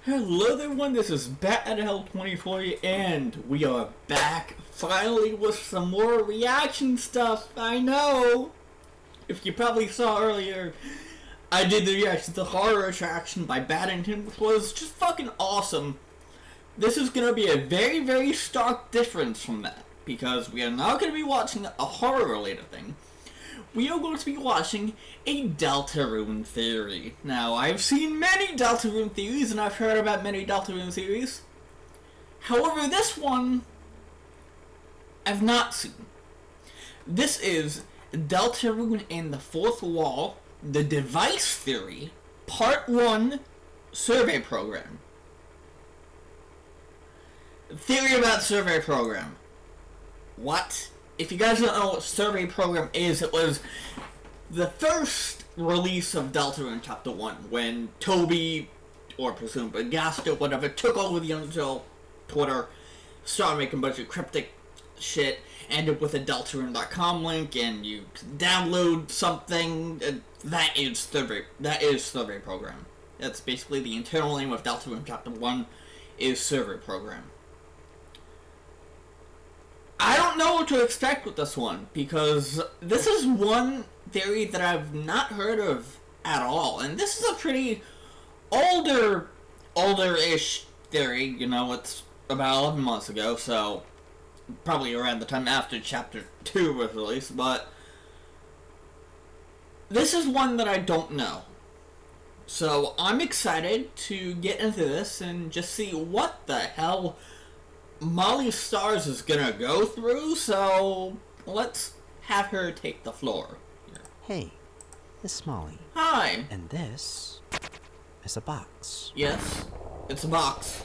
Hello everyone, this is BatHell2040 and we are back finally with some more reaction stuff. I know! If you probably saw earlier, I did the reaction to Horror Attraction by Baddington, which was just fucking awesome. This is going to be a very, very stark difference from that, because we are not going to be watching a horror-related thing. We are going to be watching a Deltarune theory. Now, I've seen many Deltarune theories, and I've heard about many Deltarune theories. However, this one, I've not seen. This is Deltarune and the Fourth Wall, the Device Theory, Part 1, Survey Program. Theory about Survey Program. What? If you guys don't know what Survey Program is, it was the first release of Deltarune Chapter 1 when Toby, or presumably Gast or whatever, took over the Unreal Twitter, started making a bunch of cryptic shit, ended with a Deltarune.com link, and you download something. That is Survey Program. That's basically the internal name of Deltarune Chapter 1 is Survey Program. I don't know what to expect with this one, because this is one theory that I've not heard of at all, and this is a pretty older-ish theory. You know, it's about 11 months ago, so probably around the time after Chapter 2 was released, but this is one that I don't know. So I'm excited to get into this and just see what the hell Molly Stars is gonna go through, so let's have her take the floor. Hey, this is Molly. Hi. And this is a box. Yes, it's a box.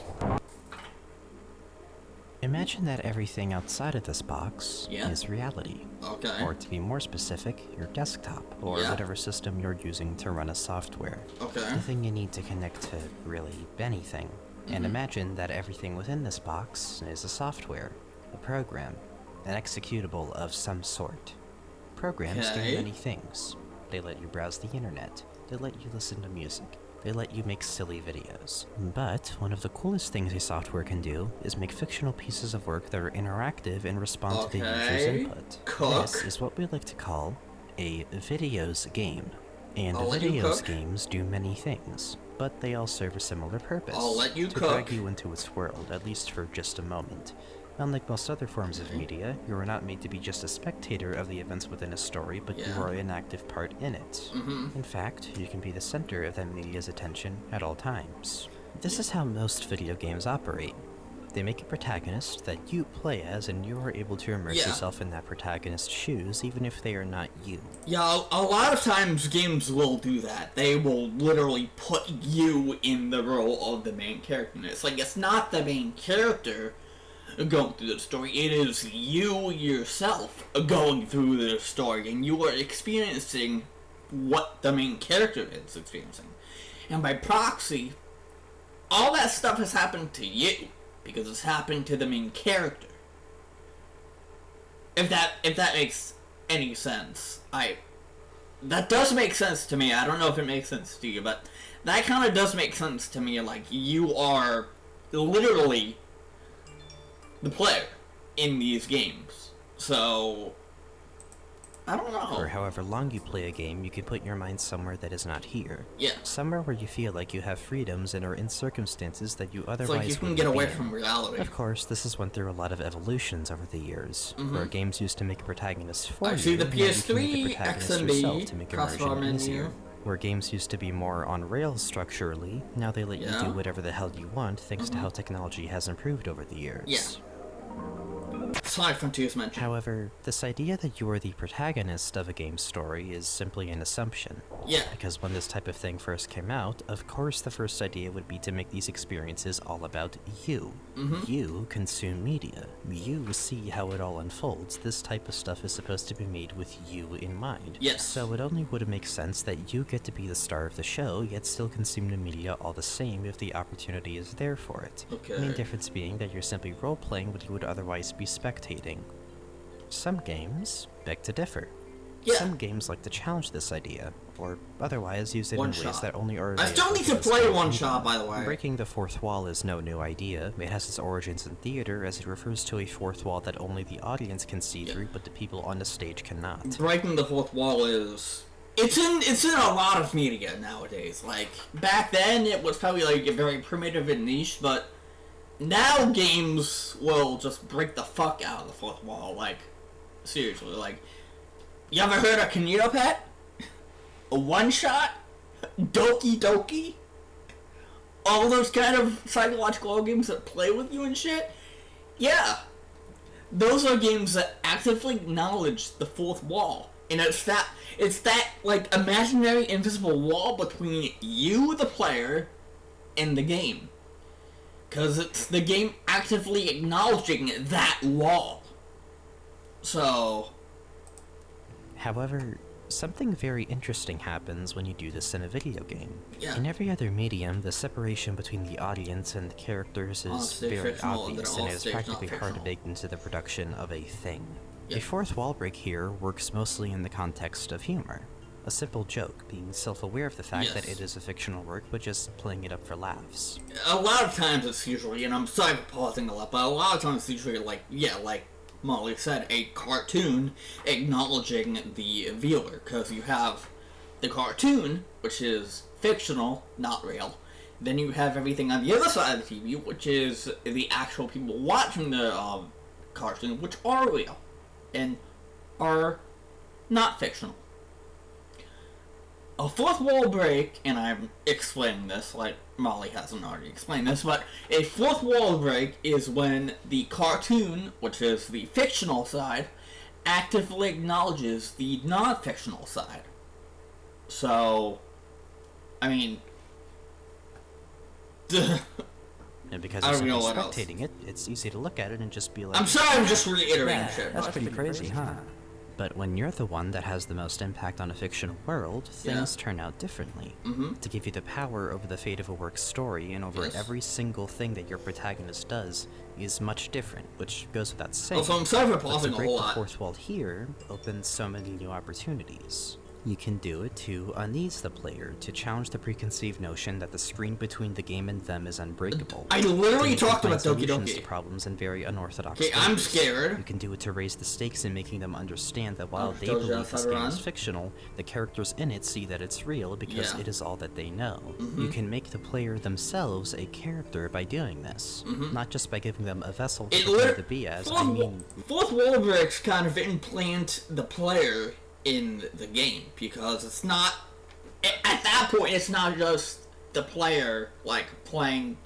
Imagine that everything outside of this box is reality. Okay. Or to be more specific, your desktop, or whatever system you're using to run a software. Okay. The thing you need to connect to really anything. And imagine that everything within this box is a software, a program, an executable of some sort. Programs do many things. They let you browse the internet, they let you listen to music, they let you make silly videos. But one of the coolest things a software can do is make fictional pieces of work that are interactive and respond to the user's input. This is what we like to call a videos game. And videos games do many things, but they all serve a similar purpose. To drag you into its world, at least for just a moment. Unlike most other forms of media, you are not made to be just a spectator of the events within a story, but you are an active part in it. In fact, you can be the center of that media's attention at all times. This is how most video games operate. They make a protagonist that you play as, and you are able to immerse yourself in that protagonist's shoes, even if they are not you. Yeah, a lot of times games will do that. They will literally put you in the role of the main character. And it's like, it's not the main character going through the story, it is you yourself going through the story, and you are experiencing what the main character is experiencing. And by proxy, all that stuff has happened to you, because it's happened to the main character. If that makes any sense. That does make sense to me. I don't know if it makes sense to you, but that kind of does make sense to me. Like, you are literally the player in these games. So I don't know. For however long you play a game, you can put your mind somewhere that is not here. Yeah. Somewhere where you feel like you have freedoms and are in circumstances that you otherwise wouldn't be in. It's like you can get away from reality. Of course, this has went through a lot of evolutions over the years, where games used to make protagonists for you, see the now you can make PS3 the protagonist yourself to make immersion easier. Where games used to be more on rails structurally, now they let you do whatever the hell you want thanks to how technology has improved over the years. Yeah. Side Frontiers mentioned. However, this idea that you are the protagonist of a game's story is simply an assumption. Yeah. Because when this type of thing first came out, of course the first idea would be to make these experiences all about you. You consume media. You see how it all unfolds. This type of stuff is supposed to be made with you in mind. Yes. So it only would make sense that you get to be the star of the show, yet still consume the media all the same if the opportunity is there for it. Okay. The main difference being that you're simply role-playing what you would otherwise be spectating. Some games beg to differ. Yeah. Some games like to challenge this idea. or otherwise use it in ways that only are I still need to play One Shot, by the way. Breaking the fourth wall is no new idea. It has its origins in theater, as it refers to a fourth wall that only the audience can see through, but the people on the stage cannot. Breaking the fourth wall is... It's in a lot of media nowadays. Like, back then, it was probably, like, a very primitive and niche, but now games will just break the fuck out of the fourth wall. Like, seriously, like... You ever heard of Kinito Pet? A One Shot? Doki Doki? All those kind of psychological games that play with you and shit? Yeah. Those are games that actively acknowledge the fourth wall. And it's that, like, imaginary invisible wall between you, the player, and the game. Because it's the game actively acknowledging that wall. So... However, something very interesting happens when you do this in a video game. Yeah. In every other medium, the separation between the audience and the characters is very obvious, and it is practically hard to bake into the production of a thing. Yep. A fourth wall break here works mostly in the context of humor. A simple joke, being self-aware of the fact that it is a fictional work, but just playing it up for laughs. A lot of times it's usually, and I'm sorry for pausing a lot, but a lot of times it's usually like, like Molly said, a cartoon acknowledging the viewer, because you have the cartoon, which is fictional, not real. Then you have everything on the other side of the TV, which is the actual people watching the cartoon, which are real, and are not fictional. A fourth wall break, and I'm explaining this like Molly hasn't already explained this, but a fourth wall break is when the cartoon, which is the fictional side, actively acknowledges the non-fictional side. So, I mean... And because you're simply spectating it, it's easy to look at it and just be like... I'm sorry, I'm just reiterating shit. That's pretty crazy, huh? But when you're the one that has the most impact on a fictional world, things turn out differently. To give you the power over the fate of a work's story and over every single thing that your protagonist does is much different, which goes without saying. Also, I'm sorry for pausing a whole lot. To break the fourth wall here opens so many new opportunities. You can do it to unease the player, to challenge the preconceived notion that the screen between the game and them is unbreakable. I literally talked about Doki Doki. To problems in very unorthodox ways. I'm scared. You can do it to raise the stakes in making them understand that while they believe this game is fictional, the characters in it see that it's real because it is all that they know. You can make the player themselves a character by doing this, not just by giving them a vessel to pretend to be as. Fourth wall breaks kind of implant the player in the game, because it's not, at that point, it's not just the player, like, playing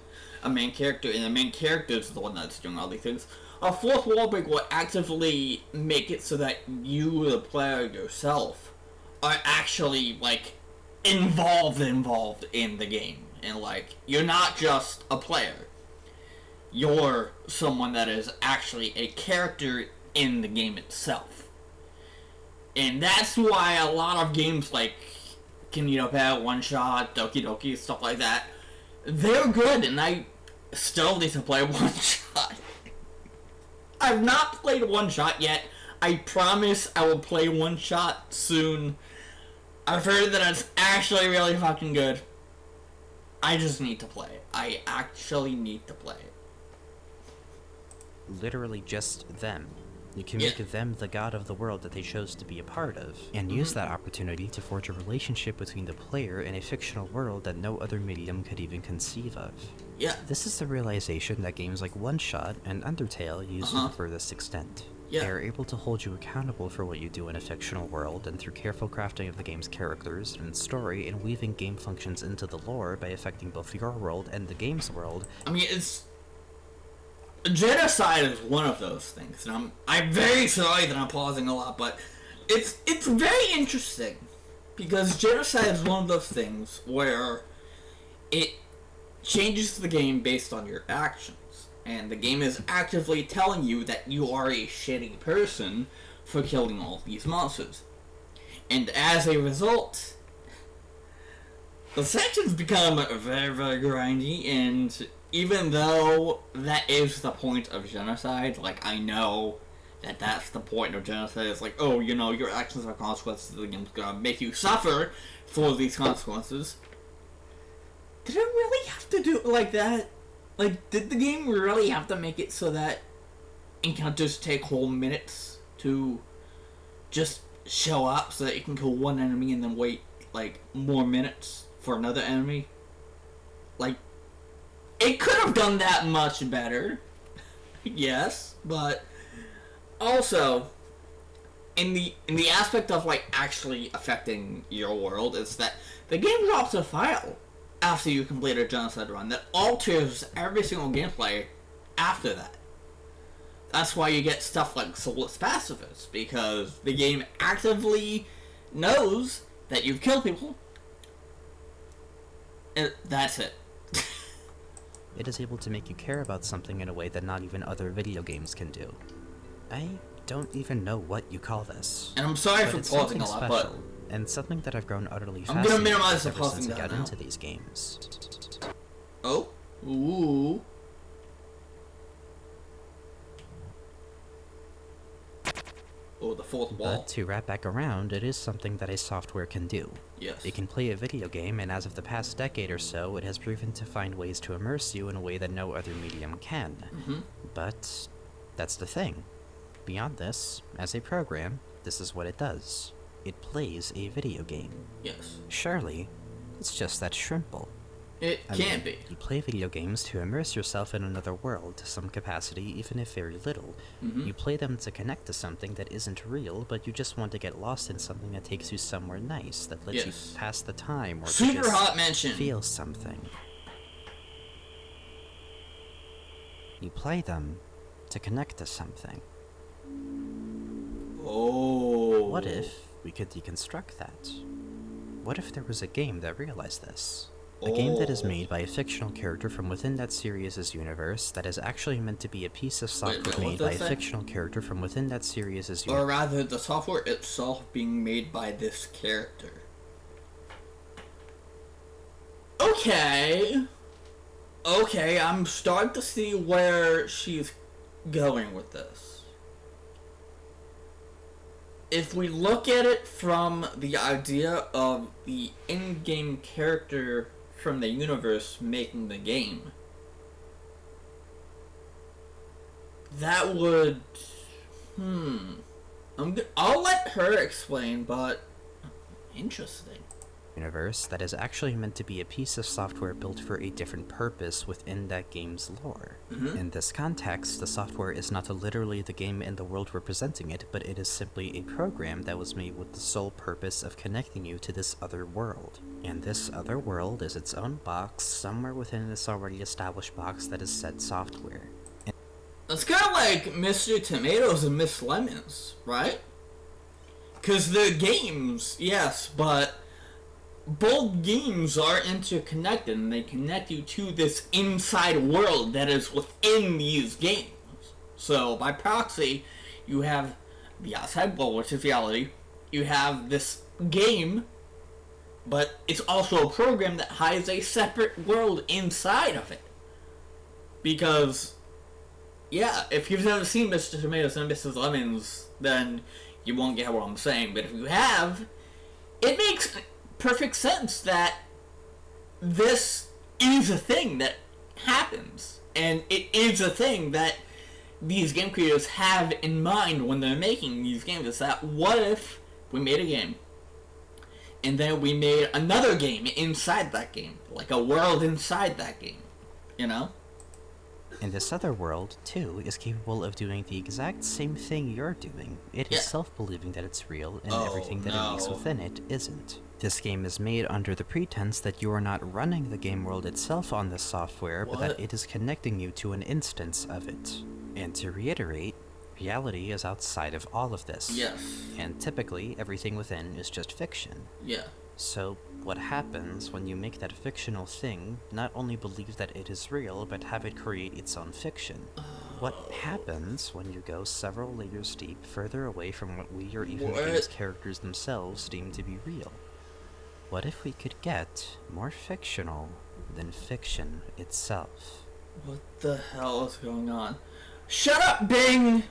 a main character, and the main character is the one that's doing all these things. A fourth wall break will actively make it so that you, the player yourself, are actually, like, involved in the game. And, like, you're not just a player. You're someone that is actually a character in the game itself. And that's why a lot of games like Kinito Pet, One Shot, Doki Doki, stuff like that, they're good, and I still need to play One Shot. I've not played One Shot yet. I promise I will play One Shot soon. I've heard that it's actually really fucking good. I just need to play it. I actually need to play it. Literally just them. You can make them the god of the world that they chose to be a part of, and use that opportunity to forge a relationship between the player and a fictional world that no other medium could even conceive of. Yeah. This is the realization that games like One Shot and Undertale use to the furthest extent. They are able to hold you accountable for what you do in a fictional world, and through careful crafting of the game's characters and story, and weaving game functions into the lore by affecting both your world and the game's world. I mean, genocide is one of those things, and I'm very sorry that I'm pausing a lot, but it's very interesting, because genocide is one of those things where it changes the game based on your actions, and the game is actively telling you that you are a shitty person for killing all these monsters. And as a result, the sections become very, very grindy, and even though that is the point of genocide, like, I know that's the point of genocide. It's like, oh, you know, your actions are consequences. The game's gonna make you suffer for these consequences. Did it really have to do it like that? Like, did the game really have to make it so that encounters take whole minutes to just show up so that you can kill one enemy and then wait, like, more minutes for another enemy? Like, it could have done that much better. Yes, but also, in the aspect of, like, actually affecting your world, is that the game drops a file after you complete a genocide run that alters every single gameplay after that. That's why you get stuff like Soulless Pacifists, because the game actively knows that you've killed people, and that's it. It is able to make you care about something in a way that not even other video games can do. I don't even know what you call this. And I'm sorry for it's pausing something a lot, special, and something that I've grown utterly I'm gonna fascinated minimize the with ever pausing since I down got now. into these games. Oh, ooh. Oh, the fourth wall. But to wrap back around, it is something that a software can do. Yes. It can play a video game, and as of the past decade or so, it has proven to find ways to immerse you in a way that no other medium can. Mm-hmm. But that's the thing. Beyond this, as a program, this is what it does. It plays a video game. Yes. Surely, it's just that simple. It can't be. You play video games to immerse yourself in another world to some capacity, even if very little. Mm-hmm. You play them to connect to something that isn't real, but you just want to get lost in something that takes you somewhere nice, that lets Yes. you pass the time, or to Super just hot mention. feel something. You play them to connect to something. Oh. What if we could deconstruct that? What if there was a game that realized this? A game that is made by a fictional character from within that series' universe that is actually meant to be a piece of software made by a fictional character from within that series' universe. Or rather, the software itself being made by this character. Okay. Okay, I'm starting to see where she's going with this. If we look at it from the idea of the in-game character from the universe making the game, that would... I'll let her explain, but... Interesting. Universe that is actually meant to be a piece of software built for a different purpose within that game's lore. Mm-hmm. In this context, the software is not literally the game and the world representing it, but it is simply a program that was made with the sole purpose of connecting you to this other world. And this other world is its own box somewhere within this already established box that is said software. It's kind of like Mr. Tomatoes and Miss Lemons, right? Because the games, yes, but both games are interconnected, and they connect you to this inside world that is within these games. So, by proxy, you have the outside world, which is reality. You have this game, but it's also a program that hides a separate world inside of it. Because, yeah, if you've never seen Mr. Tomatoes and Mrs. Lemons, then you won't get what I'm saying. But if you have, it makes perfect sense that this is a thing that happens, and it is a thing that these game creators have in mind when they're making these games. Is that, what if we made a game and then we made another game inside that game, like a world inside that game, you know? And this other world, too, is capable of doing the exact same thing you're doing. It is self-believing that it's real, and everything that it makes within it isn't. This game is made under the pretense that you are not running the game world itself on this software, but that it is connecting you to an instance of it. And to reiterate, reality is outside of all of this. Yes. And typically, everything within is just fiction. Yeah. So, what happens when you make that fictional thing not only believe that it is real, but have it create its own fiction? What happens when you go several layers deep, further away from what we or even these characters themselves deem to be real? What if we could get more fictional than fiction itself? What the hell is going on? Shut up, Bing!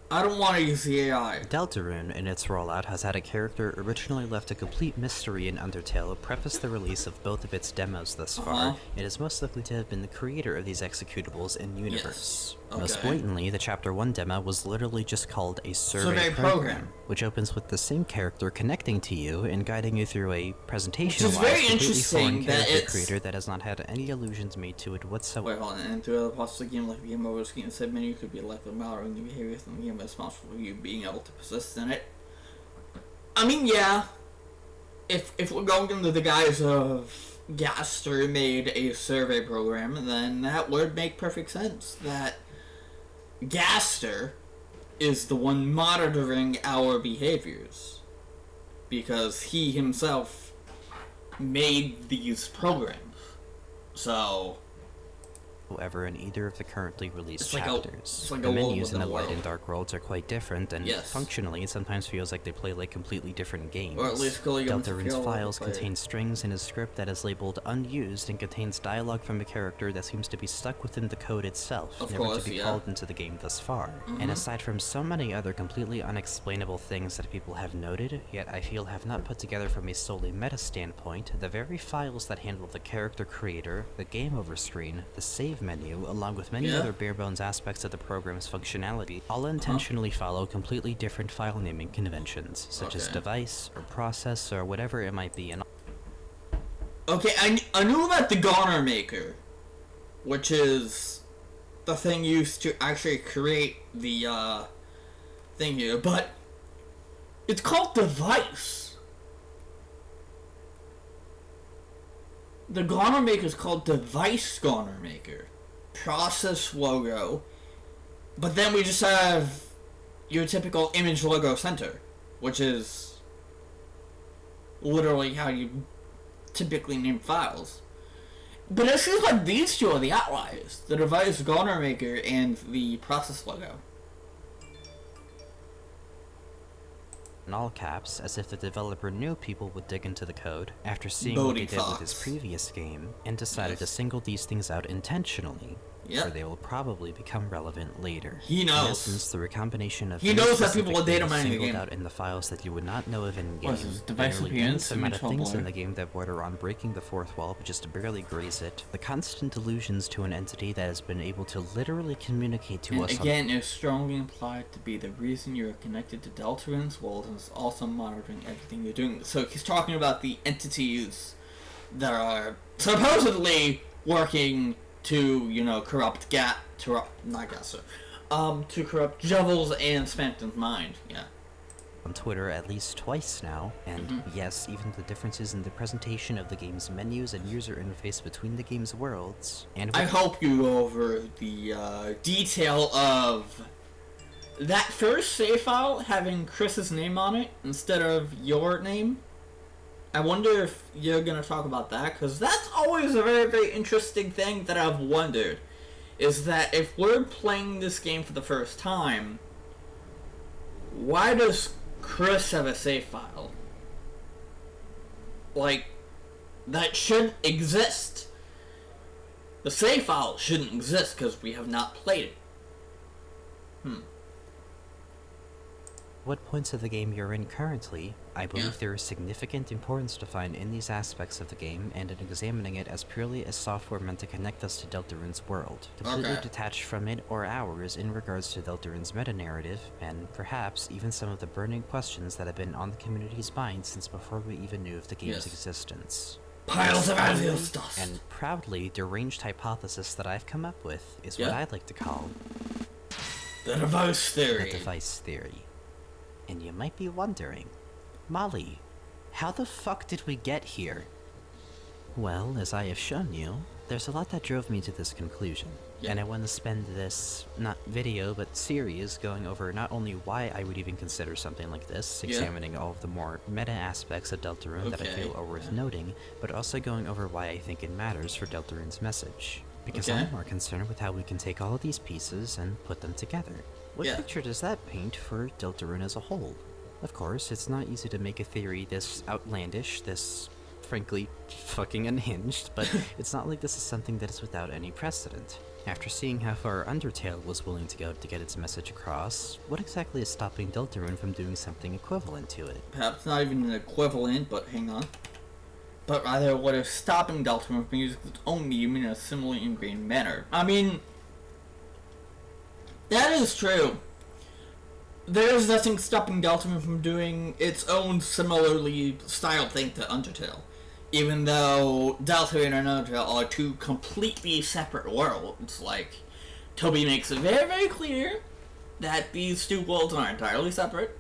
I don't want to use the AI. Deltarune, in its rollout, has had a character originally left a complete mystery in Undertale preface the release of both of its demos thus far. It is most likely to have been the creator of these executables in universe. Yes. Okay. Most blatantly, the Chapter 1 demo was literally just called a survey program, which opens with the same character connecting to you and guiding you through a presentation Which is very interesting that it's... creator that has not had any allusions made to it whatsoever. Wait, hold on. And through other parts of the game, like the game over screen, said menu could be like the monitoring the behaviors in the game responsible for you being able to persist in it. I mean, yeah. If we're going into the guise of Gaster made a survey program, then that would make perfect sense. That Gaster is the one monitoring our behaviors. Because he himself made these programs. So... However, in either of the currently released It's chapters, like the a world menus in within the a light world. and dark worlds are quite different, and functionally it sometimes feels like they play like completely different games. Or at least Deltarune's files contain strings in a script that is labeled unused and contains dialogue from a character that seems to be stuck within the code itself, never to be called into the game thus far. And aside from so many other completely unexplainable things that people have noted, yet I feel have not put together from a solely meta standpoint, the very files that handle the character creator, the game over screen, the save menu, along with many other bare-bones aspects of the program's functionality, all intentionally follow completely different file naming conventions, such as device, or process, or whatever it might be. And okay, I knew about the Goner Maker, which is the thing used to actually create the, thing here, but it's called Device. The Goner Maker is called Device Goner Maker. Process logo, but then we just have your typical image logo center, which is literally how you typically name files. But it seems like these two are the outliers, the Device Goner Maker and the process logo. in all caps, as if the developer knew people would dig into the code after seeing what they did with his previous game, and decided to single these things out intentionally, for they will probably become relevant later. He knows. In essence, the recombination of he knows that people are data mining the game. out in the files that you would not know of in game. What is this, device Nearly appearance? the amount of things in the game that border on breaking the fourth wall but just barely graze it. The constant allusions to an entity that has been able to literally communicate to us. Again, it's strongly implied to be the reason you're connected to Deltarune's world and is also monitoring everything you're doing. So he's talking about the entities that are supposedly working to, you know, corrupt to corrupt Jevils and Spamton's mind, on Twitter at least twice now, and yes, even the differences in the presentation of the game's menus and user interface between the game's worlds. And I hope you go over the detail of that first save file having Chris's name on it instead of your name. I wonder if you're going to talk about that, because that's always a very, very interesting thing that I've wondered, is that if we're playing this game for the first time, why does Chris have a save file? Like, that shouldn't exist. The save file shouldn't exist because we have not played it. What points of the game you're in currently, I believe there is significant importance to find in these aspects of the game and in examining it as purely as software meant to connect us to Deltarune's world, completely detached from it or ours in regards to Deltarune's meta-narrative, and perhaps even some of the burning questions that have been on the community's mind since before we even knew of the game's existence. Piles of Avios dust! And proudly deranged hypothesis that I've come up with is what I'd like to call the device theory. The device theory. And you might be wondering, Molly, how the fuck did we get here? Well, as I have shown you, there's a lot that drove me to this conclusion. And I want to spend this, not video, but series going over not only why I would even consider something like this, examining all of the more meta aspects of Deltarune that I feel are worth noting, but also going over why I think it matters for Deltarune's message. Because I'm more concerned with how we can take all of these pieces and put them together. What picture does that paint for Deltarune as a whole? Of course, it's not easy to make a theory this outlandish, this frankly, fucking unhinged, but it's not like this is something that is without any precedent. After seeing how far Undertale was willing to go to get its message across, what exactly is stopping Deltarune from doing something equivalent to it? Perhaps not even an equivalent, but hang on. But rather, what is stopping Deltarune from using its own meme in a similarly ingrained manner? I mean, that is true. There is nothing stopping Deltarune from doing its own similarly styled thing to Undertale. Even though Deltarune and Undertale are two completely separate worlds, like, Toby makes it very, very clear that these two worlds are entirely separate.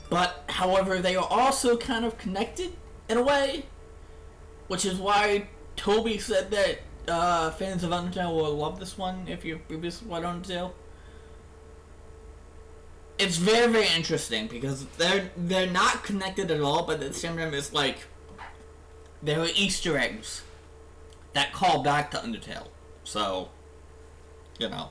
But, however, they are also kind of connected in a way, which is why Toby said that fans of Undertale will love this one if you've previously played Undertale. It's very, very interesting because they're not connected at all, but at the same time, it's like there are Easter eggs that call back to Undertale. So, you know.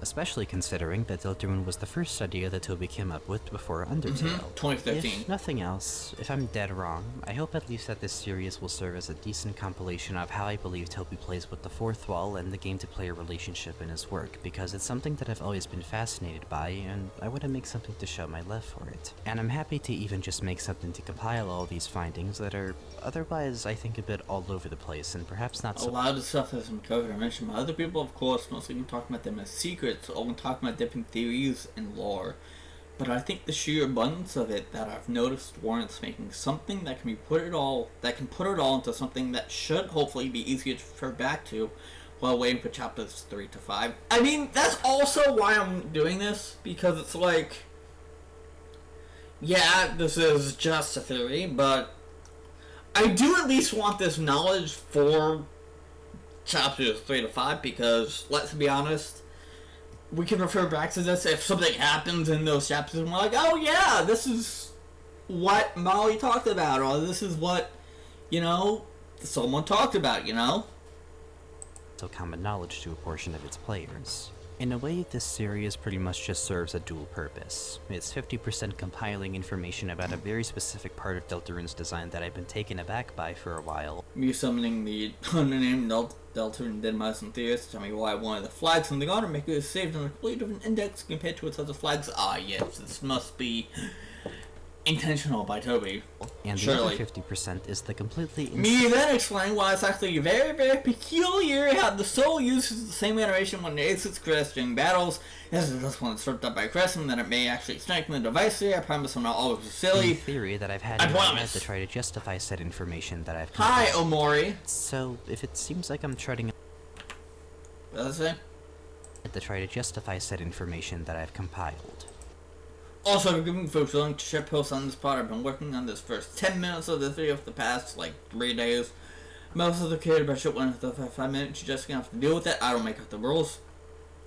Especially considering that Deltarune was the first idea that Toby came up with before Undertale. 2013. If nothing else, if I'm dead wrong, I hope at least that this series will serve as a decent compilation of how I believe Toby plays with the fourth wall and the game-to-player relationship in his work, because it's something that I've always been fascinated by, and I want to make something to show my love for it. And I'm happy to even just make something to compile all these findings that are otherwise, I think, a bit all over the place, and perhaps not so— A lot of the stuff that's been covered, I mentioned by other people, of course, mostly been talking about them as secrets, or when talking about different theories and lore. But I think the sheer abundance of it that I've noticed warrants making something that can put it all into something that should hopefully be easier to refer back to while waiting for chapters 3 to 5. I mean, that's also why I'm doing this, because it's like, yeah, this is just a theory, but I do at least want this knowledge for chapters 3 to 5, because, let's be honest, we can refer back to this if something happens in those chapters and we're like, oh yeah, this is what Molly talked about, or this is what, you know, someone talked about, you know? so common knowledge to a portion of its players. In a way, this series pretty much just serves a dual purpose. It's 50% compiling information about a very specific part of Deltarune's design that I've been taken aback by for a while. Me summoning the unnamed Deltarune Denmeister theorist to tell me why one of the flags on the honor maker is saved on a completely different index compared to its other flags. Ah, yes, this must be intentional by Toby. And the Surely. other 50% is the completely Me then explain why it's actually very, very peculiar how the soul uses the same animation when it exits Chris during battles. This is this one stripped up by Chris, and that it may actually strengthen the device here. I promise I'm not always silly. theory that I've had in my head to try to justify said information that I've Hi, compiled. Omori. So, if it seems like I'm treading What does it say? to try to justify said information that I've compiled. Also, for giving folks willing to share posts on this part, I've been working on this first 10 minutes of this video for the past, 3 days. Most of the creative by shit went after 5 minutes. You're just gonna have to deal with it. I don't make up the rules.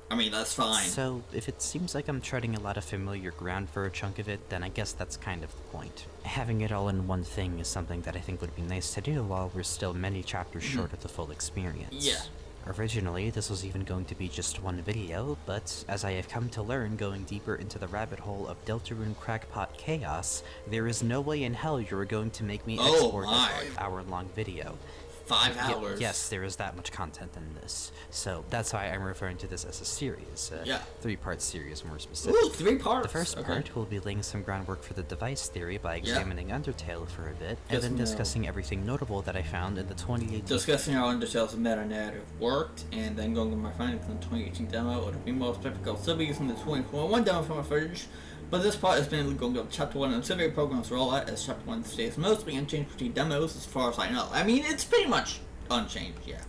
I mean, that's fine. So, if it seems like I'm treading a lot of familiar ground for a chunk of it, then I guess that's kind of the point. Having it all in one thing is something that I think would be nice to do while we're still many chapters short of the full experience. Yeah. Originally, this was even going to be just one video, but as I have come to learn going deeper into the rabbit hole of Deltarune crackpot chaos, there is no way in hell you are going to make me export a 5-hour-long video. 5 hours. Yes, there is that much content in this. So that's why I'm referring to this as a series. Yeah. 3-part series, more specifically. Ooh, 3 parts. The first part will be laying some groundwork for the device theory by examining Undertale for a bit, and then discussing everything notable that I found in the 2018... Discussing how Undertale's meta-narrative worked, and then going to my findings in the 2018 demo, or to be more specific, I'll still be using the 2021 demo from my footage. But this part is mainly going to go to Chapter 1 and survey program's rollout, as Chapter 1 stays mostly unchanged between demos as far as I know. I mean, it's pretty much unchanged, yeah.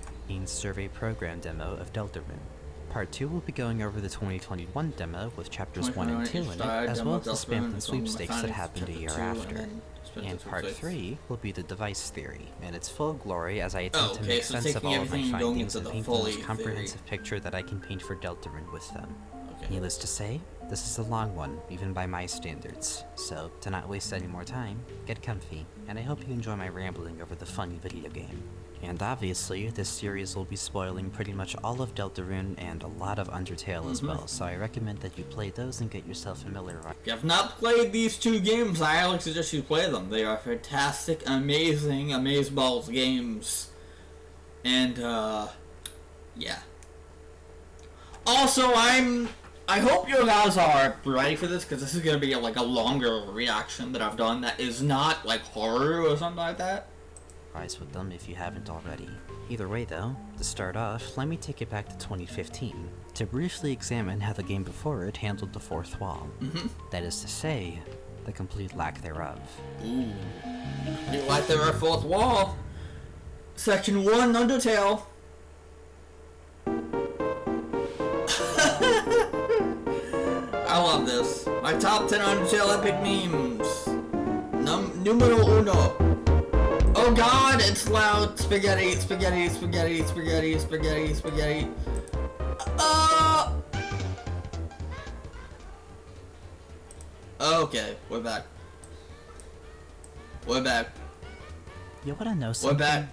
Survey program demo of Deltarune. Part 2 will be going over the 2021 demo with Chapters 1 and 2 in it, as well as the spam and sweepstakes that happened a year after. And Part 3 will be the device theory, in its full glory as I attempt to make sense of all of my findings and paint the most comprehensive picture that I can paint for Deltarune with them. Needless to say, this is a long one, even by my standards, so to not waste any more time, get comfy, and I hope you enjoy my rambling over the fun video game. And obviously, this series will be spoiling pretty much all of Deltarune and a lot of Undertale as well, so I recommend that you play those and get yourself familiarized. If you have not played these two games, I highly suggest you play them. They are fantastic, amazing, amazeballs games. And, yeah. Also, I hope you guys are ready for this, because this is going to be like a longer reaction that I've done that is not like horror or something like that. With them if you haven't already. Either way though, to start off, let me take it back to 2015 to briefly examine how the game before it handled the fourth wall. That is to say, the complete lack thereof. Ooh. You like the fourth wall? Section 1, Undertale. I love this. My top 10 Undertale epic memes. Numero uno. Oh god, it's loud. Spaghetti, spaghetti, spaghetti, spaghetti, spaghetti, spaghetti. Okay, we're back. We're back. You wanna know something? We're back.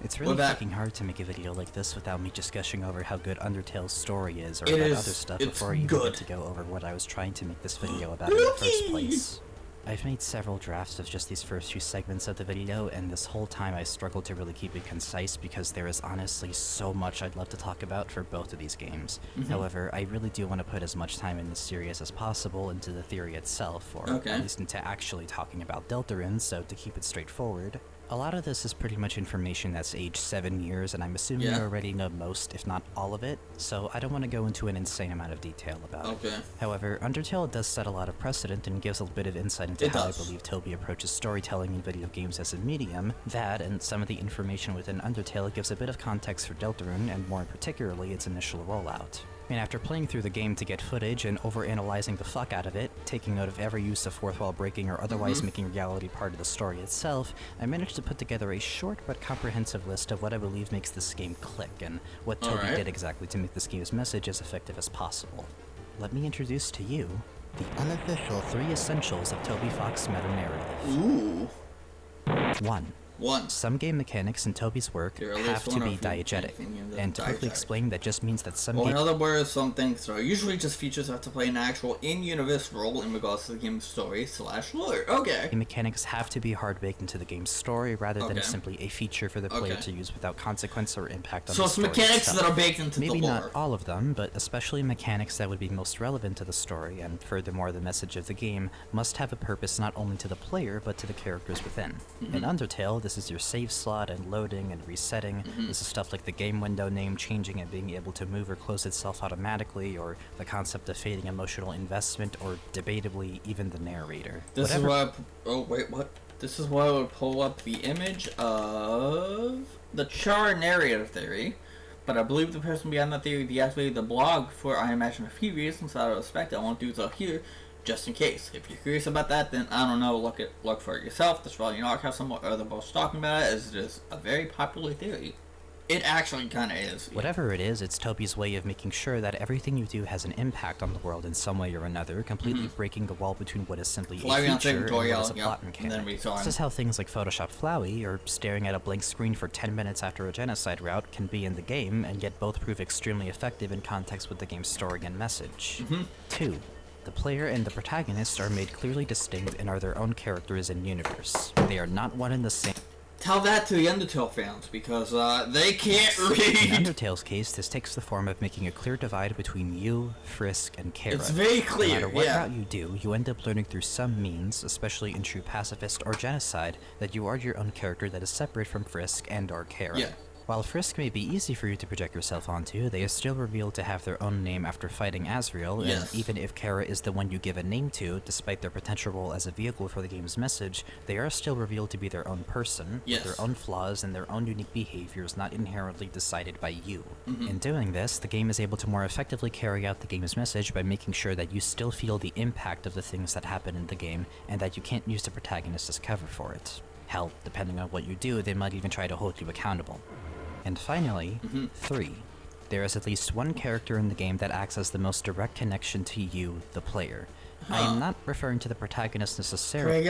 It's really fucking hard to make a video like this without me just gushing over how good Undertale's story is or It about is. other stuff It's before I even good. get to go over what I was trying to make this video about in the first place. I've made several drafts of just these first few segments of the video, and this whole time I struggled to really keep it concise because there is honestly so much I'd love to talk about for both of these games. However, I really do want to put as much time in this series as possible into the theory itself, or at least into actually talking about Deltarune, so to keep it straightforward. A lot of this is pretty much information that's aged 7 years, and I'm assuming you already know most, if not all of it, so I don't want to go into an insane amount of detail about it. However, Undertale does set a lot of precedent and gives a bit of insight into how I believe Toby approaches storytelling in video games as a medium. That, and some of the information within Undertale gives a bit of context for Deltarune, and more particularly its initial rollout. And after playing through the game to get footage and overanalyzing the fuck out of it, taking note of every use of fourth wall breaking or otherwise making reality part of the story itself, I managed to put together a short but comprehensive list of what I believe makes this game click, and what Toby did exactly to make this game's message as effective as possible. Let me introduce to you the unofficial 3 essentials of Toby Fox's meta-narrative. Ooh. 1. Some game mechanics in Toby's work have to be diegetic, and to quickly explain, that just means that some in other words, some things are usually just features that have to play an actual in-universe role in regards to the game's story/lore. Okay. Mechanics have to be hard-baked into the game's story rather than simply a feature for the player to use without consequence or impact on the story. So it's mechanics that are baked into the lore. Maybe not all of them, but especially mechanics that would be most relevant to the story, and furthermore the message of the game, must have a purpose not only to the player but to the characters within. In Undertale, this is your save slot and loading and resetting. This is stuff like the game window name changing and being able to move or close itself automatically, or the concept of fading emotional investment, or debatably even the narrator. This is why This is why I would pull up the image of the Char narrative theory, but I believe the person behind that theory deactivated the blog for, I imagine, a few reasons out of respect. I won't do so here, just in case. If you're curious about that, then I don't know, look for it yourself. There's probably an archive somewhere or other posts talking about it, as it is a very popular theory. It actually kind of is. Whatever it is, it's Toby's way of making sure that everything you do has an impact on the world in some way or another, completely breaking the wall between what is simply a feature and what is a plot mechanic. This is how things like Photoshop Flowey, or staring at a blank screen for 10 minutes after a genocide route, can be in the game, and yet both prove extremely effective in context with the game's story and message. 2. The player and the protagonist are made clearly distinct and are their own characters in universe. They are not one and the same. Tell that to the Undertale fans, because they can't read. In Undertale's case, this takes the form of making a clear divide between you, Frisk, and Kara. It's very clear, No matter what route you do, you end up learning through some means, especially in true pacifist or genocide, that you are your own character that is separate from Frisk and or Kara. While Frisk may be easy for you to project yourself onto, they are still revealed to have their own name after fighting Asriel, and even if Kara is the one you give a name to, despite their potential role as a vehicle for the game's message, they are still revealed to be their own person, with their own flaws and their own unique behaviors not inherently decided by you. In doing this, the game is able to more effectively carry out the game's message by making sure that you still feel the impact of the things that happen in the game, and that you can't use the protagonist as cover for it. Hell, depending on what you do, they might even try to hold you accountable. And finally, 3. There is at least one character in the game that acts as the most direct connection to you, the player. I am not referring to the protagonist necessarily.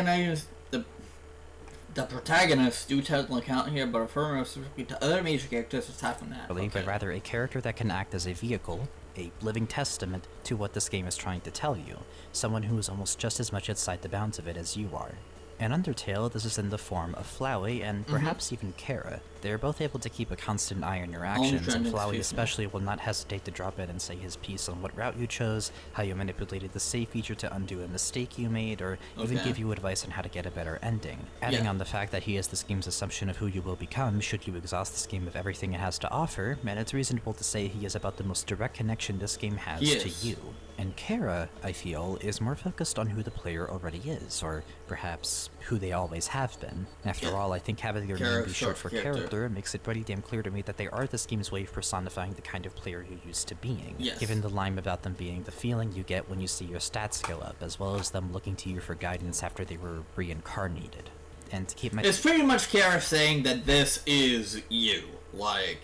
the protagonists do technically count here, but referring specifically to other major characters aside from that. But rather a character that can act as a vehicle, a living testament to what this game is trying to tell you, someone who is almost just as much outside the bounds of it as you are. In Undertale, this is in the form of Flowey and perhaps even Kara. They are both able to keep a constant eye on your actions, and Flowey especially will not hesitate to drop in and say his piece on what route you chose, how you manipulated the save feature to undo a mistake you made, or even give you advice on how to get a better ending. Adding on the fact that he is this game's assumption of who you will become should you exhaust this game of everything it has to offer, and it's reasonable to say he is about the most direct connection this game has to you. And Kara, I feel, is more focused on who the player already is, or perhaps who they always have been. After all, I think having their name be short for character makes it pretty damn clear to me that they are this game's way of personifying the kind of player you're used to being, given the line about them being the feeling you get when you see your stats go up, as well as them looking to you for guidance after they were reincarnated. And to keep my... It's pretty much Kara saying that this is you. Like,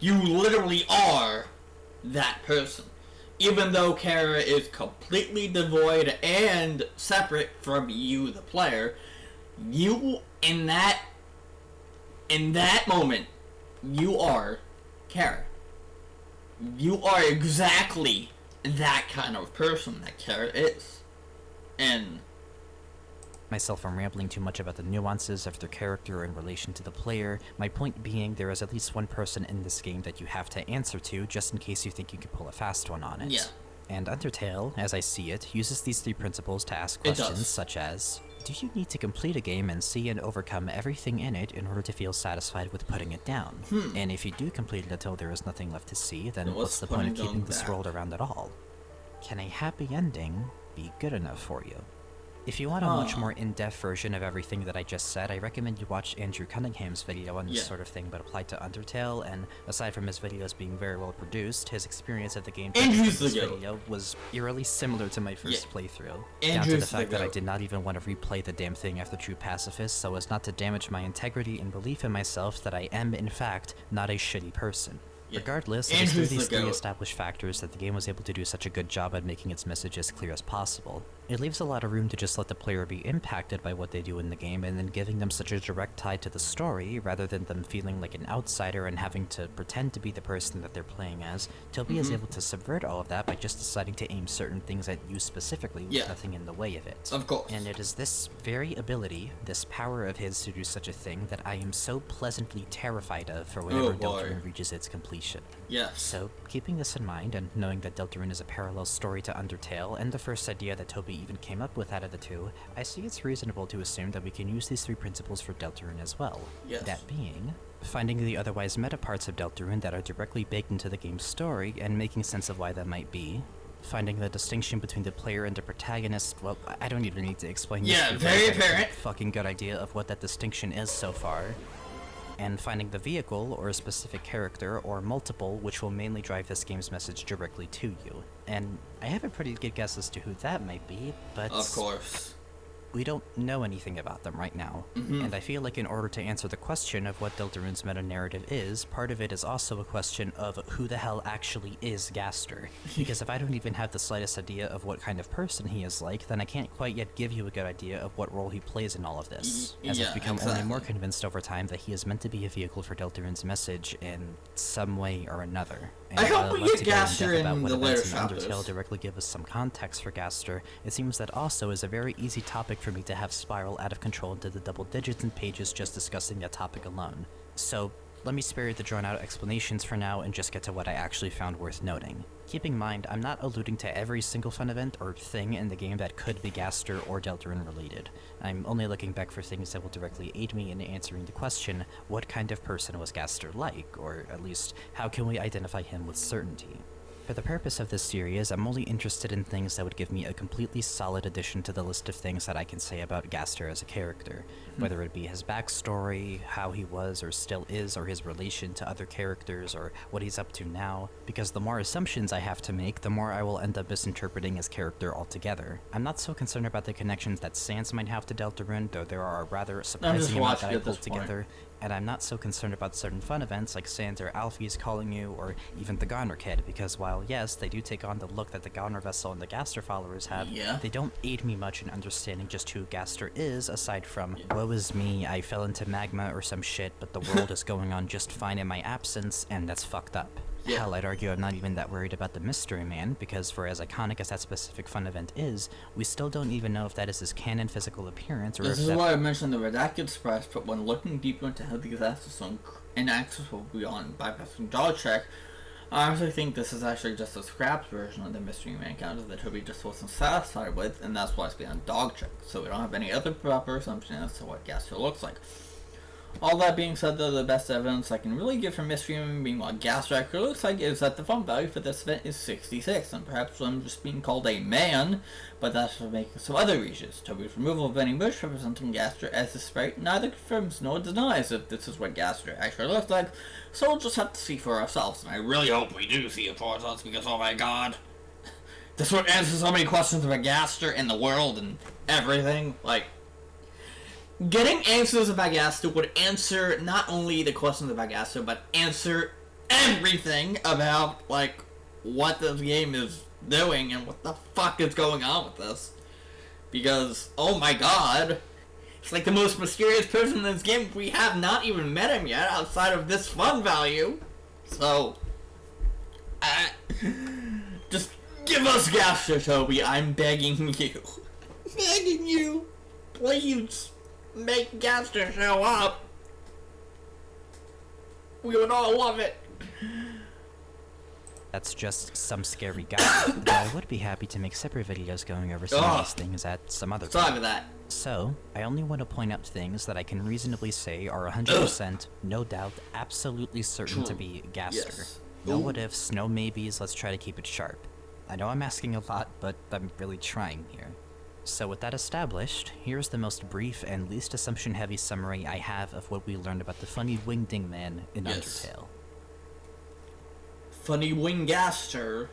you literally are that person. Even though Kara is completely devoid and separate from you, the player, you, in that moment, you are Kara. You are exactly that kind of person that Kara is. And... myself from rambling too much about the nuances of their character in relation to the player. My point being, there is at least one person in this game that you have to answer to, just in case you think you can pull a fast one on it. Yeah. And Undertale, as I see it, uses these three principles to ask questions such as, do you need to complete a game and see and overcome everything in it in order to feel satisfied with putting it down? And if you do complete it until there is nothing left to see, then what's the point of keeping this world around at all? Can a happy ending be good enough for you? If you want a much more in-depth version of everything that I just said, I recommend you watch Andrew Cunningham's video on this sort of thing, but applied to Undertale, and aside from his videos being very well produced, his experience of the game in this video was eerily similar to my first playthrough, down to the fact that I did not even want to replay the damn thing after True Pacifist, so as not to damage my integrity and belief in myself that I am, in fact, not a shitty person. Regardless, it is through these three established factors that the game was able to do such a good job at making its message as clear as possible. It leaves a lot of room to just let the player be impacted by what they do in the game, and then giving them such a direct tie to the story, rather than them feeling like an outsider and having to pretend to be the person that they're playing as. Toby is able to subvert all of that by just deciding to aim certain things at you specifically with nothing in the way of it. Of course. And it is this very ability, this power of his to do such a thing, that I am so pleasantly terrified of for whenever Deltarune reaches its completion. So, keeping this in mind, and knowing that Deltarune is a parallel story to Undertale, and the first idea that Toby even came up with out of the two, I see it's reasonable to assume that we can use these three principles for Deltarune as well. That being, finding the otherwise meta parts of Deltarune that are directly baked into the game's story, and making sense of why that might be. Finding the distinction between the player and the protagonist, well, I don't even need to explain this. Very apparent. Fucking good idea of what that distinction is so far. And finding the vehicle, or a specific character, or multiple, which will mainly drive this game's message directly to you. And I have a pretty good guess as to who that might be, but... of course. We don't know anything about them right now, and I feel like in order to answer the question of what Deltarune's meta-narrative is, part of it is also a question of who the hell actually is Gaster. Because if I don't even have the slightest idea of what kind of person he is like, then I can't quite yet give you a good idea of what role he plays in all of this, as I've become only more convinced over time that he is meant to be a vehicle for Deltarune's message in some way or another. And I hope we get Gaster in the later chapters. Undertale directly give us some context for Gaster. It seems that also is a very easy topic for me to have spiral out of control into the double digits in pages just discussing that topic alone. So, let me spare you the drawn-out explanations for now and just get to what I actually found worth noting. Keep in mind, I'm not alluding to every single fun event or thing in the game that could be Gaster or Deltarune related. I'm only looking back for things that will directly aid me in answering the question, what kind of person was Gaster like, or at least, how can we identify him with certainty? For the purpose of this series, I'm only interested in things that would give me a completely solid addition to the list of things that I can say about Gaster as a character, whether it be his backstory, how he was or still is, or his relation to other characters, or what he's up to now, because the more assumptions I have to make, the more I will end up misinterpreting his character altogether. I'm not so concerned about the connections that Sans might have to Deltarune, though there are a rather surprising amount that I pulled together, And I'm not so concerned about certain fun events like Sand or Alfie's calling you, or even the Goner Kid, because while yes, they do take on the look that the Goner Vessel and the Gaster followers have, they don't aid me much in understanding just who Gaster is, aside from, woe is me, I fell into magma or some shit, but the world is going on just fine in my absence, and that's fucked up. Hell, I'd argue I'm not even that worried about the Mystery Man, because for as iconic as that specific fun event is, we still don't even know if that is his canon physical appearance, or this is why I mentioned the redacted sprites, but when looking deeper into how these access are inaccessible beyond bypassing dog check, I actually think this is actually just a scrapped version of the Mystery Man counter that Toby just wasn't satisfied with, and that's why it's beyond dog check, so we don't have any other proper assumption as to what Gaster looks like. All that being said, though, the best evidence I can really give for Mystery Man being what Gaster actually looks like is that the fun value for this event is 66, and perhaps I'm just being called a man, but that's for making some other reasons. Toby's removal of any bush representing Gaster as a sprite neither confirms nor denies that this is what Gaster actually looks like, so we'll just have to see for ourselves, and I really hope we do see it for ourselves, because oh my god, this would answer so many questions about Gaster and the world and everything, like... Getting answers about Gaster would answer not only the questions about Gaster, but answer everything about, like, what this game is doing and what the fuck is going on with this. Because, oh my god, it's like the most mysterious person in this game. We have not even met him yet outside of this fun value. So, just give us Gaster, Toby. I'm begging you. Begging you. Please. Make Gaster show up. We would all love it. That's just some scary guy. But I would be happy to make separate videos going over some of these things at some other time. Sorry for that. So, I only want to point out things that I can reasonably say are 100%, no doubt, absolutely certain to be Gaster. Yes. No what ifs, no maybes, let's try to keep it sharp. I know I'm asking a lot, but I'm really trying here. So with that established, here's the most brief and least assumption-heavy summary I have of what we learned about the funny Wingding Man in Undertale. Funny Wing Gaster,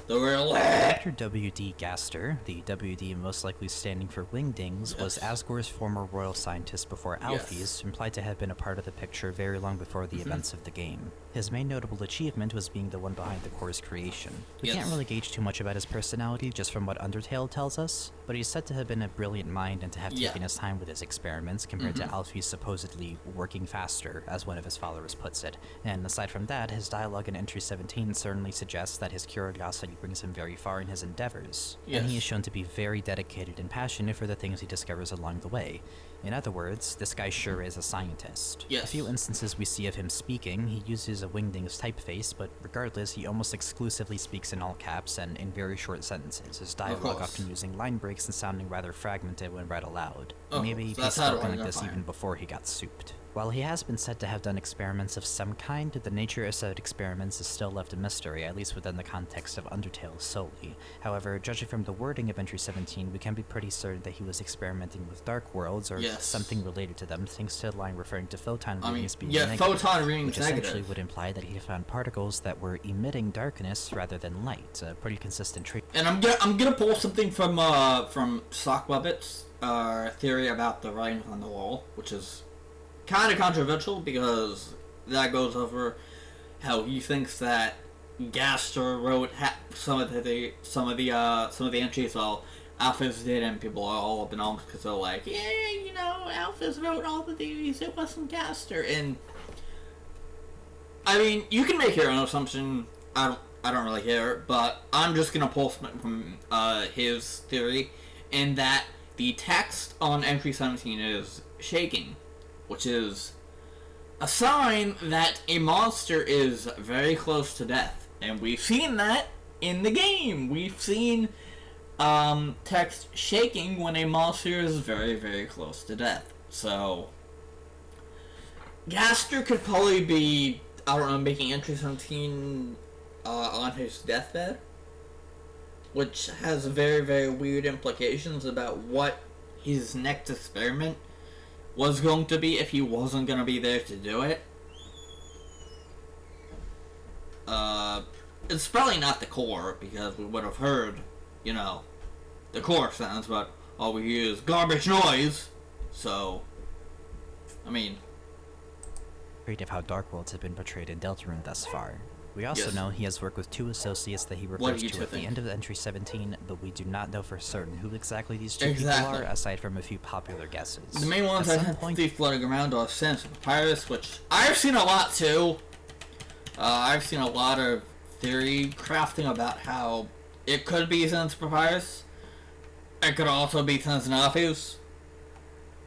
the real... Dr. W.D. Gaster, the W.D. most likely standing for Wingdings, was Asgore's former royal scientist before Alphys, implied to have been a part of the picture very long before the events of the game. His main notable achievement was being the one behind the core's creation. We can't really gauge too much about his personality just from what Undertale tells us, but he's said to have been a brilliant mind and to have taken his time with his experiments compared to Alphys supposedly working faster, as one of his followers puts it. And aside from that, his dialogue in Entry 17 certainly suggests that his curiosity brings him very far in his endeavors, and he is shown to be very dedicated and passionate for the things he discovers along the way. In other words, this guy sure is a scientist. A few instances we see of him speaking, he uses a Wingding's typeface, but regardless, he almost exclusively speaks in all caps and in very short sentences, his dialogue often using line breaks and sounding rather fragmented when read aloud. Maybe he spoke like this even before he got souped. While he has been said to have done experiments of some kind, the nature of said experiments is still left a mystery, at least within the context of Undertale solely. However, judging from the wording of Entry 17, we can be pretty certain that he was experimenting with dark worlds, or something related to them, thanks to the line referring to photon readings being negative, photon readings which essentially would imply that he found particles that were emitting darkness rather than light, a pretty consistent trait. And I'm gonna pull something from Sock Puppet's theory about the writing on the wall, which is kind of controversial because that goes over how he thinks that Gaster wrote some of the entries while Alphys did, and people are all up in arms because they're like, yeah, you know, Alphys wrote all the theories, it wasn't Gaster. And I mean, you can make your own assumption. I don't really care, but I'm just gonna pull something from his theory, in that the text on Entry 17 is shaking, which is a sign that a monster is very close to death. And we've seen that in the game. We've seen text shaking when a monster is very, very close to death. So, Gaster could probably be, I don't know, making Entry 17 on his deathbed, which has very, very weird implications about what his next experiment was going to be if he wasn't going to be there to do it. It's probably not the core, because we would have heard, you know, the core sounds, but all we hear is garbage noise. So, I mean, rate of how Dark Worlds have been portrayed in Deltarune thus far. We also know he has worked with 2 associates that he refers to at the end of Entry 17, but we do not know for certain who exactly these 2 people are, aside from a few popular guesses. The main ones I see floating around are Sans and Papyrus, which I've seen a lot too. I've seen a lot of theory crafting about how it could be Sans and Papyrus. It could also be Sans and Alphys.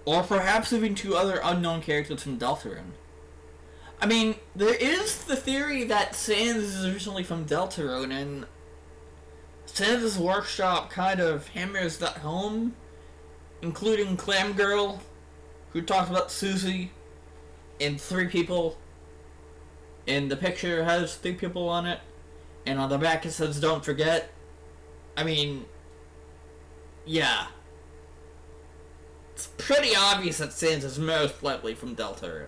Or perhaps even 2 other unknown characters from Deltarune. I mean, there is the theory that Sans is originally from Deltarune, and Sans' workshop kind of hammers that home, including Clam Girl, who talks about Susie, and 3 people. And the picture has 3 people on it, and on the back it says, "Don't forget." I mean, yeah. It's pretty obvious that Sans is most likely from Deltarune.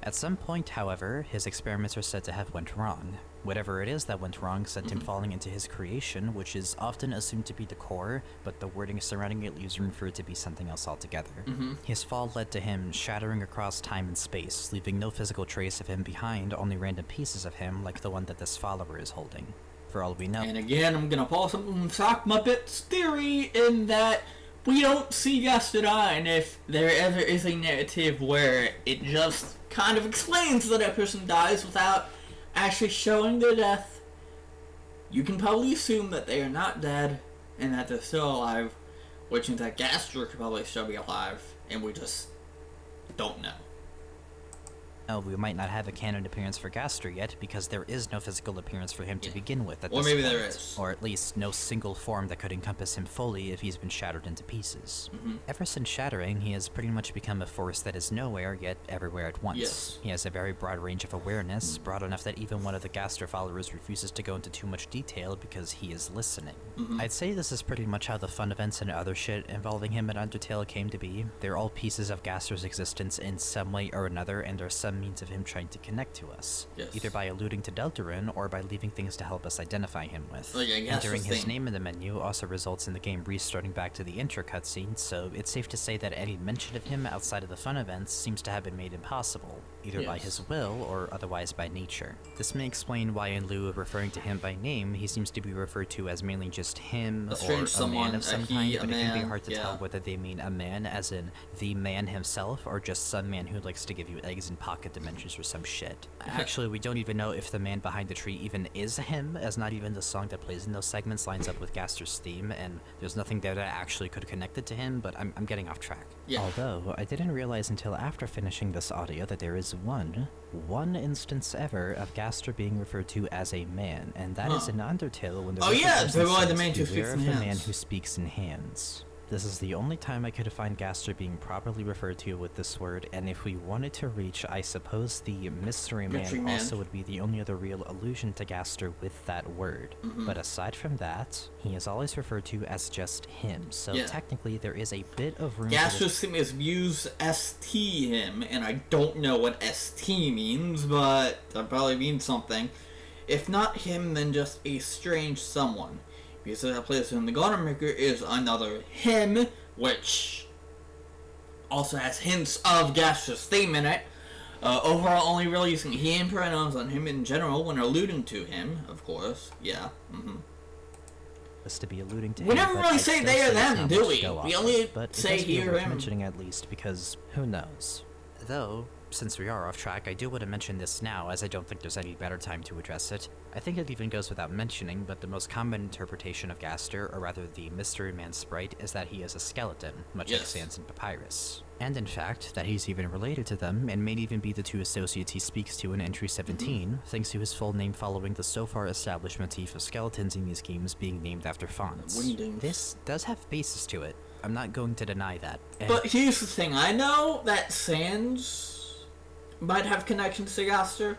At some point, however, his experiments are said to have went wrong. Whatever it is that went wrong sent him falling into his creation, which is often assumed to be the core, but the wording surrounding it leaves room for it to be something else altogether. His fall led to him shattering across time and space, leaving no physical trace of him behind, only random pieces of him, like the one that this follower is holding. For all we know. And again, I'm gonna pull something from Sock Muppet's theory in that we don't see Gastrodon if there ever is a narrative where it just kind of explains that a person dies without actually showing their death. You can probably assume that they are not dead and that they're still alive, which means that Gastro could probably still be alive, and we just don't know. We might not have a canon appearance for Gaster yet, because there is no physical appearance for him to begin with at this point. Or maybe there is. Or at least no single form that could encompass him fully if he's been shattered into pieces. Ever since shattering, he has pretty much become a force that is nowhere, yet everywhere at once. He has a very broad range of awareness, broad enough that even one of the Gaster followers refuses to go into too much detail because he is listening. I'd say this is pretty much how the fun events and other shit involving him in Undertale came to be. They're all pieces of Gaster's existence in some way or another, and are some means of him trying to connect to us, either by alluding to Deltarune or by leaving things to help us identify him with. Entering his name in the menu also results in the game restarting back to the intro cutscene, so it's safe to say that any mention of him outside of the fun events seems to have been made impossible, either by his will or otherwise by nature. This may explain why in lieu of referring to him by name, he seems to be referred to as mainly just him, or a man of some kind, but it can be hard to tell whether they mean a man as in the man himself, or just some man who likes to give you eggs in pocket dimensions or some shit. Actually, we don't even know if the man behind the tree even is him, as not even the song that plays in those segments lines up with Gaster's theme, and there's nothing there that actually could connect it to him, but I'm getting off track. Although, I didn't realize until after finishing this audio that there is one instance ever of Gaster being referred to as a man, and that is in Undertale when the man who speaks in hands. This is the only time I could find Gaster being properly referred to with this word, and if we wanted to reach, I suppose the Mystery Man also would be the only other real allusion to Gaster with that word. But aside from that, he is always referred to as just him, so technically there is a bit of room Gaster's thing is use ST him, and I don't know what ST means, but that probably means something. If not him, then just a strange someone. Because that plays in the Garden Maker is another him, which also has hints of Gaster's theme in it. Overall, only really using he and pronouns on him in general when alluding to him, of course. To be alluding to we him, never really say they or them, do we? We only say he or him. Mentioning at least, because who knows? Though, since we are off track, I do want to mention this now, as I don't think there's any better time to address it. I think it even goes without mentioning, but the most common interpretation of Gaster, or rather the Mystery Man sprite, is that he is a skeleton, much like Sans and Papyrus. And in fact, that he's even related to them, and may even be the 2 associates he speaks to in Entry 17, thanks to his full name following the so far established motif of skeletons in these games being named after fonts. This does have basis to it. I'm not going to deny that. But here's the thing, I know that Sans might have connections to Gaster.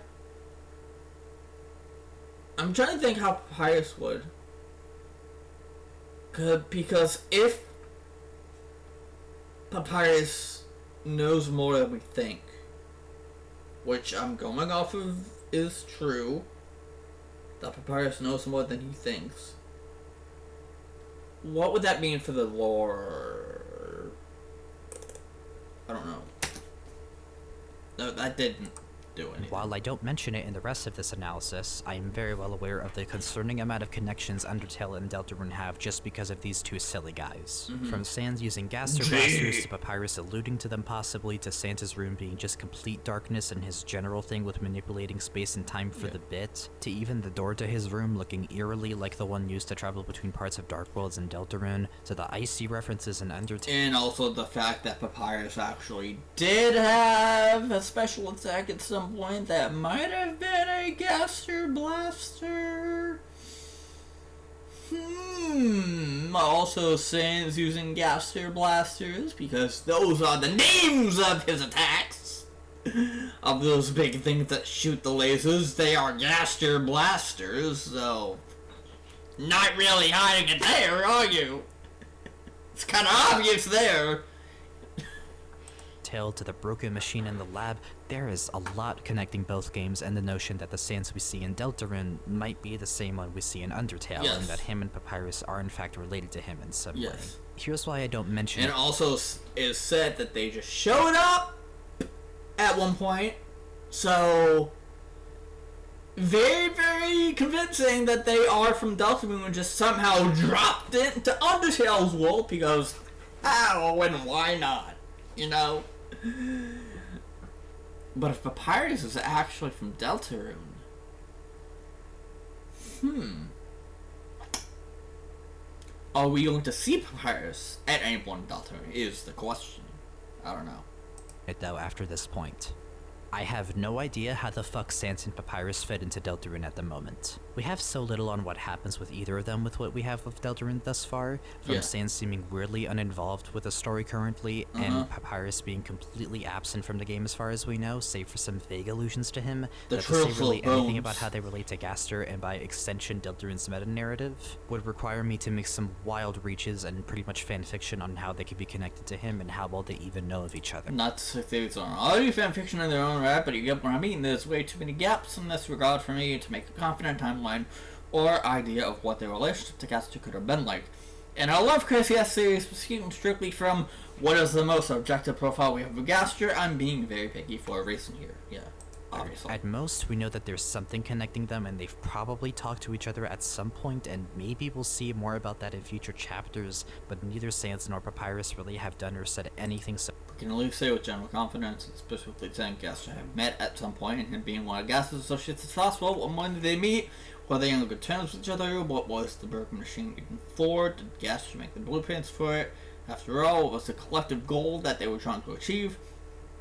I'm trying to think how Papyrus would. Because if Papyrus knows more than we think, which I'm going off of is true, that Papyrus knows more than he thinks, what would that mean for the lore? I don't know. No, that didn't do anything. While I don't mention it in the rest of this analysis, I am very well aware of the concerning amount of connections Undertale and Deltarune have just because of these two silly guys. From Sans using Gaster Blasters to Papyrus alluding to them possibly, to Santa's room being just complete darkness and his general thing with manipulating space and time for the bit, to even the door to his room looking eerily like the one used to travel between parts of Dark Worlds and Deltarune, to the icy references in Undertale. And also the fact that Papyrus actually did have a special attack at some point that might have been a Gaster Blaster. Also Sans using Gaster Blasters, because those are the names of his attacks. Of those big things that shoot the lasers, they are Gaster Blasters, so... Not really hiding it there, are you? It's kind of obvious there. To the broken machine in the lab, there is a lot connecting both games, and the notion that the Sans we see in Deltarune might be the same one we see in Undertale, and that him and Papyrus are in fact related to him in some way. Here's why I don't mention it. And also is said that they just showed up at one point, so very, very convincing that they are from Deltarune and just somehow dropped into Undertale's world, because how and why not, you know? But if Papyrus is actually from Deltarune, are we going to see Papyrus at any point in Deltarune is the question. I don't know. Though after this point, I have no idea how the fuck Sans and Papyrus fit into Deltarune at the moment. We have so little on what happens with either of them with what we have with Deltarune thus far, from Sans seeming weirdly uninvolved with the story currently, and Papyrus being completely absent from the game as far as we know, save for some vague allusions to him, that to say really anything about how they relate to Gaster, and by extension Deltarune's meta-narrative, would require me to make some wild reaches and pretty much fanfiction on how they could be connected to him and how well they even know of each other. Not to say it's on already fanfiction in their own right, but you get what I mean. There's way too many gaps in this regard for me to make a confident timeline or idea of what their relationship to Gaster could have been like. And I love Crazy Ass series, speaking strictly from what is the most objective profile we have of Gaster, I'm being very picky for a reason here. Yeah, obviously. At most, we know that there's something connecting them, and they've probably talked to each other at some point, and maybe we'll see more about that in future chapters, but neither Sans nor Papyrus really have done or said anything so. We can at least say with general confidence, and specifically saying Gaster have met at some point, and him being one of Gaster's associates is possible. And when did they meet? Were they on good terms with each other? What was the broken machine even for? Did Gaster make the blueprints for it? After all, what was the collective goal that they were trying to achieve?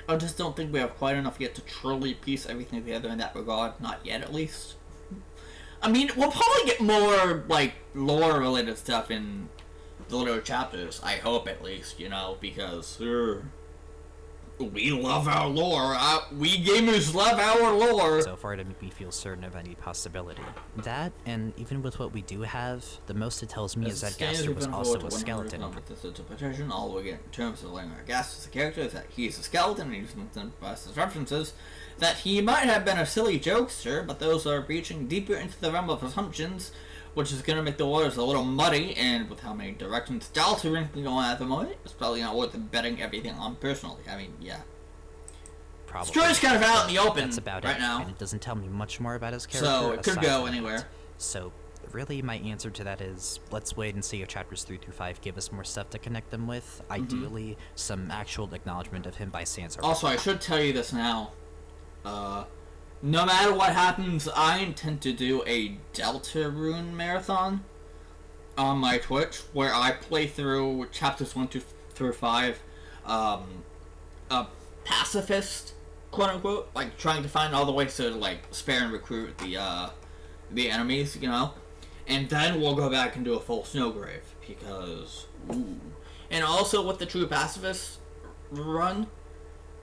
I just don't think we have quite enough yet to truly piece everything together in that regard. Not yet, at least. I mean, we'll probably get more, like, lore-related stuff in the later chapters. I hope, at least, you know, because we love our lore. We gamers love our lore. So far to make me feel certain of any possibility. That, and even with what we do have, the most it tells me is that Gaster was also a skeleton. This interpretation, all we get in terms of learning our Gaster as a character is that he's a skeleton, and using his references, that he might have been a silly jokester, but those are reaching deeper into the realm of assumptions, which is going to make the waters a little muddy, and with how many directions Deltarune can go at the moment, it's probably not worth betting everything on personally. I mean, yeah. Probably. The story's kind of out in the open That's about right it, now. And it doesn't tell me much more about his character. So, it could go anywhere. So, really, my answer to that is, let's wait and see if chapters 3 through 5 give us more stuff to connect them with. Ideally, some actual acknowledgement of him by Sans. Also, I should tell you this now. No matter what happens, I intend to do a Deltarune marathon on my Twitch, where I play through chapters 1 through 5, a pacifist, quote unquote, like trying to find all the ways to like spare and recruit the enemies, you know, and then we'll go back and do a full Snowgrave, because and also with the true pacifist run,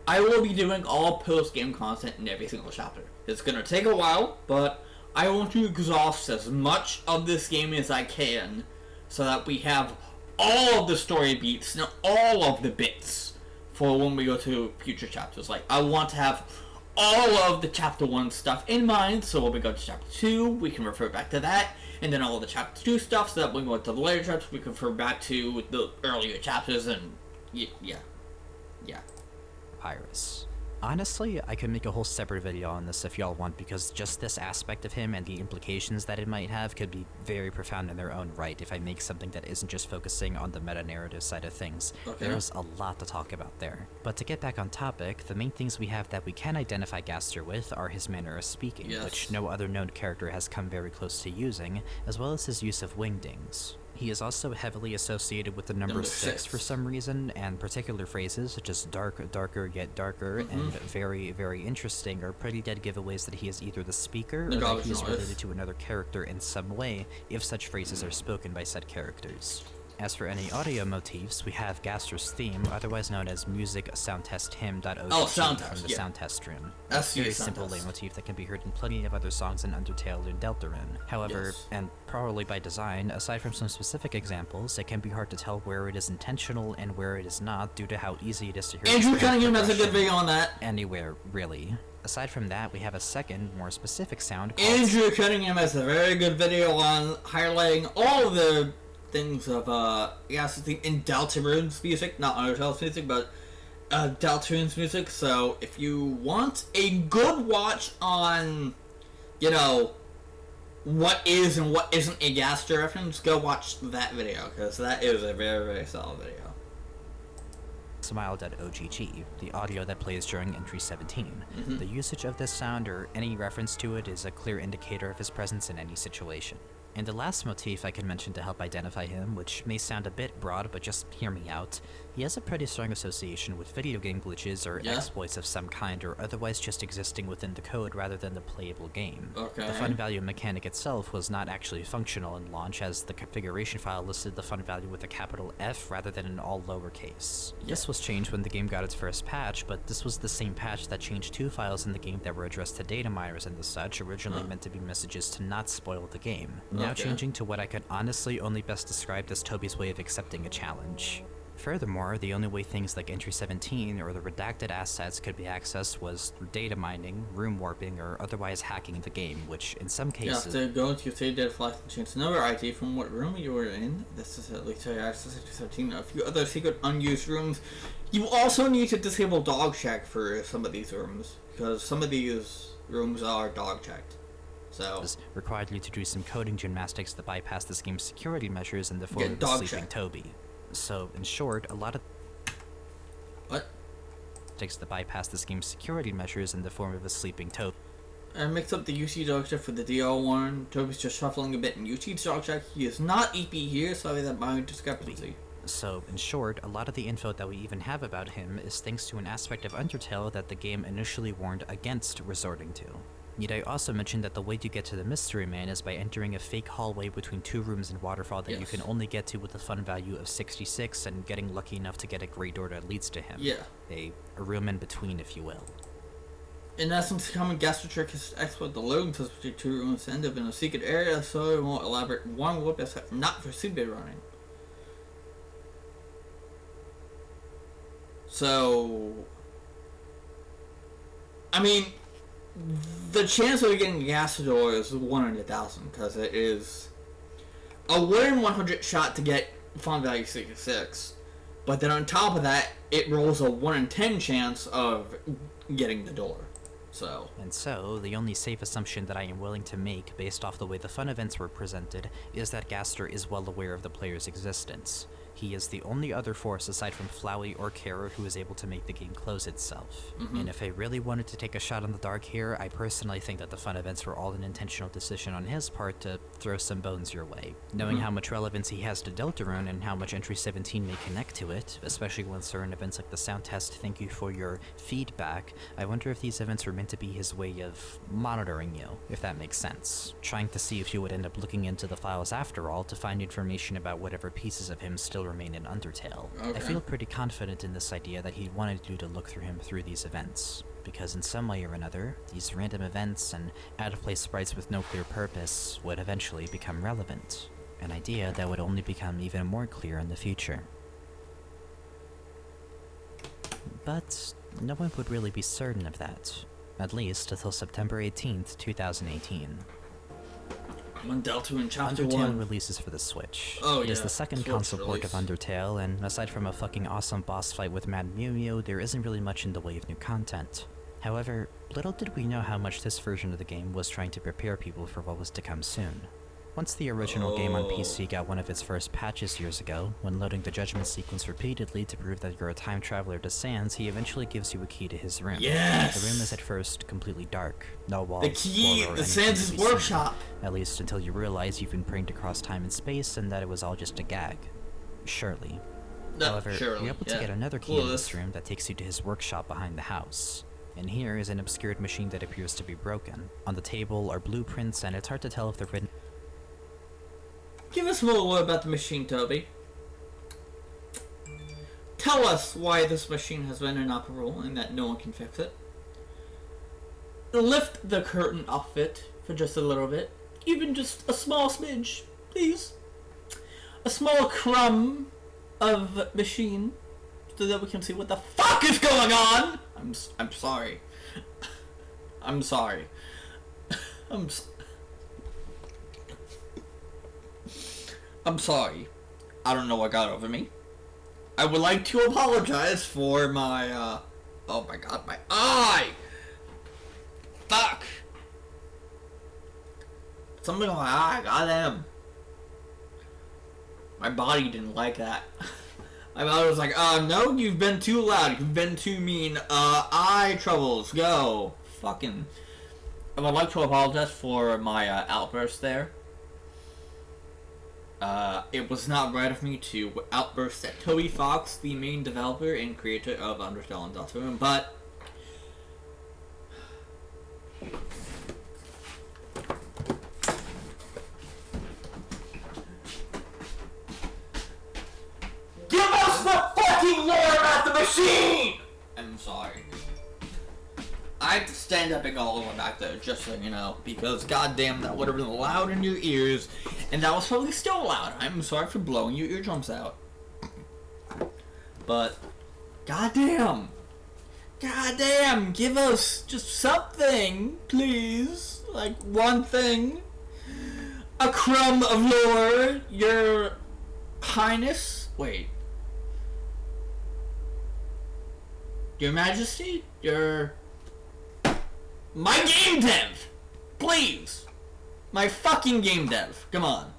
I will be doing all post-game content in every single chapter. It's going to take a while, but I want to exhaust as much of this game as I can so that we have all of the story beats and all of the bits for when we go to future chapters. Like, I want to have all of the chapter 1 stuff in mind, so when we go to chapter 2, we can refer back to that, and then all of the chapter 2 stuff, so that when we go to the later chapters, we can refer back to the earlier chapters, and yeah. Papyrus. Honestly, I could make a whole separate video on this if y'all want, because just this aspect of him and the implications that it might have could be very profound in their own right if I make something that isn't just focusing on the meta-narrative side of things. Okay. There's a lot to talk about there. But to get back on topic, the main things we have that we can identify Gaster with are his manner of speaking, Yes. which no other known character has come very close to using, as well as his use of wingdings. He is also heavily associated with the number 6 for some reason, and particular phrases such as dark, darker, yet darker, and very, very interesting are pretty dead giveaways that he is either the speaker or that he is related to another character in some way, if such phrases are spoken by said characters. As for any audio motifs, we have Gaster's theme, otherwise known as music soundtest him.ogg from the sound test room. That's a very simple leitmotif that can be heard in plenty of other songs in Undertale and Deltarune. However, and probably by design, aside from some specific examples, it can be hard to tell where it is intentional and where it is not due to how easy it is to hear. Andrew Cunningham has a good video on that. Anywhere, really. Aside from that, we have a second, more specific sound called... Andrew Cunningham has a very good video on highlighting all of the things of, in Deltarune's music, not Undertale's music, but Deltarune's music. So if you want a good watch on, you know, what is and what isn't a Gaster reference, go watch that video, because that is a very, very solid video. Smiled.ogg, the audio that plays during entry 17. The usage of this sound or any reference to it is a clear indicator of his presence in any situation. And the last motif I can mention to help identify him, which may sound a bit broad, but just hear me out, he has a pretty strong association with video game glitches or exploits of some kind, or otherwise just existing within the code rather than the playable game. Okay. The fun value mechanic itself was not actually functional in launch, as the configuration file listed the fun value with a capital F rather than in all lowercase. This was changed when the game got its first patch, but this was the same patch that changed 2 files in the game that were addressed to data miners and the such, originally meant to be messages to not spoil the game. Now changing to what I could honestly only best describe as Toby's way of accepting a challenge. Furthermore, the only way things like Entry 17 or the redacted assets could be accessed was through data mining, room warping, or otherwise hacking the game, which in some cases... You have to go into your save data flash and change the number ID from what room you were in. This is at least access Entry 17. A few other secret unused rooms. You also need to disable dog check for some of these rooms, because some of these rooms are dog checked. So required you to do some coding gymnastics to bypass this game's security measures in the form of the sleeping Toby. So, in short, a lot of... What? ...takes to bypass this game's security measures in the form of a sleeping Toby. I mixed up the UC dog check for the DL one. Toby's just shuffling a bit in UC's dog check. He is not EP here, so that my discrepancy. So, in short, a lot of the info that we even have about him is thanks to an aspect of Undertale that the game initially warned against resorting to. Need I also mention that the way to get to the Mystery Man is by entering a fake hallway between 2 rooms in Waterfall that you can only get to with a fun value of 66 and getting lucky enough to get a great door that leads to him. A room in between, if you will. In essence, the common Gaster trick is to exploit the loading times between 2 rooms to end up in a secret area, so it won't elaborate one whoop that's not for speed running. So, I mean, the chance of getting a Gaster door is 1 in 1,000, because it is a 1 in 100 shot to get fun value 66. But then on top of that, it rolls a 1 in 10 chance of getting the door. So. And so, the only safe assumption that I am willing to make based off the way the fun events were presented is that Gaster is well aware of the player's existence. He is the only other force aside from Flowey or Carrot who is able to make the game close itself. And if I really wanted to take a shot in the dark here, I personally think that the fun events were all an intentional decision on his part to throw some bones your way. Knowing how much relevance he has to Deltarune and how much Entry 17 may connect to it, especially when certain events like the sound test thank you for your feedback, I wonder if these events were meant to be his way of monitoring you, if that makes sense. Trying to see if you would end up looking into the files after all to find information about whatever pieces of him still remain in Undertale. I feel pretty confident in this idea that he wanted you to look through him through these events, because in some way or another, these random events and out-of-place sprites with no clear purpose would eventually become relevant, an idea that would only become even more clear in the future. But no one would really be certain of that, at least until September 18th, 2018. When Deltarune Chapter Undertale 1 releases for the Switch. Oh, it is yeah, the second Switch console port of release. Undertale, and aside from a fucking awesome boss fight with Mad Mew Mew, there isn't really much in the way of new content. However, little did we know how much this version of the game was trying to prepare people for what was to come soon. Once the original game on PC got one of its first patches years ago, when loading the judgment sequence repeatedly to prove that you're a time traveler to Sans, he eventually gives you a key to his room. Yes! The room is at first completely dark, no walls, the key, floor, or the anything Sans' to be seen, workshop. at least until you realize you've been pranked across time and space and that it was all just a gag. Surely. However, you're able to get another key in this room that takes you to his workshop behind the house. And here is an obscured machine that appears to be broken. On the table are blueprints, and it's hard to tell if they're written. Give us more about the machine, Toby. Tell us why this machine has been inoperable and that no one can fix it. Lift the curtain off it for just a little bit. Even just a small smidge, please. A small crumb of machine so that we can see what the fuck is going on. I'm sorry. I'm sorry. I'm sorry. I don't know what got over me. I would like to apologize for my, oh my god, my eye! Fuck! Something on my eye, goddamn. My body didn't like that. My body was like, no, you've been too loud, you've been too mean, eye troubles, go. Fucking. I would like to apologize for my, outburst there. It was not right of me to outburst at Toby Fox, the main developer and creator of Undertale and DELTARUNE, but give us the fucking lore about the machine! I'm sorry. I had to stand up and go all the way back there, just so you know, because goddamn, that would have been loud in your ears, and that was probably still loud. I'm sorry for blowing your eardrums out. But, goddamn, give us just something, please. Like, one thing. A crumb of lore, your highness. Wait. Your majesty? My game dev! Please! My fucking game dev. Come on.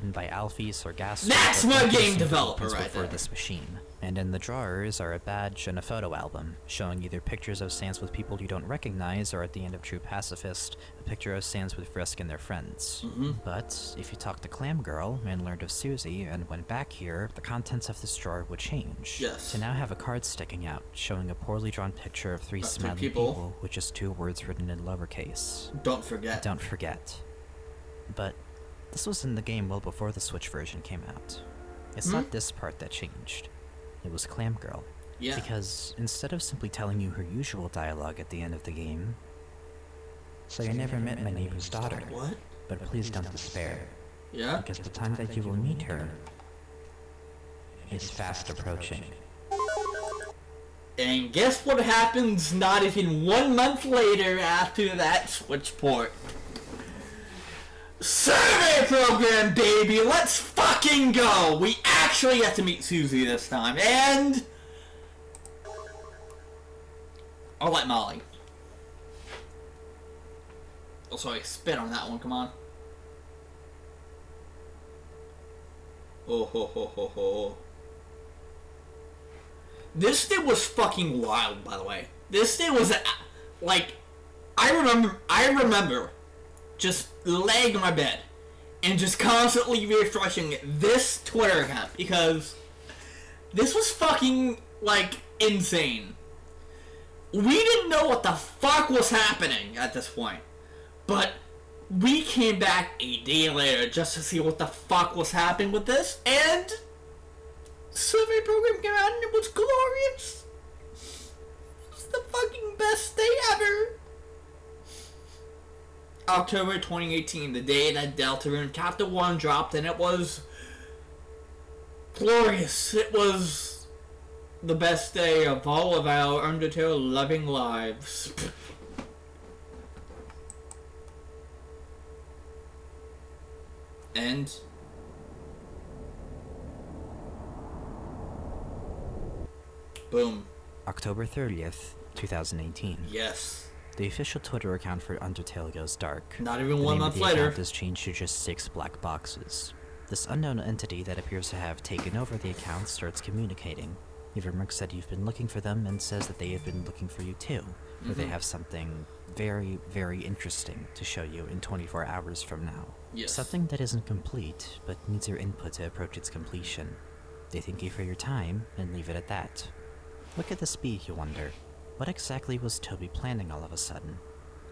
And by Alfie Sorgas. That's my game developer right for there. this machine. And in the drawers are a badge and a photo album, showing either pictures of Sans with people you don't recognize, or at the end of True Pacifist, a picture of Sans with Frisk and their friends. But if you talked to Clam Girl and learned of Susie and went back here, the contents of this drawer would change. Yes. To now have a card sticking out, showing a poorly drawn picture of three smiling people with just two words written in lowercase. Don't forget. Don't forget. But this was in the game well before the Switch version came out. It's not this part that changed. It was Clam Girl. Yeah. Because instead of simply telling you her usual dialogue at the end of the game, so you never met my neighbor's daughter. What? But please don't despair. Yeah? Because the time that you will meet her is fast approaching. And guess what happens not even 1 month later after that Switch port? Survey program, baby! Let's fucking go! We actually have to meet Susie this time, and I'll let Molly. Oh, sorry, spit on that one, come on. Oh, ho, ho, ho, ho. This day was fucking wild, by the way. This day was, like, I remember just laying on my bed and just constantly refreshing this Twitter account because this was fucking, like, insane. We didn't know what the fuck was happening at this point, but we came back a day later just to see what the fuck was happening with this, and survey program came out and it was glorious. It was the fucking best day ever. October 2018, the day that Deltarune Chapter 1 dropped, and it was glorious. It was the best day of all of our Undertale loving lives. And boom. October 30th, 2018. Yes. The official Twitter account for Undertale goes dark. Not even The 1 name of month the later. account is changed to just 6 black boxes. This unknown entity that appears to have taken over the account starts communicating. You've remarks that you've been looking for them and says that they have been looking for you too, where they have something very, very interesting to show you in 24 hours from now. Yes. Something that isn't complete, but needs your input to approach its completion. They thank you for your time and leave it at that. What could this be, you wonder? What exactly was Toby planning all of a sudden?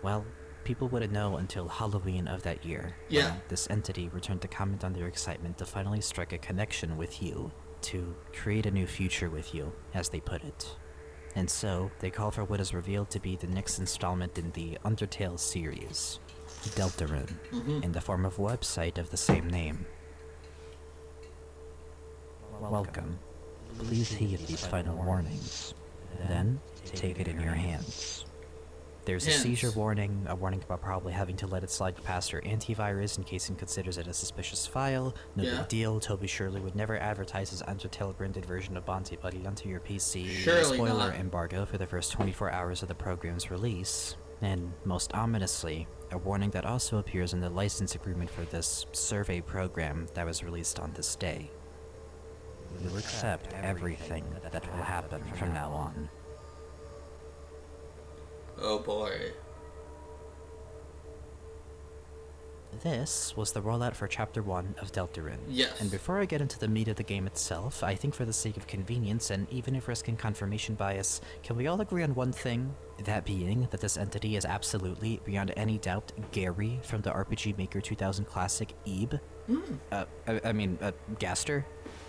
Well, people wouldn't know until Halloween of that year, Yeah. when this entity returned to comment on their excitement to finally strike a connection with you, to create a new future with you, as they put it. And so, they call for what is revealed to be the next installment in the Undertale series, DELTARUNE, in the form of a website of the same name. Welcome. Please heed these final warnings. Then, take it in your hands. There's a seizure warning, a warning about probably having to let it slide past your antivirus in case it considers it a suspicious file. No big deal, Toby surely would never advertise his Undertale-branded version of Bounty Buddy onto your PC. Surely Spoiler not. embargo for the first 24 hours of the program's release. And, most ominously, a warning that also appears in the license agreement for this survey program that was released on this day. You'll accept everything that will happen from now on. Oh boy. This was the rollout for Chapter 1 of DELTARUNE. Yes. And before I get into the meat of the game itself, I think for the sake of convenience, and even if risking confirmation bias, can we all agree on one thing? That being that this entity is absolutely, beyond any doubt, Gary from the RPG Maker 2000 classic Ebe? Gaster?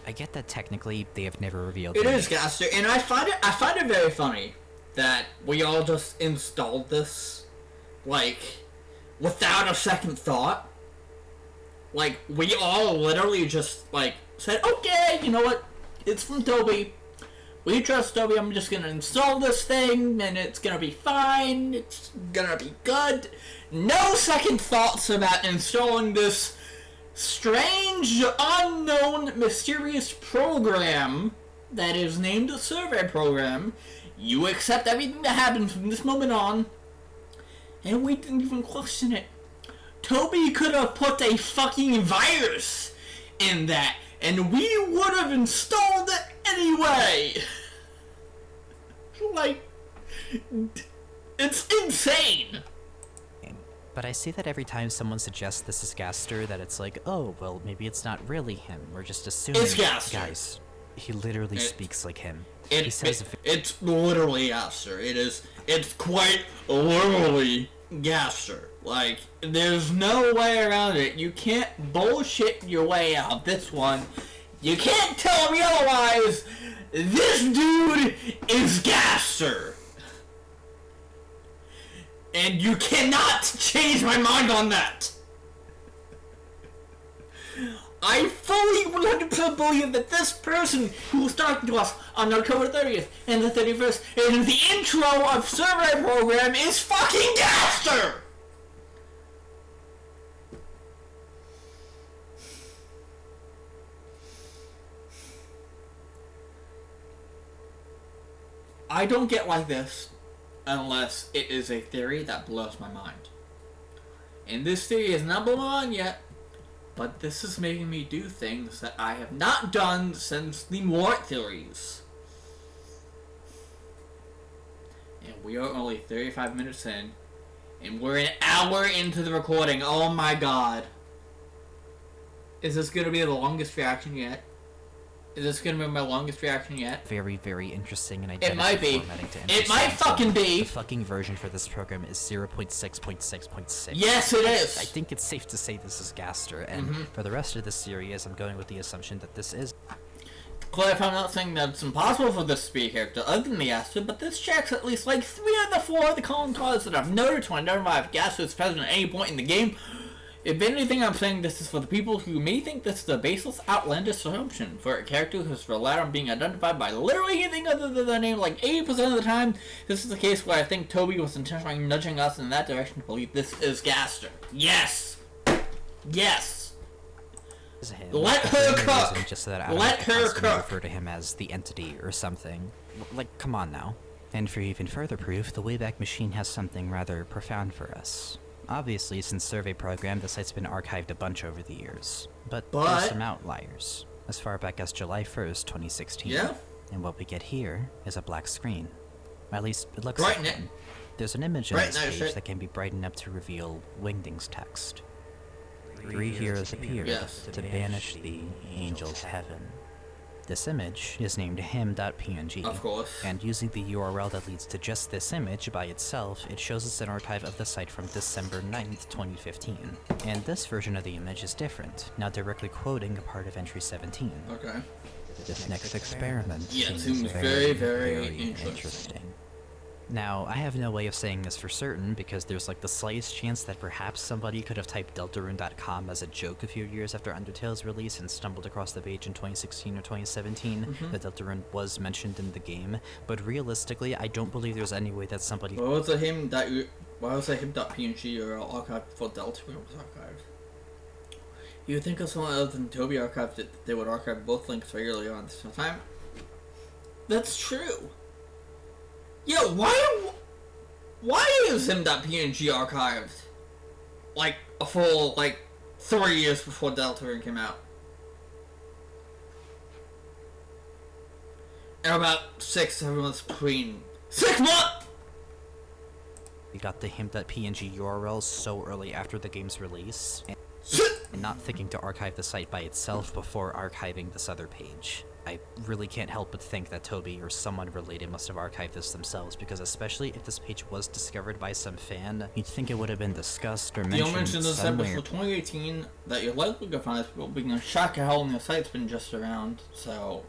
I get that technically they have never revealed It the is Gaster, and I find it very funny that we all just installed this, like, without a second thought. Like, we all literally just, like, said, okay, you know what, it's from Toby. We trust Toby, I'm just gonna install this thing, and it's gonna be fine, it's gonna be good. No second thoughts about installing this strange, unknown, mysterious program that is named a survey program. You accept everything that happens from this moment on, and we didn't even question it. Toby could have put a fucking virus in that, and we would have installed it anyway. Like, it's insane. But I see that every time someone suggests this is Gaster, that it's like, oh, well, maybe it's not really him. We're just assuming. It's Gaster. Guys, he literally speaks like him. It's literally Gaster. It's quite literally Gaster. Like, there's no way around it. You can't bullshit your way out of this one. You can't tell me otherwise. This dude is Gaster. And you cannot change my mind on that. I fully 100% believe that this person who was talking to us on October 30th and the 31st and the intro of survey program is fucking Gaster! I don't get like this unless it is a theory that blows my mind. And this theory has not blown my mind yet, but this is making me do things that I have not done since the Mort theories. And we are only 35 minutes in, and we're an hour into the recording. Oh my god. Is this going to be the longest reaction yet? Is this going to be my longest reaction yet? Very, very interesting and It might be. It might fucking be. The fucking version for this program is 0.6.6.6. Yes, it is. I think it's safe to say this is Gaster, and for the rest of the series, I'm going with the assumption that this is. Clarify, I'm not saying that it's impossible for this to be a character other than the Gaster, but this checks at least like 3 out of the 4 of the common cause that I've noted to identify if Gaster is present at any point in the game. If anything, I'm saying this is for the people who may think this is a baseless, outlandish assumption for a character who has relied on being identified by literally anything other than their name like 80% of the time. This is the case where I think Toby was intentionally nudging us in that direction to believe this is Gaster. Yes! Yes! Him. Let her cook! Just so that I Let her cook! refer to him as the entity or something. Like, come on now. And for even further proof, the Wayback Machine has something rather profound for us. Obviously, since Survey Program, the site's been archived a bunch over the years. But there's some outliers, as far back as July 1st, 2016. Yeah. And what we get here is a black screen. At least, it looks Brighten like it. one. There's an image on this page Brighten that can be brightened up to reveal Wingding's text. 3 heroes appeared to banish the angel's heaven. This image is named him.png, Of course. and using the URL that leads to just this image by itself, it shows us an archive of the site from December 9th, 2015. And this version of the image is different, now directly quoting a part of entry 17. Okay. This next experiment seems very, very interesting. Now, I have no way of saying this for certain, because there's like the slightest chance that perhaps somebody could have typed DELTARUNE.com as a joke a few years after Undertale's release and stumbled across the page in 2016 or 2017 that Deltarune was mentioned in the game, but realistically, I don't believe there's any way that somebody... Why was the him.png URL archived before Deltarune was archived? You would think of someone other than Toby archived it, they would archive both links regularly on the same time. That's true. Yeah, why is him.png archived? Like, a full, 3 years before Deltarune came out. And about 6-7 months between. 6 months! We got the him.png URL so early after the game's release, and not thinking to archive the site by itself before archiving this other page. I really can't help but think that Toby or someone related must have archived this themselves, because especially if this page was discovered by some fan, you'd think it would have been discussed or mentioned somewhere. You mentioned this episode 2018 that you're likely to find this people being a shock at how long the site's been just around, so...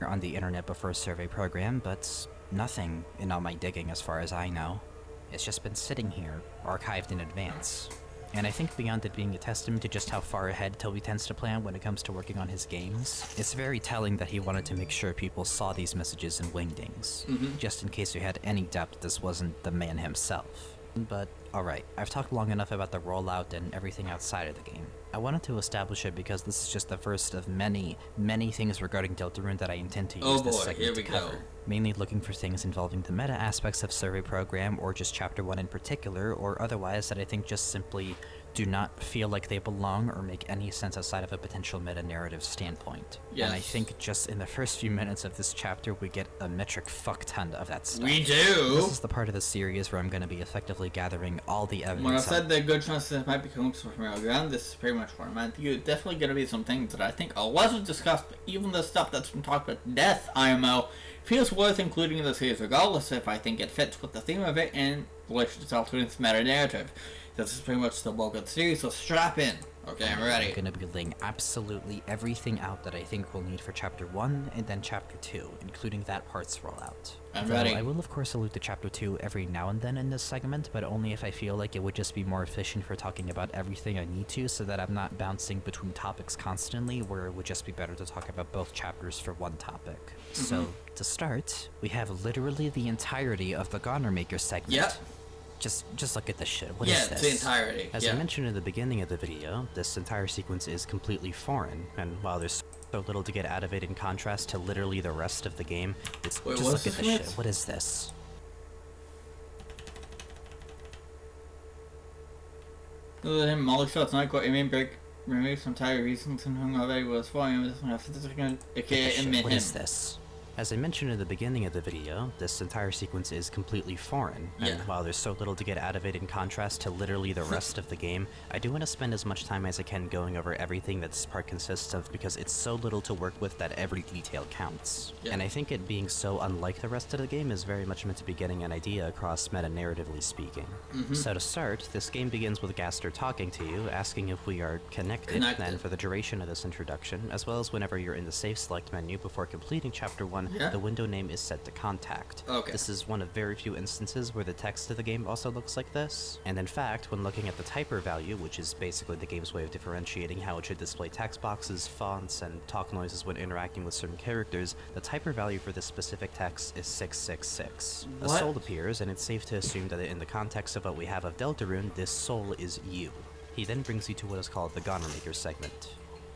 on the internet before Survey Program, but nothing in all my digging as far as I know. It's just been sitting here, archived in advance. And I think beyond it being a testament to just how far ahead Toby tends to plan when it comes to working on his games, it's very telling that he wanted to make sure people saw these messages in Wingdings, just in case you had any doubt that this wasn't the man himself. But, alright, I've talked long enough about the rollout and everything outside of the game. I wanted to establish it because this is just the first of many, many things regarding Deltarune that I intend to use this segment to cover. Mainly looking for things involving the meta aspects of Survey Program, or just Chapter 1 in particular, or otherwise that I think just simply do not feel like they belong or make any sense outside of a potential meta-narrative standpoint. Yes. And I think just in the first few minutes of this chapter, we get a metric fuck ton of that stuff. We do! This is the part of the series where I'm going to be effectively gathering all the evidence. When I said the good chance that might be coming from real ground, this is pretty much what I meant. You're definitely going to be some things that I think wasn't discussed, but even the stuff that's been talked about death IMO feels worth including in the series regardless if I think it fits with the theme of it and relation to Deltarune's meta-narrative. This is pretty much the bulk of the series, so strap in. Okay, I'm ready. I'm going to be laying absolutely everything out that I think we'll need for Chapter 1 and then Chapter 2, including that part's rollout. I'm ready. I will of course allude to Chapter 2 every now and then in this segment, but only if I feel like it would just be more efficient for talking about everything I need to, so that I'm not bouncing between topics constantly, where it would just be better to talk about both chapters for one topic. So, to start, we have literally the entirety of the Goner Maker segment. Yep. Just look at this shit. What is this? Yeah, it's the entirety. As I mentioned in the beginning of the video, this entire sequence is completely foreign, and while there's so little to get out of it in contrast to literally the rest of the game, just look at this shit. What is this? Other than Molly shots not quite main break remove some entire reasons and hung already was following this one aka what is this? As I mentioned in the beginning of the video, this entire sequence is completely foreign, and while there's so little to get out of it in contrast to literally the rest of the game, I do want to spend as much time as I can going over everything that this part consists of, because it's so little to work with that every detail counts. And I think it being so unlike the rest of the game is very much meant to be getting an idea across meta-narratively speaking. So to start, this game begins with Gaster talking to you, asking if we are connected, and for the duration of this introduction, as well as whenever you're in the Save Select menu before completing Chapter 1, the window name is set to Contact. This is one of very few instances where the text of the game also looks like this, and in fact, when looking at the typer value, which is basically the game's way of differentiating how it should display text boxes, fonts, and talk noises when interacting with certain characters, the typer value for this specific text is 666. A soul appears, and it's safe to assume that in the context of what we have of Deltarune, this soul is you. He then brings you to what is called the Goner Maker segment.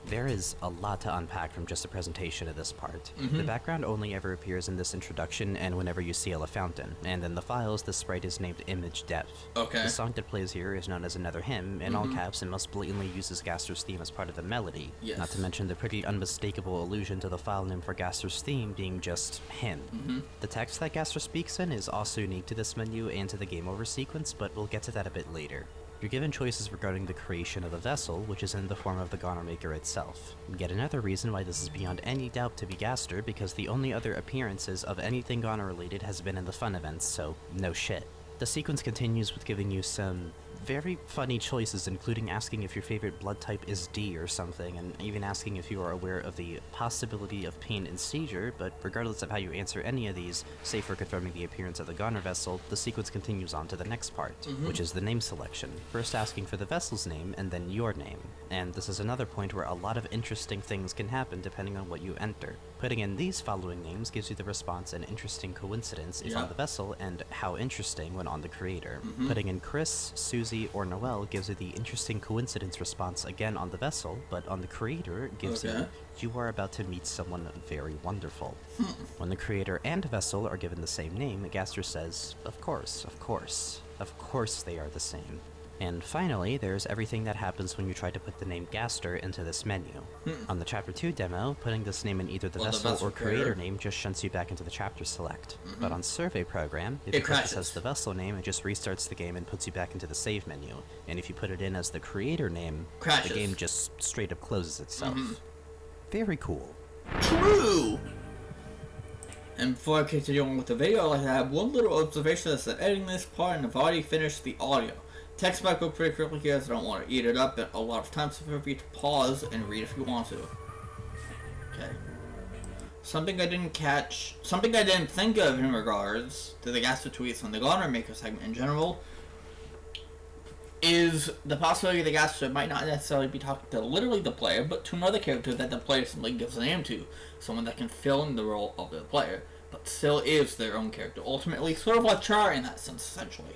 There is a lot to unpack from just the presentation of this part. The background only ever appears in this introduction and whenever you see a fountain, and in the files the sprite is named Image Dev. Okay. The song that plays here is known as Another Hymn, in all caps, and most blatantly uses Gaster's theme as part of the melody, not to mention the pretty unmistakable allusion to the file name for Gaster's theme being just hymn. The text that Gaster speaks in is also unique to this menu and to the game over sequence, but we'll get to that a bit later. You're given choices regarding the creation of a vessel, which is in the form of the Goner Maker itself. Yet another reason why this is beyond any doubt to be Gaster, because the only other appearances of anything Goner related has been in the fun events, so no shit. The sequence continues with giving you some very funny choices, including asking if your favorite blood type is D or something, and even asking if you are aware of the possibility of pain and seizure, but regardless of how you answer any of these, save for confirming the appearance of the Goner vessel, the sequence continues on to the next part, which is the name selection, first asking for the vessel's name and then your name. And this is another point where a lot of interesting things can happen depending on what you enter. Putting in these following names gives you the response an interesting coincidence if on the vessel, and how interesting when on the creator. Putting in Chris, Susie, or Noel gives you the interesting coincidence response again on the vessel, but on the creator gives you are about to meet someone very wonderful. When the creator and vessel are given the same name, Gaster says, of course, of course, of course they are the same. And finally, there's everything that happens when you try to put the name Gaster into this menu. On the Chapter 2 demo, putting this name in either the vessel or creator name just shunts you back into the chapter select. But on Survey Program, if you put this as the vessel name, it just restarts the game and puts you back into the save menu. And if you put it in as the creator name, the game just straight up closes itself. Very cool. True! And before I continue on with the video, I'd like to have one little observation that's that editing this part and I've already finished the audio. Text might go pretty quickly here, so I don't want to eat it up, but a lot of times feel free to pause and read if you want to. Okay. Something I didn't think of in regards to the Gaster tweets on the Goner Maker segment in general is the possibility the Gaster might not necessarily be talking to literally the player, but to another character that the player simply gives a name to. Someone that can fill in the role of the player, but still is their own character. Ultimately, sort of like Char in that sense, essentially.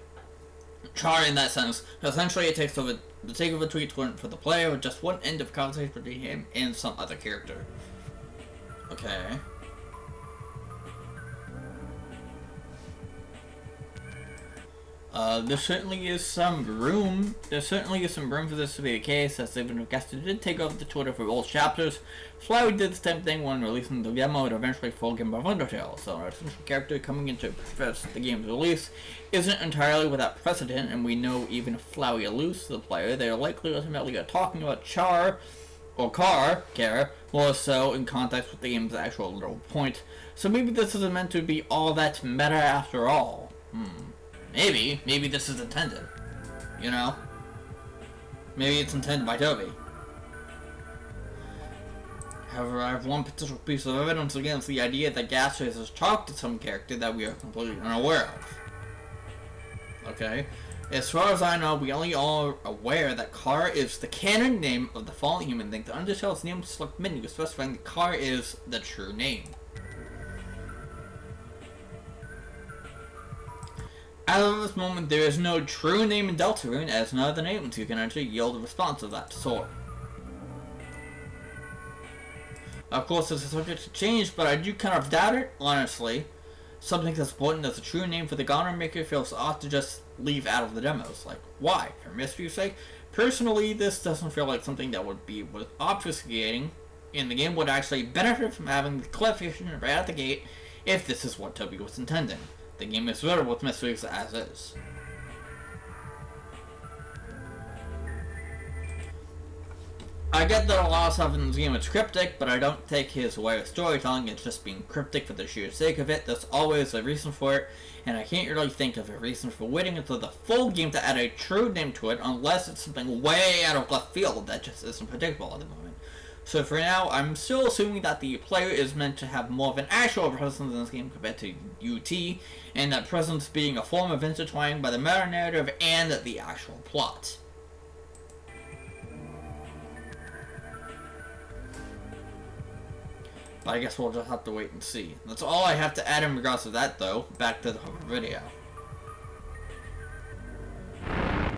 Char in that sense, essentially it takes over the takeover tweet for the player with just one end of conversation between him and some other character. Okay. There certainly is some room. There certainly is some room for this to be the case, as even if Gaster did take over the Twitter for both chapters. Flowey did the same thing when releasing the demo and eventually full game of Undertale, so our essential character coming into the game's release isn't entirely without precedent, and we know even if Flowey alludes to the player, they are likely ultimately talking about Char, or Kara, more so in context with the game's actual literal point. So maybe this isn't meant to be all that meta after all. Maybe this is intended, you know? Maybe it's intended by Toby. However, I have one potential piece of evidence against the idea that Gaster has talked to some character that we are completely unaware of. Okay? As far as I know, we only are aware that Kara is the canon name of the fallen human thing. The Undertale's name select menu specifying that Kara is the true name. As of this moment, there is no true name in Deltarune, as none of the names you can enter yield a response of that sort. Of course, this is subject to change, but I do kind of doubt it, honestly. Something as important as a true name for the Goner Maker feels odd to just leave out of the demos. Like, why? For mystery's sake? Personally, this doesn't feel like something that would be worth obfuscating, and the game would actually benefit from having the clarification right out the gate if this is what Toby was intending. The game is riddled with mysteries as is. I get that a lot of stuff in this game is cryptic, but I don't take his way of storytelling as just being cryptic for the sheer sake of it. There's always a reason for it, and I can't really think of a reason for waiting until the full game to add a true name to it, unless it's something way out of left field that just isn't predictable at the moment. So for now, I'm still assuming that the player is meant to have more of an actual presence in this game compared to UT, and that presence being a form of intertwining by the meta-narrative and the actual plot. But I guess we'll just have to wait and see. That's all I have to add in regards to that, though. Back to the video.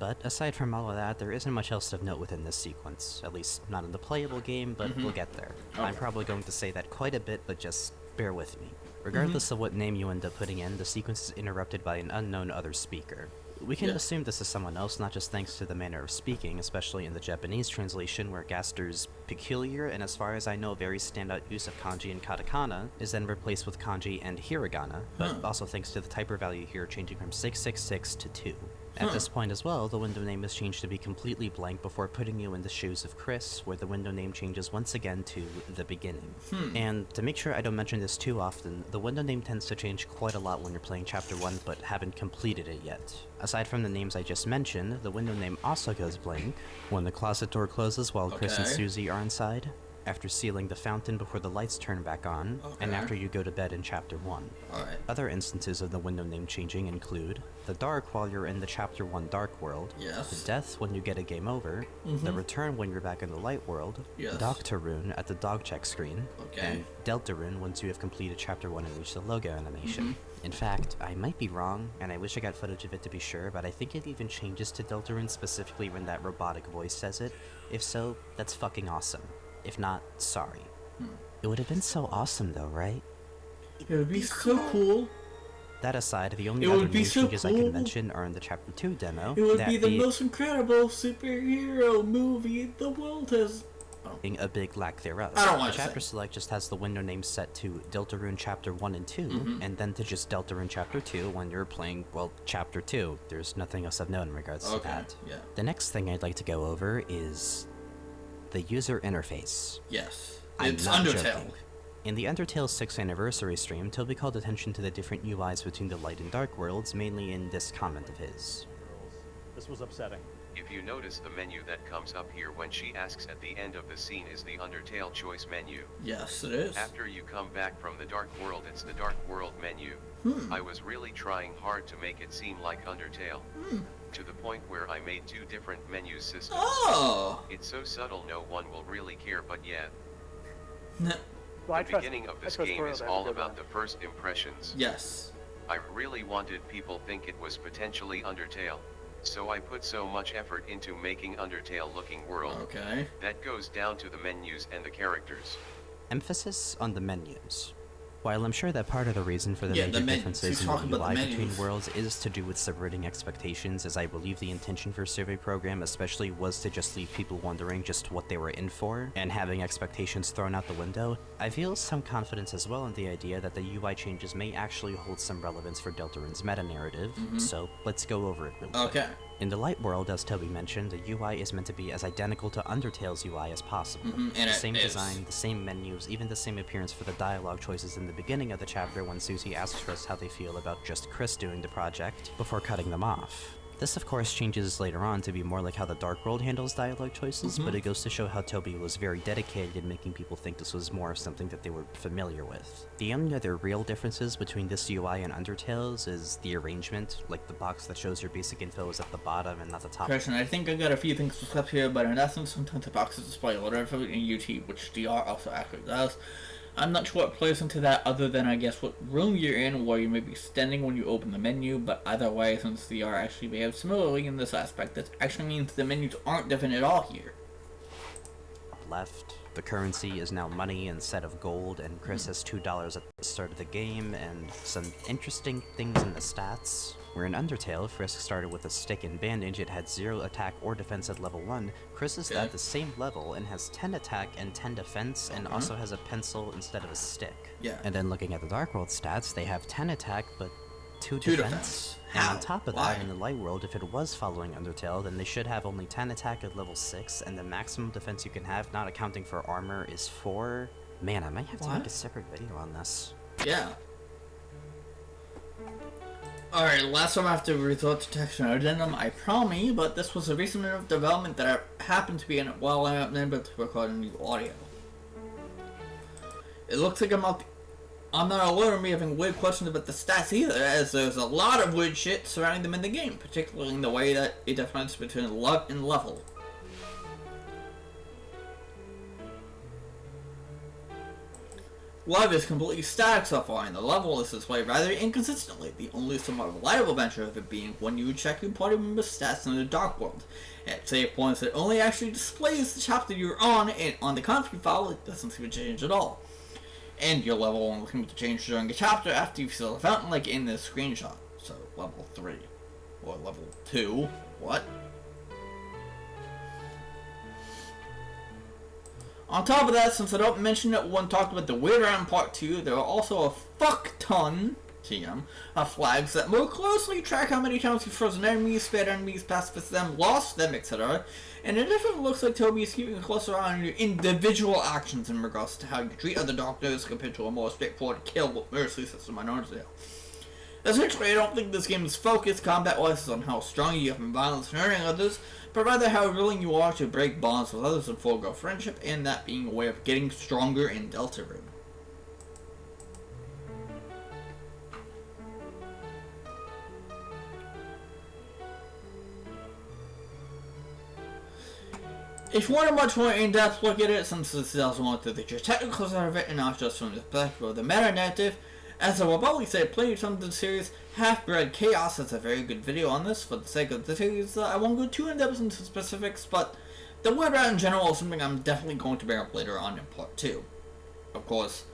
But aside from all of that, there isn't much else of note within this sequence. At least not in the playable game, but we'll get there. Okay. I'm probably going to say that quite a bit, but just bear with me. Regardless of what name you end up putting in, the sequence is interrupted by an unknown other speaker. We can assume this is someone else, not just thanks to the manner of speaking, especially in the Japanese translation, where Gaster's peculiar and, as far as I know, very standout use of kanji and katakana is then replaced with kanji and hiragana, but also thanks to the typer value here changing from 666 to 2. At this point as well, the window name is changed to be completely blank before putting you in the shoes of Chris, where the window name changes once again to the beginning. And to make sure I don't mention this too often, the window name tends to change quite a lot when you're playing Chapter 1 but haven't completed it yet. Aside from the names I just mentioned, the window name also goes blank when the closet door closes while Chris and Susie are inside, after sealing the fountain before the lights turn back on, and after you go to bed in Chapter 1. Other instances of the window name changing include the dark while you're in the Chapter 1 dark world, the death when you get a game over, the return when you're back in the light world, DELTARUNE at the dog check screen, and DELTARUNE once you have completed Chapter 1 and reached the logo animation. In fact, I might be wrong, and I wish I got footage of it to be sure, but I think it even changes to DELTARUNE specifically when that robotic voice says it. If so, that's fucking awesome. If not, sorry. It would have been so awesome though, right? It would be so cool. That aside, the only other new changes I can mention are in the Chapter 2 demo. It would be the most incredible superhero movie the world has... a big lack thereof. I don't want the to chapter select just has the window name set to DELTARUNE Chapter 1 and 2, and then to just DELTARUNE Chapter 2 when you're playing, well, Chapter 2. There's nothing else of note in regards to that. The next thing I'd like to go over is the user interface. Yes. It's Undertale. In the Undertale 6th anniversary stream, Toby called attention to the different UIs between the light and dark worlds, mainly in this comment of his. This was upsetting. If you notice, the menu that comes up here when she asks at the end of the scene is the Undertale choice menu. Yes, it is. After you come back from the dark world, it's the dark world menu. I was really trying hard to make it seem like Undertale. To the point where I made 2 different menu systems. It's so subtle no one will really care, but yeah. The beginning of this game is all about the first impressions. Yes. I really wanted people think it was potentially Undertale. So I put so much effort into making Undertale looking world. That goes down to the menus and the characters. Emphasis on the menus. While I'm sure that part of the reason for the major differences in the UI between worlds is to do with subverting expectations, as I believe the intention for Survey Program especially was to just leave people wondering just what they were in for, and having expectations thrown out the window, I feel some confidence as well in the idea that the UI changes may actually hold some relevance for DELTARUNE's meta-narrative, so let's go over it real quick. In the light world, as Toby mentioned, the UI is meant to be as identical to Undertale's UI as possible. The same design, the same menus, even the same appearance for the dialogue choices in the beginning of the chapter when Susie asks Chris how they feel about just Chris doing the project, before cutting them off. This of course changes later on to be more like how the Dark World handles dialogue choices, but it goes to show how Toby was very dedicated in making people think this was more of something that they were familiar with. The only other real differences between this UI and Undertale's is the arrangement, like the box that shows your basic info is at the bottom and not the top. Question, I think I got a few things to flip here, but in essence sometimes the boxes display order info in UT, which DR also actually does. I'm not sure what plays into that other than I guess what room you're in, where you may be standing when you open the menu, but either way, since the R actually behaves similarly in this aspect, that actually means the menus aren't different at all here. Left, the currency is now money instead of gold, and Chris has $2 at the start of the game, and some interesting things in the stats. Where in Undertale, Frisk started with a stick and bandage, it had 0 attack or defense at level 1. Chris is at the same level and has 10 attack and 10 defense, and also has a pencil instead of a stick. And then looking at the Dark World stats, they have 10 attack but 2 defense. And on top of that, in the Light World, if it was following Undertale, then they should have only 10 attack at level 6, and the maximum defense you can have, not accounting for armor, is 4. Man, I might have to make a separate video on this. Alright, last time I have to resort to text and addendum, I promise, but this was a recent enough development that I happened to be in it while I'm able to record a new audio. It looks like I'm not alone in me having weird questions about the stats either, as there's a lot of weird shit surrounding them in the game, particularly in the way that it differentiates between love and level. Love is completely static so far, and the level is displayed rather inconsistently, the only somewhat reliable mention of it being when you check your party member's stats in the Dark World. At save points, it only actually displays the chapter you're on, and on the config file, it doesn't seem to change at all. And your level won't seem to change during a chapter after you fill the fountain, like in this screenshot. So, level 3. Or level 2. What? On top of that, since I don't mention it when talked about the Weird Round Part 2, there are also a fuck ton, TM, of flags that more closely track how many times you've frozen enemies, spared enemies, pacifist them, lost them, etc. And it definitely looks like Toby is keeping a closer eye on your individual actions in regards to how you treat other doctors compared to a more straightforward kill with mercy system on Undertale. Essentially, I don't think this game is focused combat-wise on how strong you are in violence and hurting others, but rather how willing you are to break bonds with others and forego friendship, and that being a way of getting stronger in Deltarune. If you want a much more in-depth look at it, since this is also one to the technical side of it and not just from the perspective of the meta-narrative, as I will probably say plenty of times in the series, Half-Bred Chaos has a very good video on this. For the sake of the series, I won't go too in-depth into specifics, but the Weird Round in general is something I'm definitely going to bring up later on in Part 2. Of course,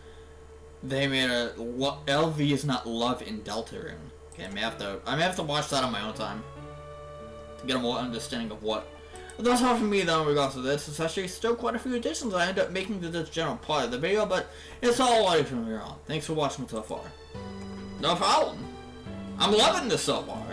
they made a LV is not love in Deltarune. Okay, I may have to watch that on my own time to get a more understanding of what. But that's all from me though in regards to this. It's actually still quite a few additions I ended up making to this general part of the video, but it's all audio from here on. Thanks for watching so far. No problem. I'm loving this so far.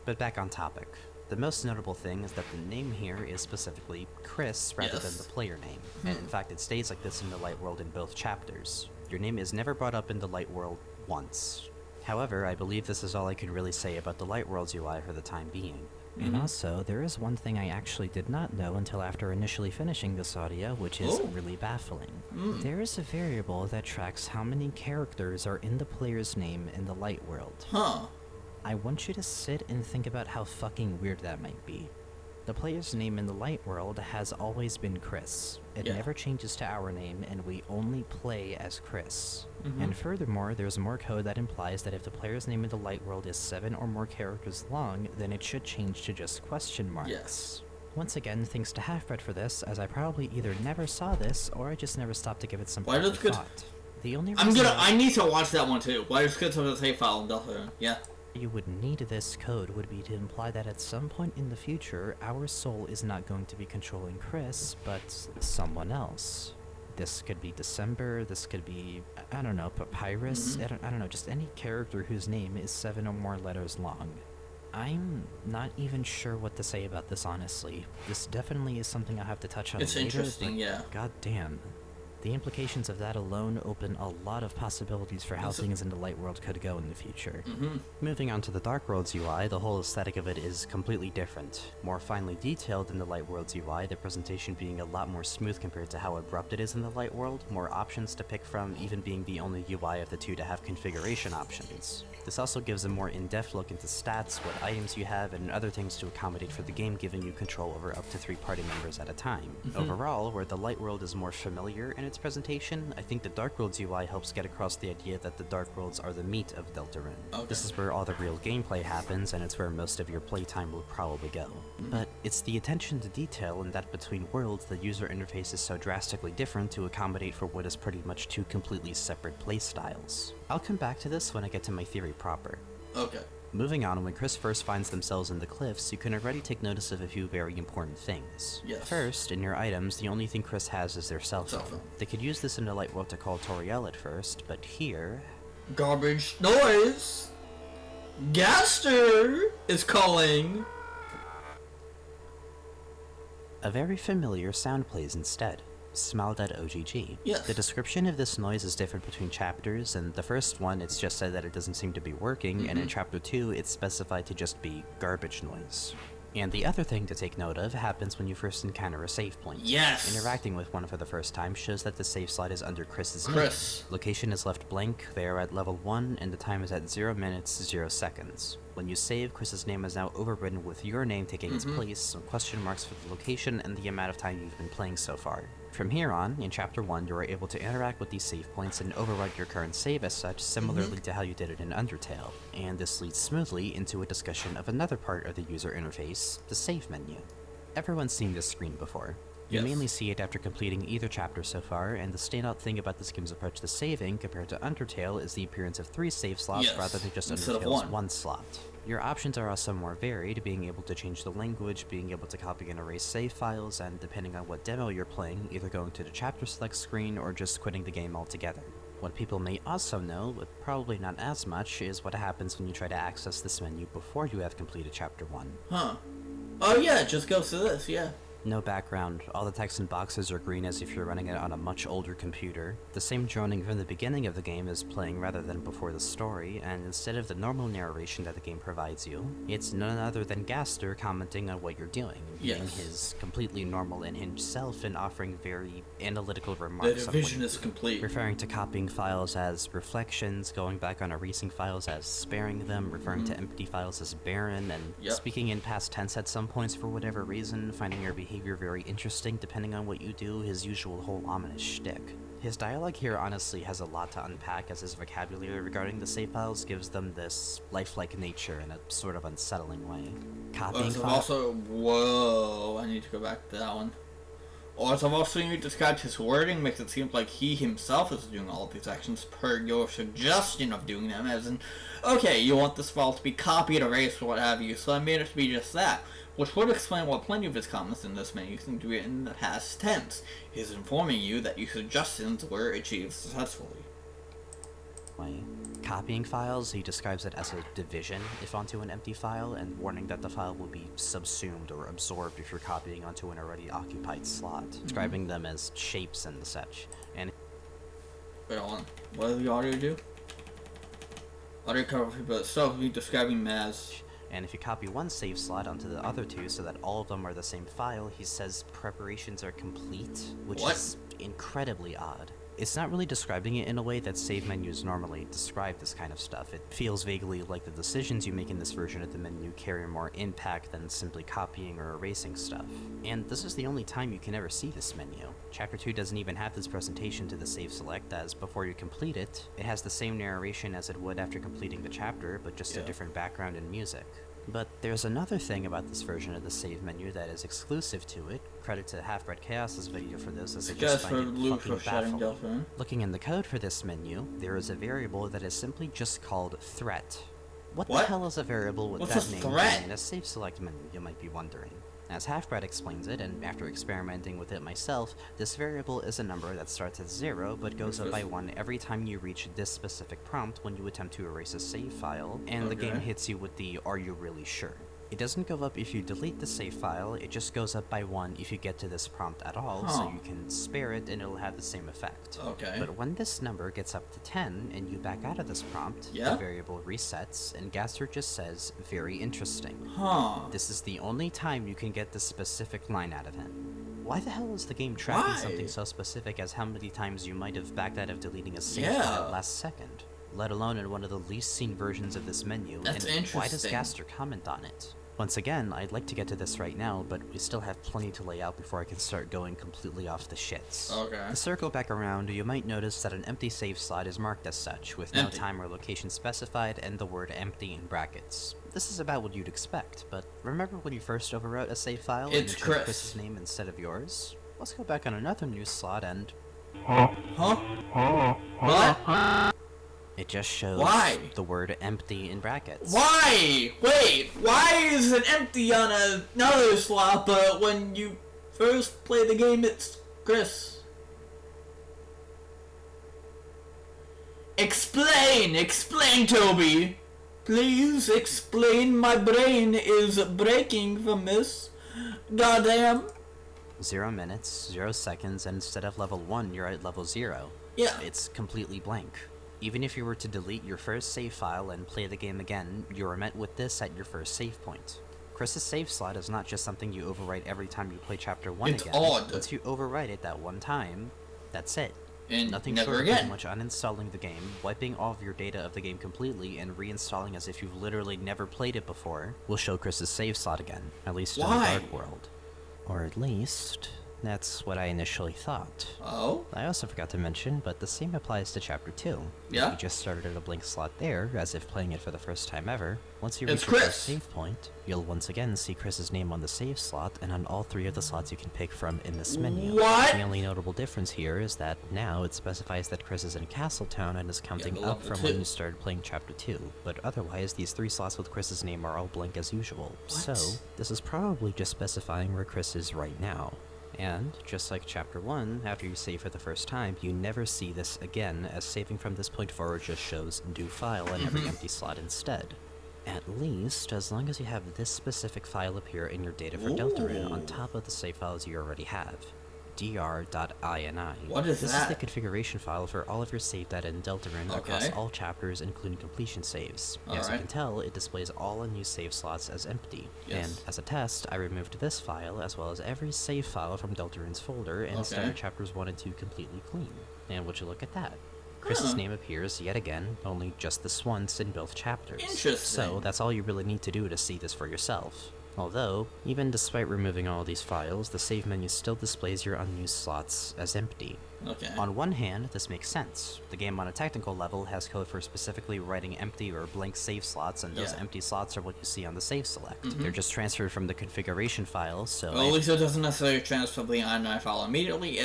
But back on topic. The most notable thing is that the name here is specifically Chris rather than the player name. And in fact, it stays like this in the Light World in both chapters. Your name is never brought up in the Light World once. However, I believe this is all I can really say about the Light World's UI for the time being. And also, there is one thing I actually did not know until after initially finishing this audio, which is really baffling. There is a variable that tracks how many characters are in the player's name in the Light World. I want you to sit and think about how fucking weird that might be. The player's name in the Light World has always been Chris. It never changes to our name, and we only play as Chris. And furthermore, there's more code that implies that if the player's name in the Light World is 7 or more characters long, then it should change to just question marks. Once again, thanks to Half-Bred for this, as I probably either never saw this, or I just never stopped to give it some proper thought. The only reason I need to watch that one too. Why is good to the save file in Deltarune? Yeah. You would need this code would be to imply that at some point in the future, our soul is not going to be controlling Chris, but someone else. This could be December, this could be, I don't know, Papyrus, I don't know, just any character whose name is 7 or more letters long. I'm not even sure what to say about this, honestly. This definitely is something I'll have to touch on later. It's interesting, yeah. God damn. The implications of that alone open a lot of possibilities for how things in the Light World could go in the future. Moving on to the Dark World's UI, the whole aesthetic of it is completely different. More finely detailed in the Light World's UI, the presentation being a lot more smooth compared to how abrupt it is in the Light World, more options to pick from, even being the only UI of the two to have configuration options. This also gives a more in-depth look into stats, what items you have, and other things to accommodate for the game, giving you control over up to 3 party members at a time. Overall, where the Light World is more familiar in its presentation, I think the Dark World's UI helps get across the idea that the Dark Worlds are the meat of Deltarune. This is where all the real gameplay happens, and it's where most of your playtime will probably go. But it's the attention to detail in that between worlds the user interface is so drastically different to accommodate for what is pretty much 2 completely separate playstyles. I'll come back to this when I get to my theory proper. Moving on, when Chris first finds themselves in the cliffs, you can already take notice of a few very important things. First, in your items, the only thing Chris has is their cell phone. They could use this in the Light World to call Toriel at first, but here... Garbage noise! Gaster is calling! A very familiar sound plays instead. Smile.ogg. The description of this noise is different between chapters. In the first one, it's just said that it doesn't seem to be working, and in chapter 2, it's specified to just be garbage noise. And the other thing to take note of happens when you first encounter a save point. Interacting with one for the first time shows that the save slot is under Chris's name. Location is left blank, they are at level 1, and the time is at 0 minutes, 0 seconds. When you save, Chris's name is now overridden with your name taking its place, some question marks for the location, and the amount of time you've been playing so far. From here on, in Chapter 1, you are able to interact with these save points and overwrite your current save as such, similarly to how you did it in Undertale. And this leads smoothly into a discussion of another part of the user interface, the save menu. Everyone's seen this screen before. You mainly see it after completing either chapter so far, and the standout thing about this game's approach to saving compared to Undertale is the appearance of 3 save slots rather than just Undertale's 1 slot. Your options are also more varied, being able to change the language, being able to copy and erase save files, and depending on what demo you're playing, either going to the chapter select screen or just quitting the game altogether. What people may also know, but probably not as much, is what happens when you try to access this menu before you have completed Chapter 1. Huh. Oh yeah, it just goes to this, yeah. No background, all the text and boxes are green as if you're running it on a much older computer. The same droning from the beginning of the game is playing rather than before the story, and instead of the normal narration that the game provides you, it's none other than Gaster commenting on what you're doing, being his completely normal and hinged self and offering very analytical remarks. The division is complete. Referring to copying files as reflections, going back on erasing files as sparing them, referring to empty files as barren, and speaking in past tense at some points for whatever reason, finding your behavior very interesting depending on what you do, his usual whole ominous shtick. His dialogue here honestly has a lot to unpack, as his vocabulary regarding the save files gives them this lifelike nature in a sort of unsettling way. Copying also, whoa, I need to go back to that one. Also, I've also seen you described his wording makes it seem like he himself is doing all of these actions per your suggestion of doing them, as in, okay, you want this file to be copied, erased, or what have you, so I made it to be just that, which would explain why plenty of his comments in this menu seem to be in the past tense. He's informing you that your suggestions were achieved successfully. Copying files, he describes it as a division if onto an empty file, and warning that the file will be subsumed or absorbed if you're copying onto an already occupied slot, describing them as shapes and such. And wait, hold on. What does the audio do? Audio cover people itself be describing them as. And if you copy one save slot onto the other two so that all of them are the same file, he says preparations are complete, which is incredibly odd. It's not really describing it in a way that save menus normally describe this kind of stuff. It feels vaguely like the decisions you make in this version of the menu carry more impact than simply copying or erasing stuff. And this is the only time you can ever see this menu. Chapter 2 doesn't even have this presentation to the save select, as before you complete it, it has the same narration as it would after completing the chapter, but just a different background and music. But there's another thing about this version of the save menu that is exclusive to it. Credit to Half-Bred Chaos's video for this, as I just find it fucking baffling. Looking in the code for this menu, there is a variable that is simply just called threat. What the hell is a variable with that name being in a save select menu, you might be wondering. As Half-Bred explains it, and after experimenting with it myself, this variable is a number that starts at 0 but goes up by 1 every time you reach this specific prompt when you attempt to erase a save file, and the game hits you with the "Are you really sure?" It doesn't go up if you delete the save file, it just goes up by 1 if you get to this prompt at all, so you can spare it and it'll have the same effect. But when this number gets up to 10 and you back out of this prompt, the variable resets and Gaster just says, "Very interesting." This is the only time you can get this specific line out of him. Why the hell is the game tracking something so specific as how many times you might have backed out of deleting a save file last second? Let alone in one of the least seen versions of this menu, and why does Gaster comment on it? Once again, I'd like to get to this right now, but we still have plenty to lay out before I can start going completely off the shits. To circle back around, you might notice that an empty save slot is marked as such, with no time or location specified and the word empty in brackets. This is about what you'd expect, but remember when you first overwrote a save file and you chose Chris's name instead of yours? Let's go back on another new slot and... What? It just shows the word empty in brackets. Why? Wait, why is it empty on another slot, but when you first play the game it's Chris? Explain, Toby! Please explain, my brain is breaking from this. Goddamn. 0 minutes, 0 seconds, and instead of level 1, you're at level 0. Yeah. It's completely blank. Even if you were to delete your first save file and play the game again, you are met with this at your first save point. Chris's save slot is not just something you overwrite every time you play Chapter 1 again. Odd. Once you overwrite it that one time, that's it. And nothing never short of again. pretty much uninstalling the game, wiping all of your data of the game completely, and reinstalling as if you've literally never played it before, will show Chris's save slot again, at least in the Dark World. Or at least, that's what I initially thought. Oh? I also forgot to mention, but the same applies to Chapter 2. Yeah? If you just started at a blank slot there, as if playing it for the first time ever, once you It's reach your Chris. first save point, you'll once again see Chris's name on the save slot and on all 3 of the slots you can pick from in this menu. What? The only notable difference here is that now it specifies that Chris is in Castletown and is counting the up level from 2. when you started playing Chapter 2, but otherwise these 3 slots with Chris's name are all blank as usual. What? So, this is probably just specifying where Chris is right now. And, just like Chapter 1, after you save for the first time, you never see this again, as saving from this point forward just shows new file in every empty slot instead. At least, as long as you have this specific file appear in your data for Deltarune on top of the save files you already have. dr.ini. What is This that? is the configuration file for all of your save data in Deltarune across Okay. all chapters, including completion saves. As you Alright. can tell, it displays all unused save slots as empty. Yes. And as a test, I removed this file as well as every save file from Deltarune's folder and Okay. started chapters 1 and 2 completely clean. And would you look at that? Chris's Huh. name appears yet again, only just this once in both chapters. Interesting. So that's all you really need to do to see this for yourself. Although, even despite removing all these files, the save menu still displays your unused slots as empty. Okay. On one hand, this makes sense. The game on a technical level has code for specifically writing empty or blank save slots, and those Yeah. empty slots are what you see on the save select. They're just transferred from the configuration file, so... Well, at least it doesn't necessarily transfer the INI file immediately,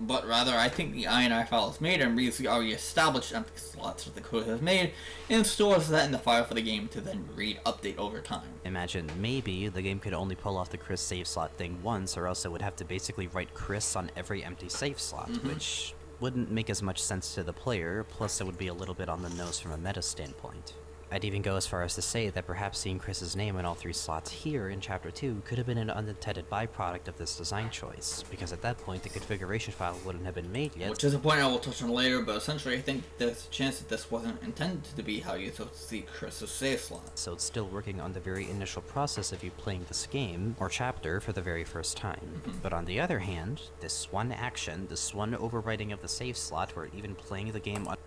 but rather I think the INI file is made and reads the already established empty slots that the code has made, and stores that in the file for the game to then update over time. Imagine maybe the game could only pull off the Chris save slot thing once, or else it would have to basically write Chris on every empty save slot, which wouldn't make as much sense to the player, plus it would be a little bit on the nose from a meta standpoint. I'd even go as far as to say that perhaps seeing Chris's name in all 3 slots here in Chapter 2 could have been an unintended byproduct of this design choice, because at that point the configuration file wouldn't have been made yet. Which is a point I will touch on later, but essentially I think there's a chance that this wasn't intended to be how you're supposed to see Chris's save slot. So it's still working on the very initial process of you playing this game, or chapter, for the very first time. But on the other hand, this one action, this one overwriting of the save slot, or even playing the game on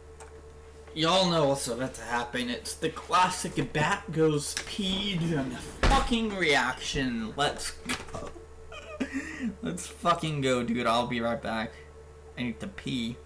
Y'all know what's about to happen. It's the classic bat goes peed and fucking reaction. Let's go. Let's fucking go, dude. I'll be right back. I need to pee.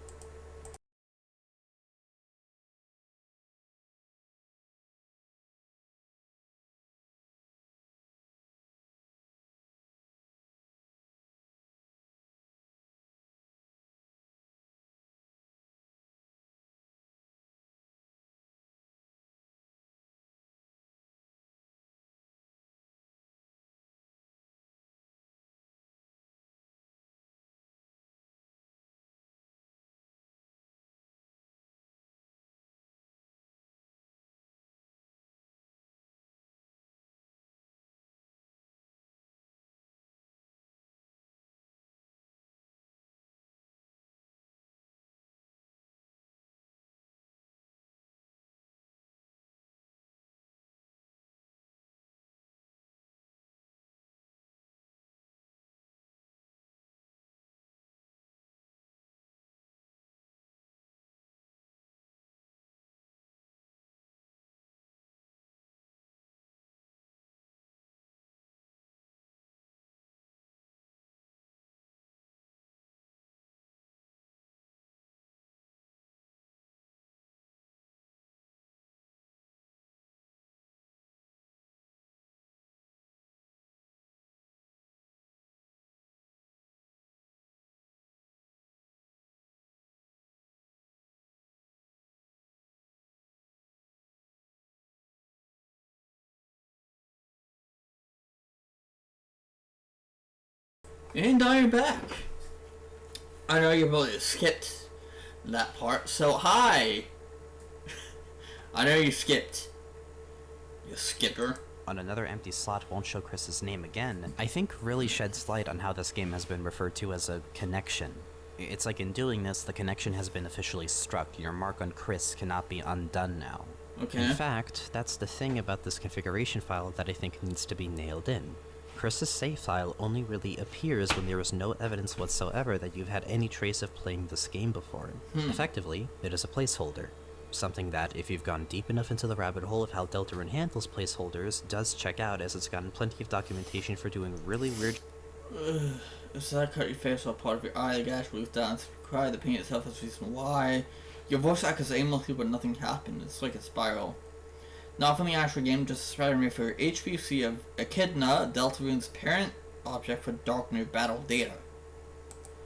And I'm back. I know you probably skipped that part, so hi! I know you skipped. You skipper. on another empty slot won't show Chris's name again, I think really sheds light on how this game has been referred to as a connection. It's like in doing this, the connection has been officially struck. Your mark on Chris cannot be undone now. Okay. In fact, that's the thing about this configuration file that I think needs to be nailed in. Chris's save file only really appears when there is no evidence whatsoever that you've had any trace of playing this game before. Effectively, it is a placeholder. Something that, if you've gone deep enough into the rabbit hole of how Deltarune handles placeholders, does check out, as it's gotten plenty of documentation for doing really weird. Is that cut your face off part of your eye, the gash moves down, to cry, the pain itself is the reason why. Your voice acts aimlessly, but nothing happened. It's like a spiral. Not from the actual game, just a spider for your HPC of Echidna, Deltarune's parent object for Darknir battle data.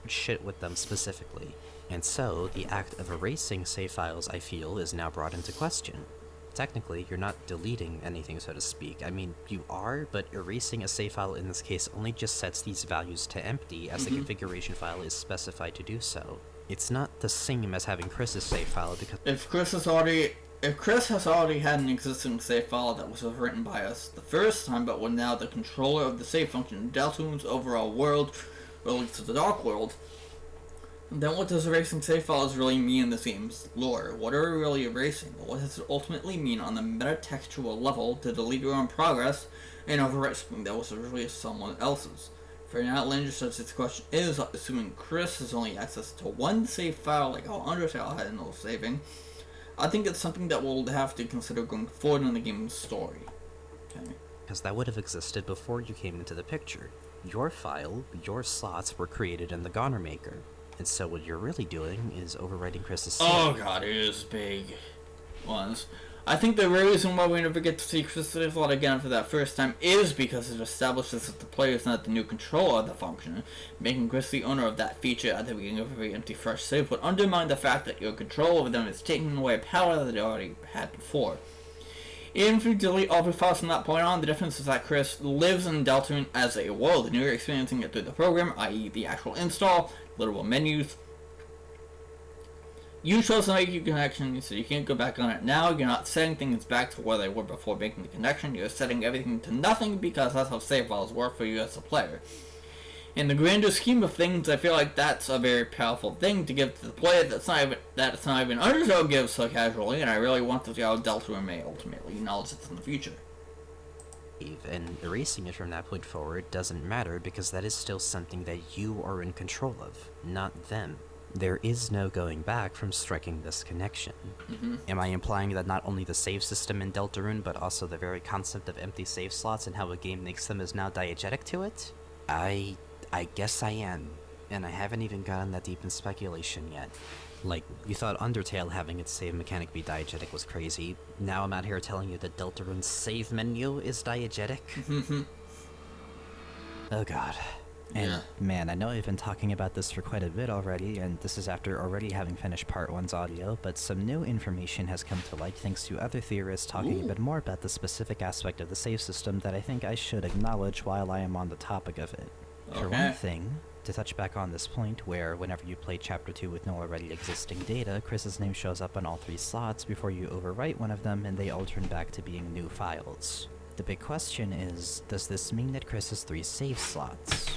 Shit with them specifically. And so, the act of erasing save files, I feel, is now brought into question. Technically, you're not deleting anything, so to speak. I mean, you are, but erasing a save file in this case only just sets these values to empty, as the configuration file is specified to do so. It's not the same as having Chris's save file, because if Chris has already had an existing save file that was written by us the first time, but was now the controller of the save function in Deltarune's overall world, related to the Dark World, then what does erasing save files really mean in the game's lore? What are we really erasing? What does it ultimately mean on the metatextual level to delete your own progress and overwrite something that was originally someone else's? For an Outlander such this question is, assuming Chris has only access to one save file like how Undertale had no saving, I think it's something that we'll have to consider going forward in the game's story. Okay. Because that would have existed before you came into the picture. Your file, your slots were created in the Goner Maker. And so what you're really doing is overwriting Chris's save. Oh god, it is big ones. I think the reason why we never get to see Chris's save file again for that first time is because it establishes that the player is not the new controller of the function. Making Chris the owner of that feature at the beginning of every empty fresh save would undermine the fact that your control over them is taking away power that they already had before. Even if you delete all the files from that point on, the difference is that Chris lives in Deltarune as a world, and you're experiencing it through the program, i.e. the actual install, literal menus. You chose to make your connection, so you can't go back on it now. You're not setting things back to where they were before making the connection. You're setting everything to nothing because that's how save files work for you as a player. In the grander scheme of things, I feel like that's a very powerful thing to give to the player that's not even Undertale gives so casually, and I really want to see how Deltarune may ultimately acknowledge this in the future. And erasing it from that point forward doesn't matter because that is still something that you are in control of, not them. There is no going back from striking this connection. Am I implying that not only the save system in Deltarune, but also the very concept of empty save slots and how a game makes them is now diegetic to it? I guess I am, and I haven't even gotten that deep in speculation yet. Like, you thought Undertale having its save mechanic be diegetic was crazy. Now I'm out here telling you that Deltarune's save menu is diegetic? Oh god. And man, I know I've been talking about this for quite a bit already, and this is after already having finished Part 1's audio, but some new information has come to light thanks to other theorists talking a bit more about the specific aspect of the save system that I think I should acknowledge while I am on the topic of it. For one thing, to touch back on this point where whenever you play Chapter 2 with no already existing data, Chris's name shows up on all 3 slots before you overwrite one of them and they all turn back to being new files. The big question is, does this mean that Chris has 3 save slots?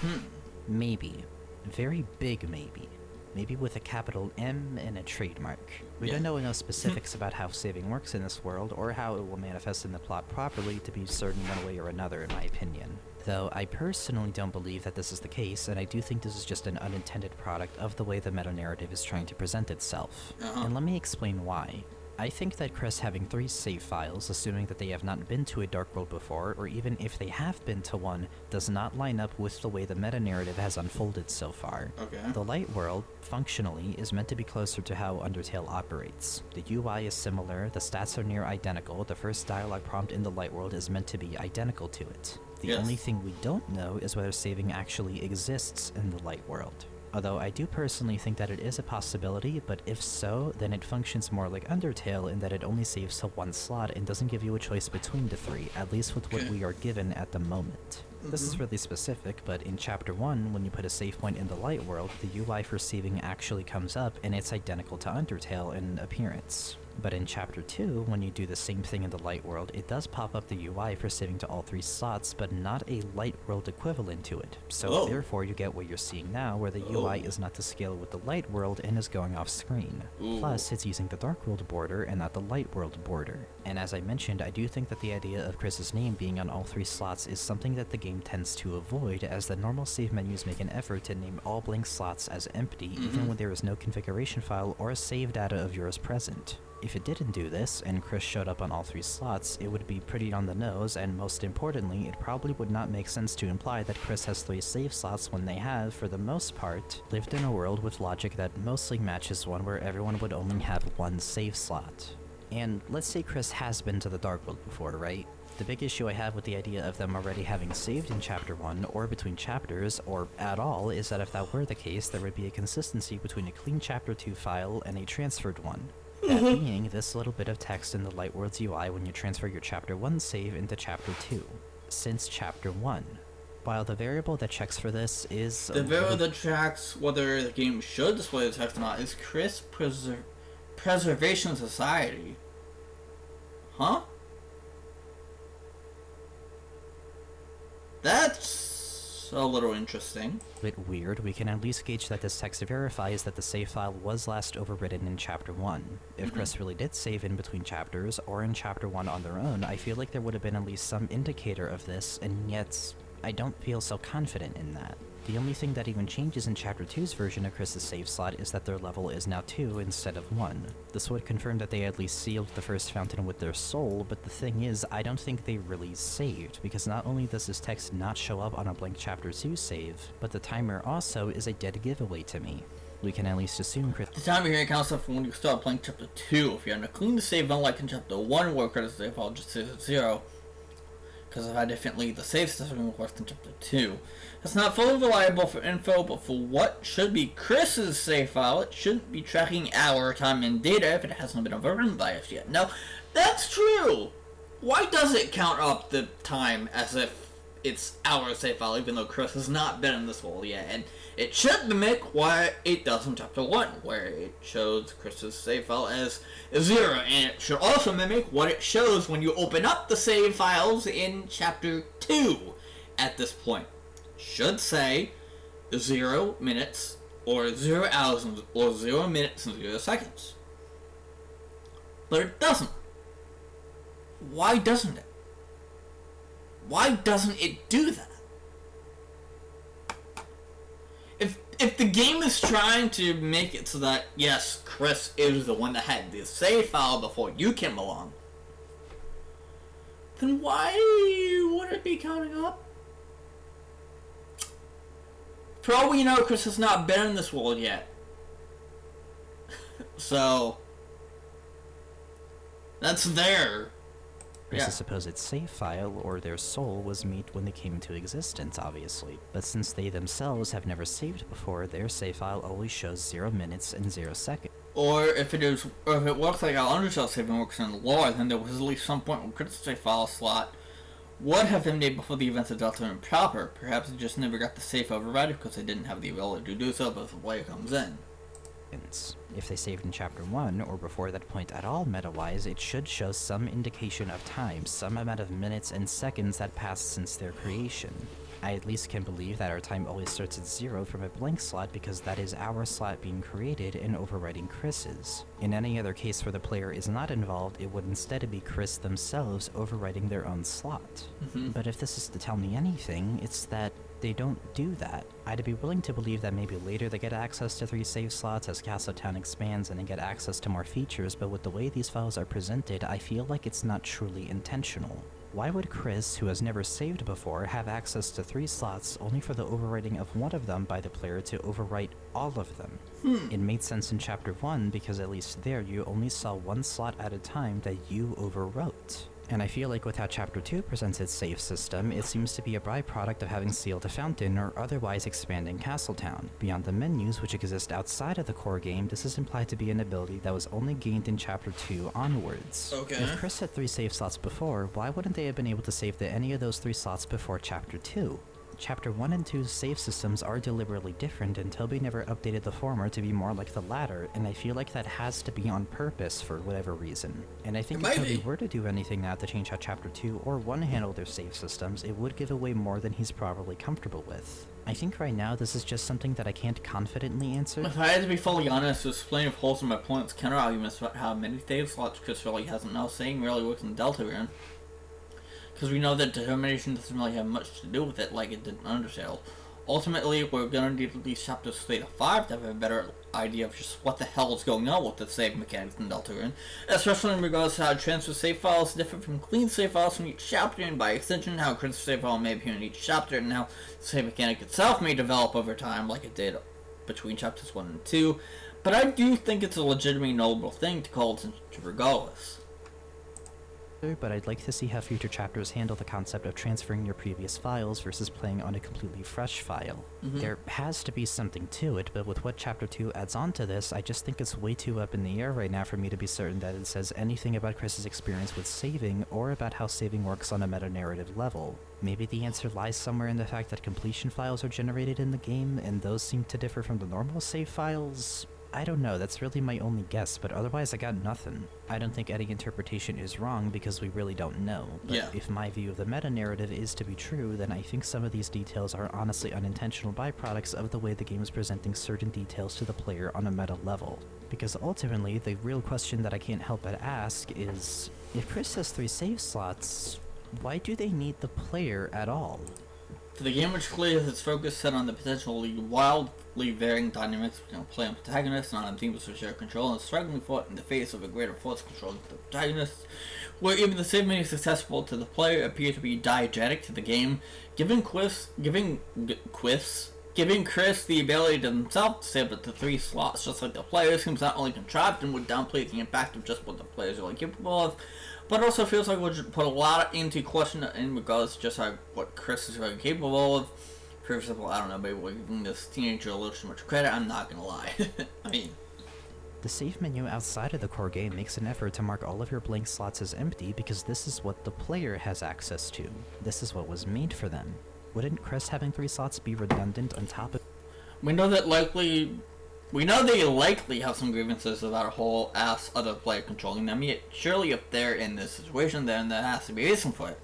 Maybe. Very big maybe. Maybe with a capital M and a trademark. We don't know enough specifics about how saving works in this world or how it will manifest in the plot properly to be certain one way or another in my opinion. Though I personally don't believe that this is the case, and I do think this is just an unintended product of the way the meta-narrative is trying to present itself. And let me explain why. I think that Chris having 3 save files, assuming that they have not been to a Dark World before, or even if they have been to one, does not line up with the way the meta-narrative has unfolded so far. The Light World, functionally, is meant to be closer to how Undertale operates. The UI is similar, the stats are near identical, the first dialogue prompt in the Light World is meant to be identical to it. The only thing we don't know is whether saving actually exists in the Light World. Although I do personally think that it is a possibility, but if so, then it functions more like Undertale in that it only saves to 1 slot and doesn't give you a choice between the 3, at least with what we are given at the moment. This is really specific, but in Chapter 1, when you put a save point in the Light World, the UI for saving actually comes up and it's identical to Undertale in appearance. But in Chapter 2, when you do the same thing in the Light World, it does pop up the UI for saving to all 3 slots, but not a Light World equivalent to it. So therefore you get what you're seeing now, where the UI is not to scale with the Light World and is going off screen. Plus, it's using the Dark World border and not the Light World border. And as I mentioned, I do think that the idea of Chris's name being on all 3 slots is something that the game tends to avoid, as the normal save menus make an effort to name all blank slots as empty, even when there is no configuration file or save data of yours present. If it didn't do this, and Chris showed up on all 3 slots, it would be pretty on the nose, and most importantly, it probably would not make sense to imply that Chris has 3 save slots when they have, for the most part, lived in a world with logic that mostly matches one where everyone would only have 1 save slot. And let's say Chris has been to the Dark World before, right? The big issue I have with the idea of them already having saved in Chapter 1, or between chapters, or at all, is that if that were the case, there would be a consistency between a clean Chapter 2 file and a transferred one. That being this little bit of text in the Light World's UI when you transfer your Chapter 1 save into Chapter 2. Since Chapter 1. While the variable that checks for this is... The variable that checks whether the game should display the text or not is Chris Preservation Society. Huh? That's a little interesting. Bit weird. We can at least gauge that this text verifies that the save file was last overwritten in Chapter 1. If Chris really did save in between chapters, or in Chapter 1 on their own, I feel like there would have been at least some indicator of this, and yet I don't feel so confident in that. The only thing that even changes in Chapter 2's version of Chris's save slot is that their level is now 2 instead of 1. This would confirm that they at least sealed the first fountain with their soul, but the thing is, I don't think they really saved, because not only does this text not show up on a blank Chapter 2 save, but the timer also is a dead giveaway to me. We can at least assume Chris... The timer here counts up from when you start playing Chapter 2. If you're on a clean save, unlike in Chapter 1 where Chris's save file just says 0, because of how differently the save system works in Chapter 2. It's not fully reliable for info, but for what should be Chris's save file, it shouldn't be tracking hour, time, and data if it hasn't been overrun by us yet. No, that's true! Why does it count up the time as if it's our save file, even though Chris has not been in this world yet? And it should mimic what it does in Chapter 1, where it shows Chris's save file as 0, and it should also mimic what it shows when you open up the save files in Chapter 2 at this point. Should say 0 minutes, or 0 hours, or 0 minutes and 0 seconds. But it doesn't. Why doesn't it? Why doesn't it do that? If the game is trying to make it so that, yes, Chris is the one that had the save file before you came along, then why would it be counting up? For all we know, Chris has not been in this world yet. So, that's there. Chris's supposed save file, or their soul, was made when they came into existence, obviously. But since they themselves have never saved before, their save file always shows 0 minutes and 0 seconds. Or if it works like how Undertale saving works in the lore, then there was at least some point where Chris's save file slot would have been made before the events of Deltarune proper. Perhaps it just never got the save override because they didn't have the ability to do so, but the way it comes in. If they saved in Chapter 1, or before that point at all meta-wise, it should show some indication of time, some amount of minutes and seconds that passed since their creation. I at least can believe that our time always starts at 0 from a blank slot because that is our slot being created and overwriting Chris's. In any other case where the player is not involved, it would instead be Chris themselves overwriting their own slot. But if this is to tell me anything, it's that they don't do that. I'd be willing to believe that maybe later they get access to 3 save slots as Castle Town expands and they get access to more features, but with the way these files are presented, I feel like it's not truly intentional. Why would Chris, who has never saved before, have access to 3 slots only for the overwriting of one of them by the player to overwrite all of them? It made sense in Chapter 1 because at least there you only saw 1 slot at a time that you overwrote. And I feel like with how Chapter 2 presents its save system, it seems to be a byproduct of having sealed a fountain or otherwise expanding Castletown. Beyond the menus, which exist outside of the core game, this is implied to be an ability that was only gained in Chapter 2 onwards. If Chris had 3 save slots before, why wouldn't they have been able to save to any of those 3 slots before Chapter 2? Chapter 1 and 2's save systems are deliberately different, and Toby never updated the former to be more like the latter, and I feel like that has to be on purpose for whatever reason. And I think if Toby were to do anything now to change how Chapter 2 or 1 handle their save systems, it would give away more than he's probably comfortable with. I think right now this is just something that I can't confidently answer. If I had to be fully honest, there's plenty of holes in my opponent's counter-arguments about how many save slots Chris really hasn't now saying really works in Deltarune. Because we know that determination doesn't really have much to do with it like it did in Undertale. Ultimately, we're gonna need at least chapters 3 to 5 to have a better idea of just what the hell is going on with the save mechanics in Deltarune, especially in regards to how transfer save files differ from clean save files from each chapter, and by extension, how transfer save file may appear in each chapter, and how the save mechanic itself may develop over time like it did between chapters 1 and 2, but I do think it's a legitimately noble thing to call attention to regardless. But I'd like to see how future chapters handle the concept of transferring your previous files versus playing on a completely fresh file. There has to be something to it, but with what Chapter 2 adds on to this, I just think it's way too up in the air right now for me to be certain that it says anything about Chris's experience with saving, or about how saving works on a meta-narrative level. Maybe the answer lies somewhere in the fact that completion files are generated in the game, and those seem to differ from the normal save files? I don't know, that's really my only guess, but otherwise I got nothing. I don't think any interpretation is wrong because we really don't know, but if my view of the meta-narrative is to be true, then I think some of these details are honestly unintentional byproducts of the way the game is presenting certain details to the player on a meta level. Because ultimately, the real question that I can't help but ask is, if Chris has 3 save slots, why do they need the player at all? For the game, which clearly has its focus set on the potentially wildly varying dynamics between player and protagonist, and on themes of shared control, and struggling for it in the face of a greater force controlling the protagonist, where even the save menus accessible to the player appear to be diegetic to the game, giving Chris the ability to himself to save up to 3 slots just like the player seems not only contrived and would downplay the impact of just what the player is really capable of, but also feels like we'll put a lot into question in regards to just what Chris is really capable of. For example, I don't know, maybe we're giving this teenager a little too much credit, I'm not gonna lie. I mean, the save menu outside of the core game makes an effort to mark all of your blank slots as empty because this is what the player has access to. This is what was made for them. Wouldn't Chris having 3 slots be redundant on top of... We know they likely have some grievances about a whole ass other player controlling them, yet surely if they're in this situation, then there has to be a reason for it.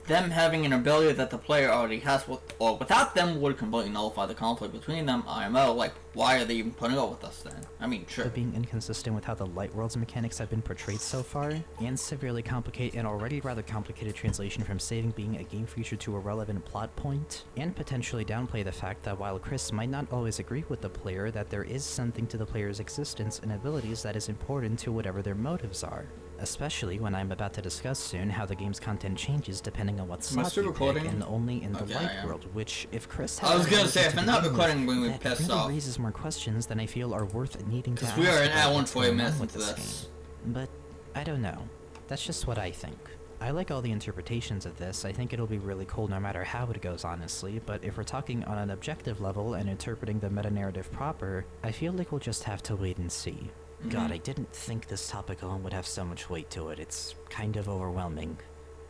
Them having an ability that the player already has or without them would completely nullify the conflict between them, IMO. Like, why are they even putting up with us then? I mean, sure. But being inconsistent with how the Light World's mechanics have been portrayed so far, and severely complicate an already rather complicated translation from saving being a game feature to a relevant plot point, and potentially downplay the fact that while Chris might not always agree with the player, that there is something to the player's existence and abilities that is important to whatever their motives are. Especially when I'm about to discuss soon how the game's content changes depending on what slot you pick, and only in the Light World, which, if Chris has... I was gonna say, if I'm not recording when we pissed off. That really raises more questions than I feel are worth needing to ask. Because we are an hour and 40 minutes into this. But, I don't know. That's just what I think. I like all the interpretations of this. I think it'll be really cool no matter how it goes, honestly, but if we're talking on an objective level and interpreting the meta-narrative proper, I feel like we'll just have to wait and see. God, I didn't think this topic alone would have so much weight to it. It's kind of overwhelming.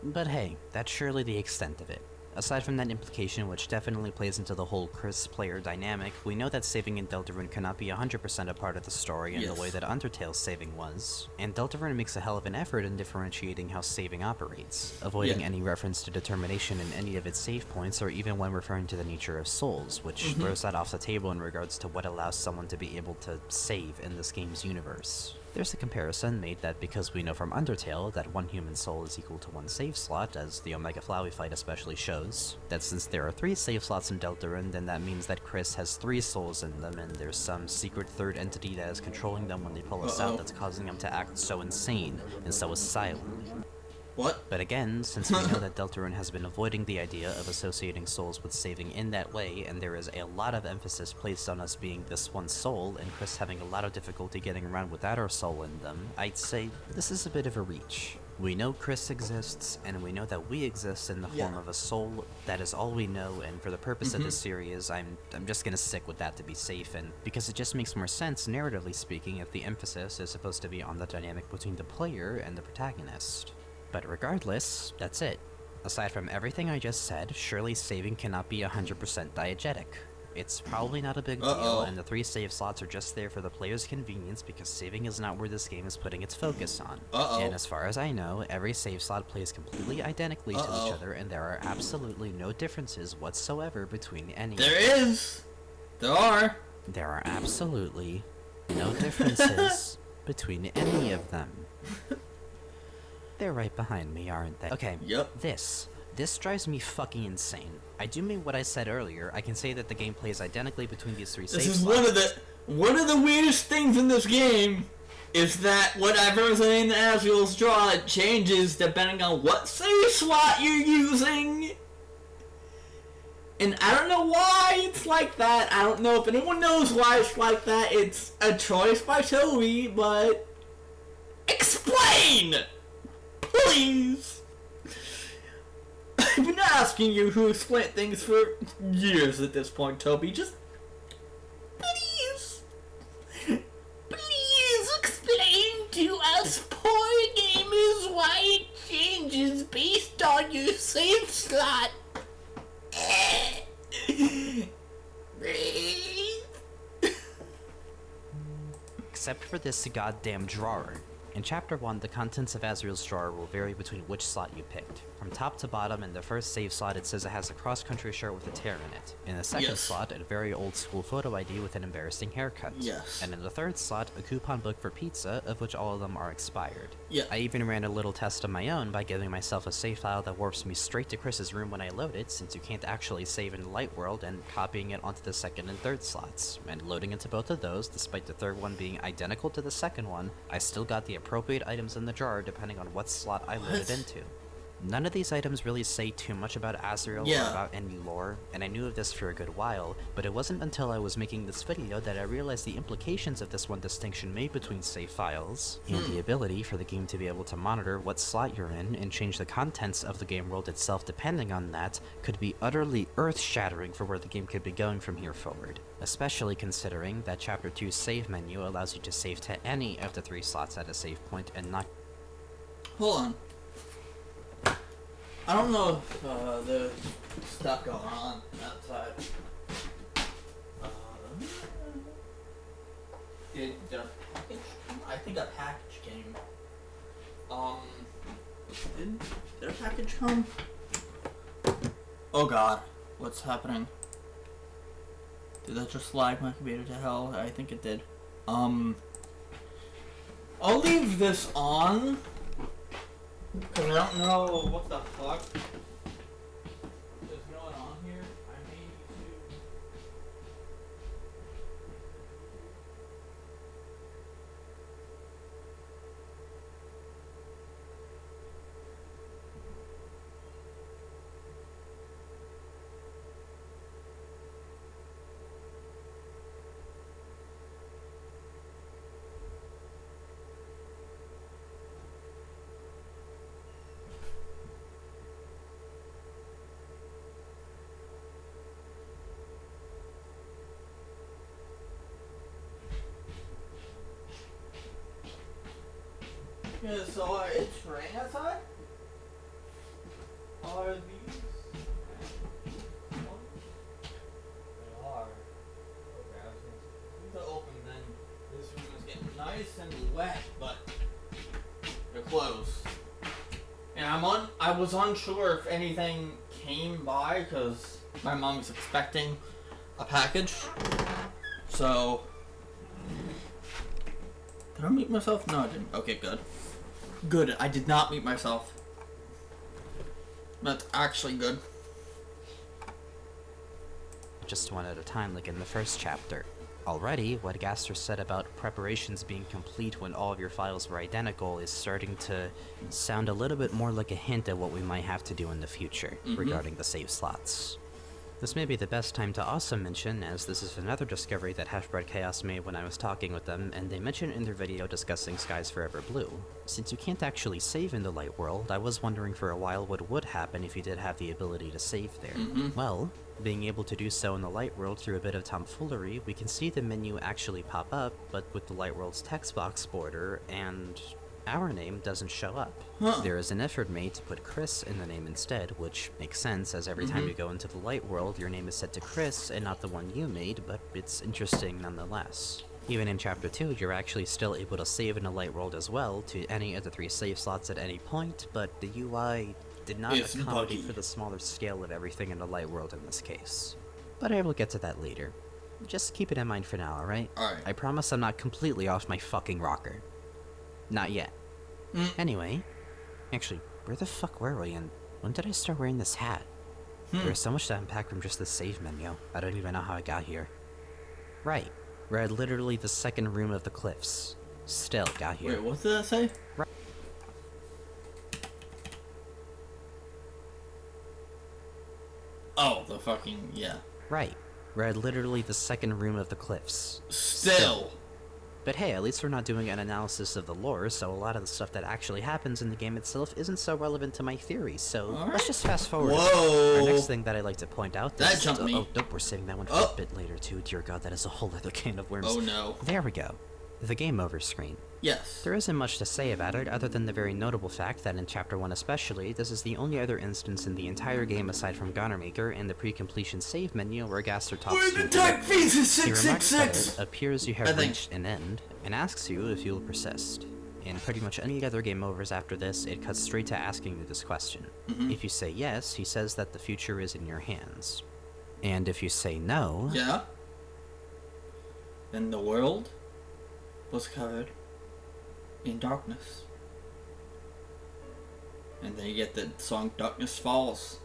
But hey, that's surely the extent of it. Aside from that implication, which definitely plays into the whole Chris-player dynamic, we know that saving in Deltarune cannot be 100% a part of the story in the way that Undertale's saving was, and Deltarune makes a hell of an effort in differentiating how saving operates, avoiding any reference to determination in any of its save points, or even when referring to the nature of souls, which throws that off the table in regards to what allows someone to be able to save in this game's universe. There's a comparison made that because we know from Undertale that 1 human soul is equal to 1 save slot, as the Omega Flowey fight especially shows, that since there are 3 save slots in Deltarune, then that means that Chris has 3 souls in them, and there's some secret third entity that is controlling them when they pull us out that's causing them to act so insane, and so is silent. What? But again, since we know that Deltarune has been avoiding the idea of associating souls with saving in that way, and there is a lot of emphasis placed on us being this one soul, and Chris having a lot of difficulty getting around without our soul in them, I'd say this is a bit of a reach. We know Chris exists, and we know that we exist in the form of a soul. That is all we know, and for the purpose of this series, I'm just gonna stick with that to be safe, and because it just makes more sense, narratively speaking, if the emphasis is supposed to be on the dynamic between the player and the protagonist. But regardless, that's it. Aside from everything I just said, surely saving cannot be 100% diegetic. It's probably not a big deal, and the 3 save slots are just there for the player's convenience because saving is not where this game is putting its focus on. And as far as I know, every save slot plays completely identically to each other, and there are absolutely no differences whatsoever between any of them. There is! There are! There are absolutely no differences between any of them. They're right behind me, aren't they? Okay, Yep. This drives me fucking insane. I do mean what I said earlier. I can say that the game plays identically between these 3 save slots. This is one of the weirdest things in this game is that whatever's in Azrael's draw, it changes depending on what save slot you're using. And I don't know why it's like that. I don't know if anyone knows why it's like that. It's a choice by Toby, but explain! Please! I've been asking you who explained things for years at this point, Toby. Just please, please explain to us poor gamers why it changes based on your save slot. Except for this goddamn drawer. In Chapter 1, the contents of Azrael's drawer will vary between which slot you picked. From top to bottom, in the first save slot it says it has a cross-country shirt with a tear in it. In the second slot, a very old-school photo ID with an embarrassing haircut. Yes. And in the third slot, a coupon book for pizza, of which all of them are expired. Yeah. I even ran a little test of my own by giving myself a save file that warps me straight to Chris's room when I load it, since you can't actually save in the light world, and copying it onto the second and third slots. And loading into both of those, despite the third one being identical to the second one, I still got the appropriate items in the jar depending on what slot I loaded into. None of these items really say too much about Azrael or about any lore, and I knew of this for a good while, but it wasn't until I was making this video that I realized the implications of this one distinction made between save files, and the ability for the game to be able to monitor what slot you're in and change the contents of the game world itself depending on that could be utterly earth-shattering for where the game could be going from here forward. Especially considering that Chapter 2's save menu allows you to save to any of the 3 slots at a save point and not... Hold on. I don't know if there's stuff going on outside. I think a package came. Did a package come? Oh god, what's happening? Did that just lag my computer to hell? I think it did. I'll leave this on. Because I don't know what the fuck is going on here. I may need to... Yeah, so it's raining outside? Are these? They are. Okay, I was gonna these are open then. This room is getting nice and wet, but they're closed. And I was unsure if anything came by because my mom was expecting a package. So did I mute myself? No, I didn't. Okay, good. Good, I did not mute myself. That's actually good. Just one at a time like in the first chapter. Already, what Gaster said about preparations being complete when all of your files were identical is starting to sound a little bit more like a hint at what we might have to do in the future regarding the save slots. This may be the best time to also mention, as this is another discovery that Half-Bred Chaos made when I was talking with them, and they mentioned in their video discussing Skies Forever Blue. Since you can't actually save in the light world, I was wondering for a while what would happen if you did have the ability to save there. Well, being able to do so in the light world through a bit of tomfoolery, we can see the menu actually pop up, but with the light world's text box border, and our name doesn't show up. There is an effort made to put Chris in the name instead, which makes sense, as every time you go into the light world, your name is set to Chris and not the one you made, but it's interesting nonetheless. Even in Chapter 2, you're actually still able to save in the light world as well, to any of the 3 save slots at any point, but the UI did not accommodate for the smaller scale of everything in the light world in this case. But I will get to that later. Just keep it in mind for now, alright? Alright. I promise I'm not completely off my fucking rocker. Not yet. Anyway, actually, where the fuck were we, and when did I start wearing this hat? There's so much to unpack from just the save menu. I don't even know how I got here. Right. We're at literally the second room of the cliffs. Still got here. Wait, what did that say? Right. Oh, the fucking, yeah. Right. We're at literally the second room of the cliffs. Still. But hey, at least we're not doing an analysis of the lore, so a lot of the stuff that actually happens in the game itself isn't so relevant to my theories, so let's just fast forward. Whoa! Our next thing that I'd like to point out is... That jumped me. Oh, nope, we're saving that one for a bit later too. Dear God, that is a whole other can of worms. Oh no. There we go. The game over screen. Yes. There isn't much to say about it, other than the very notable fact that in Chapter 1 especially, this is the only other instance in the entire game aside from Gonnermaker and the pre-completion save menu where Gaster talks to you. Attack phase is He remarks that 666! it appears you have reached an end, and asks you if you'll persist. In pretty much any other game overs after this, it cuts straight to asking you this question. If you say yes, he says that the future is in your hands. And if you say no... Yeah? Then the world was covered in darkness. And then you get the song Darkness Falls.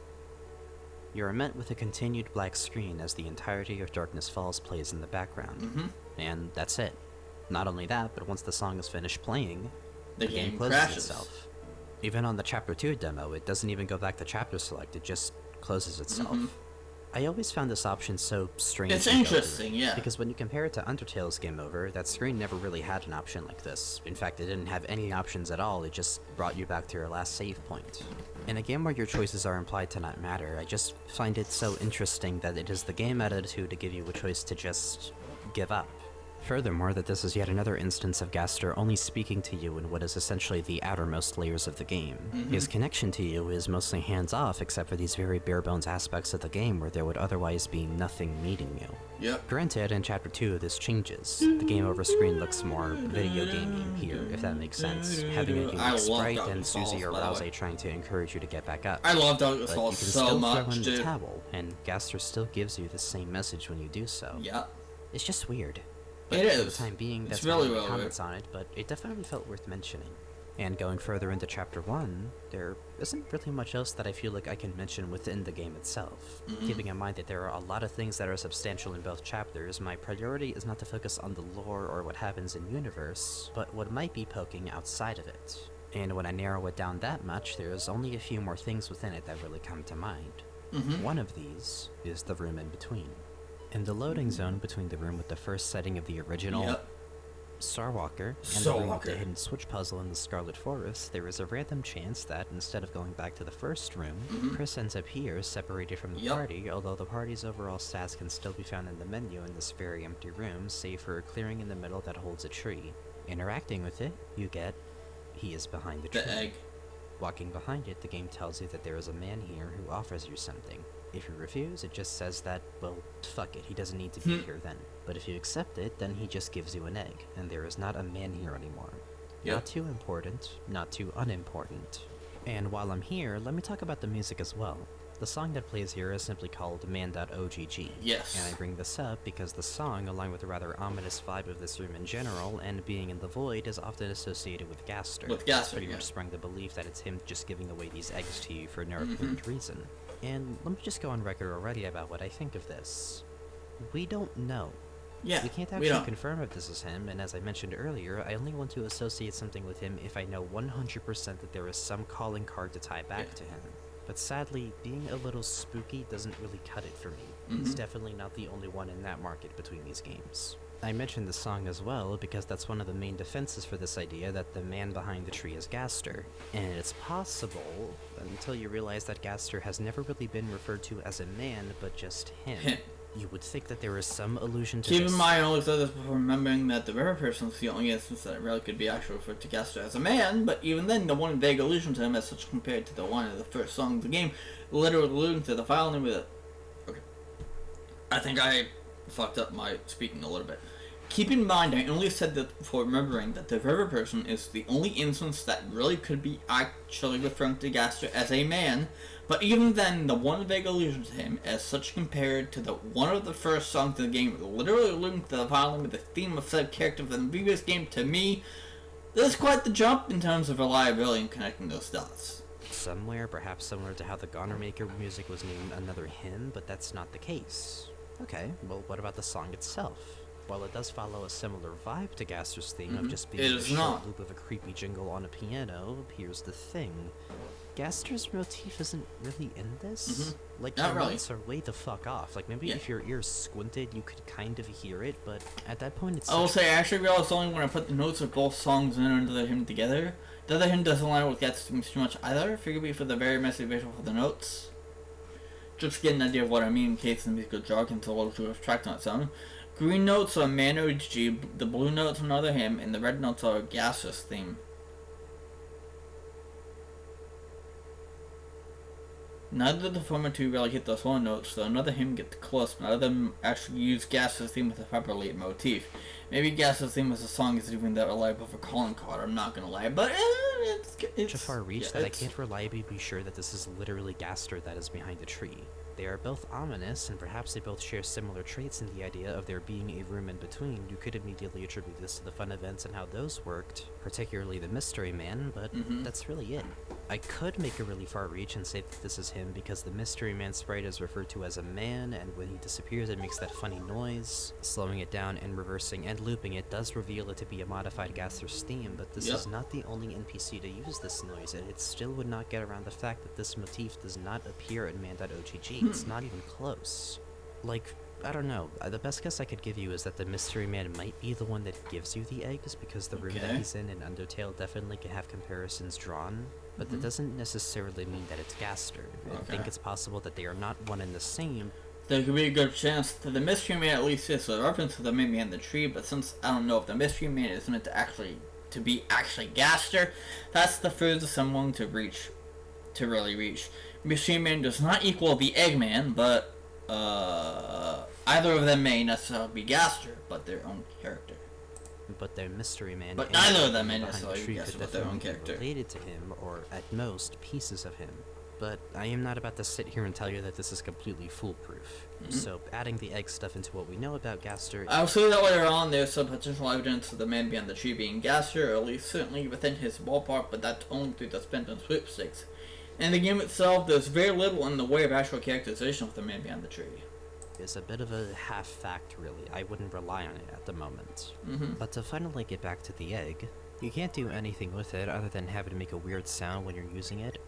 You are met with a continued black screen as the entirety of Darkness Falls plays in the background. And that's it. Not only that, but once the song is finished playing, The game closes crashes. itself. Even on the Chapter 2 demo, it doesn't even go back to chapter select, it just closes itself. I always found this option so strange. It's and interesting, yeah. Because when you compare it to Undertale's Game Over, that screen never really had an option like this. In fact, it didn't have any options at all, it just brought you back to your last save point. In a game where your choices are implied to not matter, I just find it so interesting that it is the game attitude to give you a choice to just give up. Furthermore, that this is yet another instance of Gaster only speaking to you in what is essentially the outermost layers of the game. His connection to you is mostly hands-off except for these very bare-bones aspects of the game where there would otherwise be nothing meeting you. Yep. Granted, in Chapter 2 this changes. The game over screen looks more video gamey here, if that makes sense. Having a unique sprite and Susie or Rouse trying to encourage you to get back up. I love Darkness But Falls you can so still much, throw in dude. the towel, and Gaster still gives you the same message when you do so. Yeah. It's just weird. But It for the is. time being, It's that's really, my really comments on it, but it definitely felt worth mentioning. And going further into Chapter 1, there isn't really much else that I feel like I can mention within the game itself. Keeping in mind that there are a lot of things that are substantial in both chapters, my priority is not to focus on the lore or what happens in universe, but what might be poking outside of it. And when I narrow it down that much, there's only a few more things within it that really come to mind. One of these is the room in between. In the loading zone between the room with the first setting of the original Starwalker and the room with the hidden switch puzzle in the Scarlet Forest, there is a random chance that, instead of going back to the first room, Chris ends up here, separated from the party, although the party's overall stats can still be found in the menu in this very empty room, save for a clearing in the middle that holds a tree. Interacting with it, you get, he is behind the tree. The egg. Walking behind it, the game tells you that there is a man here who offers you something. If you refuse, it just says that, well, fuck it, he doesn't need to be here then. But if you accept it, then he just gives you an egg, and there is not a man here anymore. Not too important, not too unimportant. And while I'm here, let me talk about the music as well. The song that plays here is simply called Man.ogg. Yes. And I bring this up because the song, along with the rather ominous vibe of this room in general, and being in the void, is often associated with Gaster. With Gaster, Pretty much sprung the belief that it's him just giving away these eggs to you for no apparent reason. And let me just go on record already about what I think of this. We don't know. Yeah, we can't actually confirm if this is him, and as I mentioned earlier, I only want to associate something with him if I know 100% that there is some calling card to tie back to him. But sadly, being a little spooky doesn't really cut it for me. He's definitely not the only one in that market between these games. I mentioned the song as well because that's one of the main defenses for this idea that the man behind the tree is Gaster. And it's possible, until you realize that Gaster has never really been referred to as a man, but just him. You would think that there is some allusion to Keep this. in mind, I only said this before remembering that the river person is the only instance that it really could be actually referred to Gaster as a man, but even then, the one vague allusion to him as such compared to the one in the first song of the game, literally alluding to the file name with it. Okay. I think I fucked up my speaking a little bit. Keep in mind, I only said that before remembering that the river person is the only instance that really could be actually referring to Gaster as a man, but even then, the one vague allusion to him as such compared to the one of the first songs of the game, literally alluding to the following with the theme of said character from the previous game, to me, this is quite the jump in terms of reliability in connecting those dots. Somewhere, perhaps similar to how the Goner Maker music was named another hymn, but that's not the case. Okay, well, what about the song itself? While it does follow a similar vibe to Gaster's theme of just being a short loop of a creepy jingle on a piano, here's the thing. Gaster's motif isn't really in this. Like, the notes are way the fuck off. Like, maybe if your ears squinted, you could kind of hear it, but at that point it's... I will say, I actually realized only when I put the notes of both songs in and the hymn together. The other hymn doesn't line up with Gaster's theme too much either, figure for the very messy visual for the notes. Just to get an idea of what I mean in case the musical jargon's a little too abstract on its own. Green notes are Mano G, the blue notes are another hymn, and the red notes are Gaster's theme. Neither of the former two really hit those low notes, so another hymn gets close, but none of them actually use Gaster's theme with a proper lead motif. Maybe Gaster's theme as a song isn't even that reliable for calling card, I'm not gonna lie, but it's such a far reach that I can't reliably be sure that this is literally Gaster that is behind the tree. They are both ominous, and perhaps they both share similar traits in the idea of there being a room in between. You could immediately attribute this to the fun events and how those worked, particularly the Mystery Man, but that's really it. I could make a really far reach and say that this is him because the Mystery Man sprite is referred to as a man, and when he disappears it makes that funny noise. Slowing it down and reversing and looping it does reveal it to be a modified Gaster's theme, but this is not the only NPC to use this noise, and it still would not get around the fact that this motif does not appear in man.ogg. It's not even close. Like, I don't know. The best guess I could give you is that the Mystery Man might be the one that gives you the eggs, because the room that he's in Undertale definitely can have comparisons drawn, but that doesn't necessarily mean that it's Gaster. I think it's possible that they are not one and the same. There could be a good chance that the Mystery Man at least is a reference to the man behind the tree, but since I don't know if the Mystery Man is meant to be actually Gaster, that's the furthest I'm willing to reach. Mystery Man does not equal the Eggman, but either of them may necessarily be Gaster, but their own character. But their Mystery Man, but neither of them may necessarily be Gaster, but their own character. Related to him, or at most pieces of him. But I am not about to sit here and tell you that this is completely foolproof. So adding the egg stuff into what we know about Gaster... I'll say that later on there's some potential evidence of the man behind the tree being Gaster, or at least certainly within his ballpark, but that's only through the spin and sweepstakes. In the game itself, there's very little in the way of actual characterization of the man behind the tree. It's a bit of a half-fact, really. I wouldn't rely on it at the moment. But to finally get back to the egg, you can't do anything with it other than have it make a weird sound when you're using it.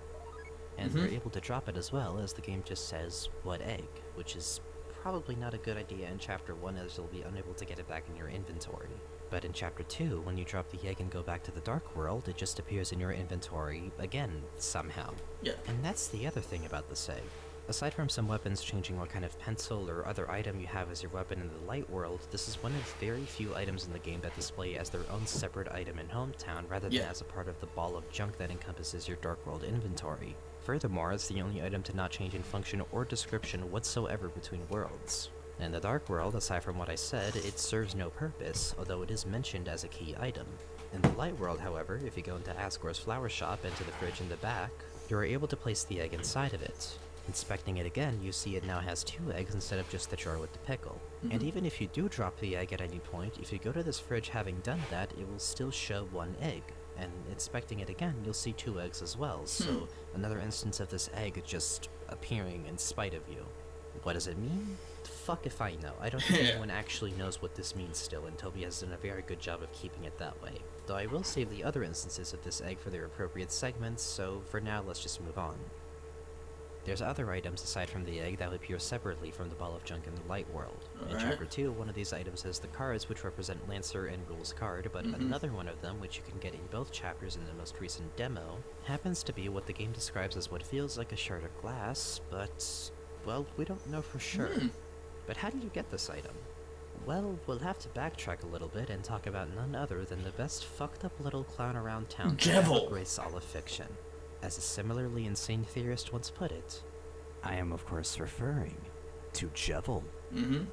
And you're able to drop it as well, as the game just says, what egg? Which is probably not a good idea in Chapter 1, as you'll be unable to get it back in your inventory. But in Chapter 2, when you drop the egg and go back to the Dark World, it just appears in your inventory again, somehow. Yeah. And that's the other thing about this egg. Aside from some weapons changing what kind of pencil or other item you have as your weapon in the Light World, this is one of very few items in the game that display as their own separate item in Hometown, rather than as a part of the ball of junk that encompasses your Dark World inventory. Furthermore, it's the only item to not change in function or description whatsoever between worlds. In the Dark World, aside from what I said, it serves no purpose, although it is mentioned as a key item. In the Light World, however, if you go into Asgore's flower shop and to the fridge in the back, you are able to place the egg inside of it. Inspecting it again, you see it now has 2 eggs instead of just the jar with the pickle. And even if you do drop the egg at any point, if you go to this fridge having done that, it will still show 1 egg. And inspecting it again, you'll see 2 eggs as well, so another instance of this egg just appearing in spite of you. What does it mean? Fuck if I know. I don't think anyone actually knows what this means still, and Toby has done a very good job of keeping it that way. Though I will save the other instances of this egg for their appropriate segments, so for now let's just move on. There's other items aside from the egg that would appear separately from the ball of junk in the Light World. In Chapter 2, one of these items has the cards which represent Lancer and Rule's card, but another one of them, which you can get in both chapters in the most recent demo, happens to be what the game describes as what feels like a shard of glass, but, well, we don't know for sure. But how do you get this item? Well, we'll have to backtrack a little bit and talk about none other than the best fucked up little clown around town to ever grace all of fiction. As a similarly insane theorist once put it, I am of course referring to Jevil.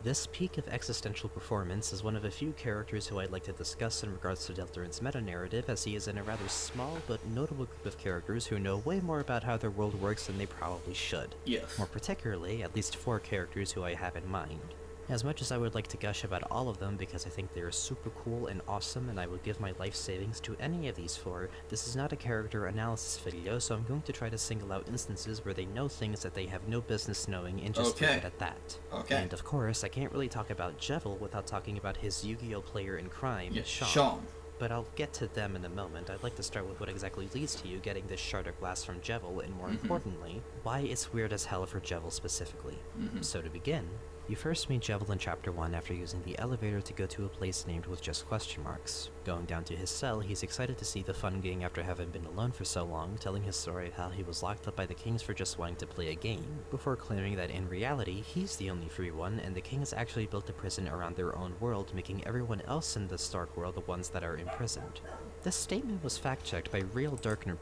This peak of existential performance is one of a few characters who I'd like to discuss in regards to Deltarune's meta-narrative, as he is in a rather small but notable group of characters who know way more about how their world works than they probably should. Yes. More particularly, at least 4 characters who I have in mind. As much as I would like to gush about all of them because I think they are super cool and awesome and I would give my life savings to any of these 4, this is not a character analysis video, so I'm going to try to single out instances where they know things that they have no business knowing and just leave it at that. And of course, I can't really talk about Jevil without talking about his Yu-Gi-Oh player in crime, Sean. But I'll get to them in a moment. I'd like to start with what exactly leads to you getting this shard of glass from Jevil, and more importantly, why it's weird as hell for Jevil specifically. So to begin, you first meet Jevil in Chapter 1 after using the elevator to go to a place named with just question marks. Going down to his cell, he's excited to see the fun gang after having been alone for so long, telling his story of how he was locked up by the Kings for just wanting to play a game, before claiming that in reality, he's the only free one, and the Kings actually built a prison around their own world, making everyone else in the Stark world the ones that are imprisoned. This statement was fact-checked by Real Darkner.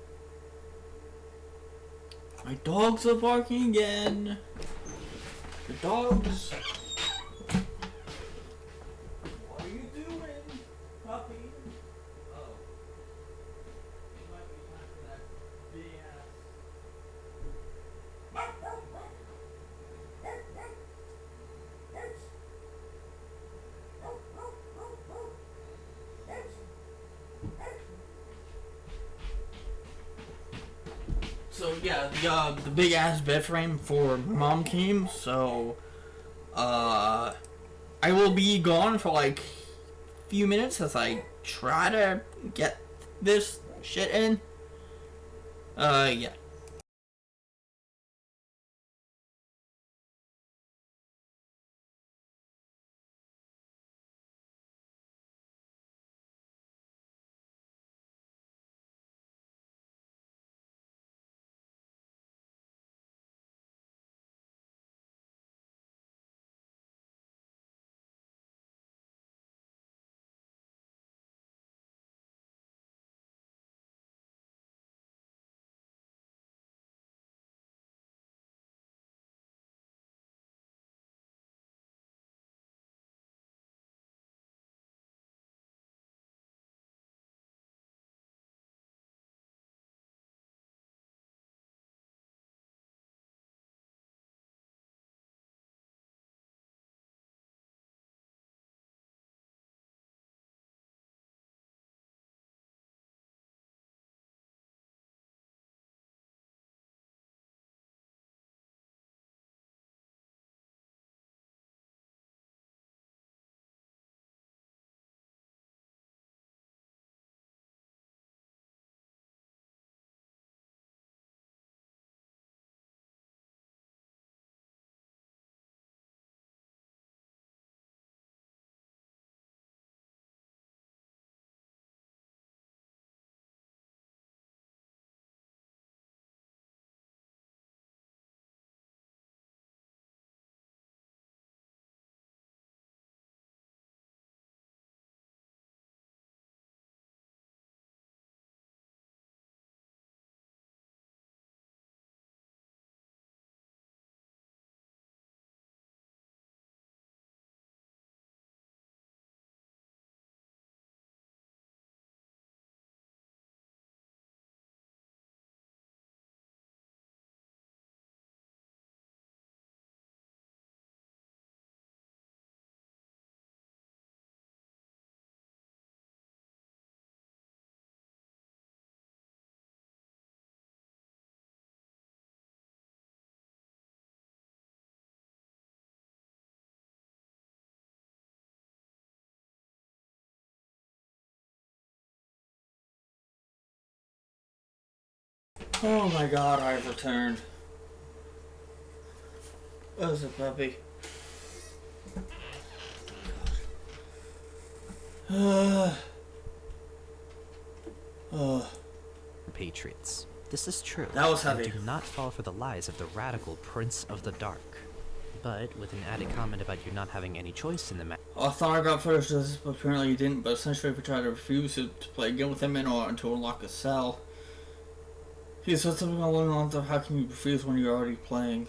My dogs are barking again. The dogs. What are you doing, puppy? Oh. It might be time for that big ass. So yeah, the big ass bed frame for Mom came, so I will be gone for like a few minutes as I try to get this shit in. Yeah. Oh my god, I've returned. Where's the puppy? Patriots. This is true. That was heavy. And do not fall for the lies of the radical Prince of the Dark. but with an added comment about you not having any choice in the match. I thought I got first, but apparently you didn't. But essentially, if you try to refuse to play again with him in order to unlock a cell, he said something along the lines of, "How can you refuse when you're already playing?"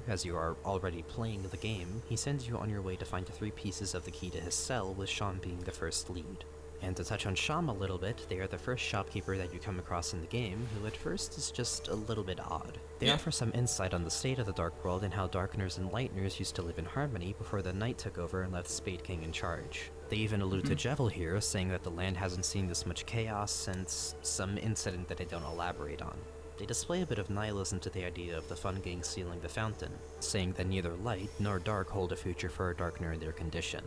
As you are already playing the game, he sends you on your way to find the 3 pieces of the key to his cell, with Sham being the first lead. And to touch on Sham a little bit, they are the first shopkeeper that you come across in the game, who at first is just a little bit odd. They offer some insight on the state of the Dark World and how Darkeners and Lighteners used to live in harmony before the Night took over and left Spade King in charge. They even allude to Jevil here, saying that the land hasn't seen this much chaos since some incident that they don't elaborate on. They display a bit of nihilism to the idea of the Fun Gang sealing the fountain, saying that neither light nor dark hold a future for a Darkener in their condition.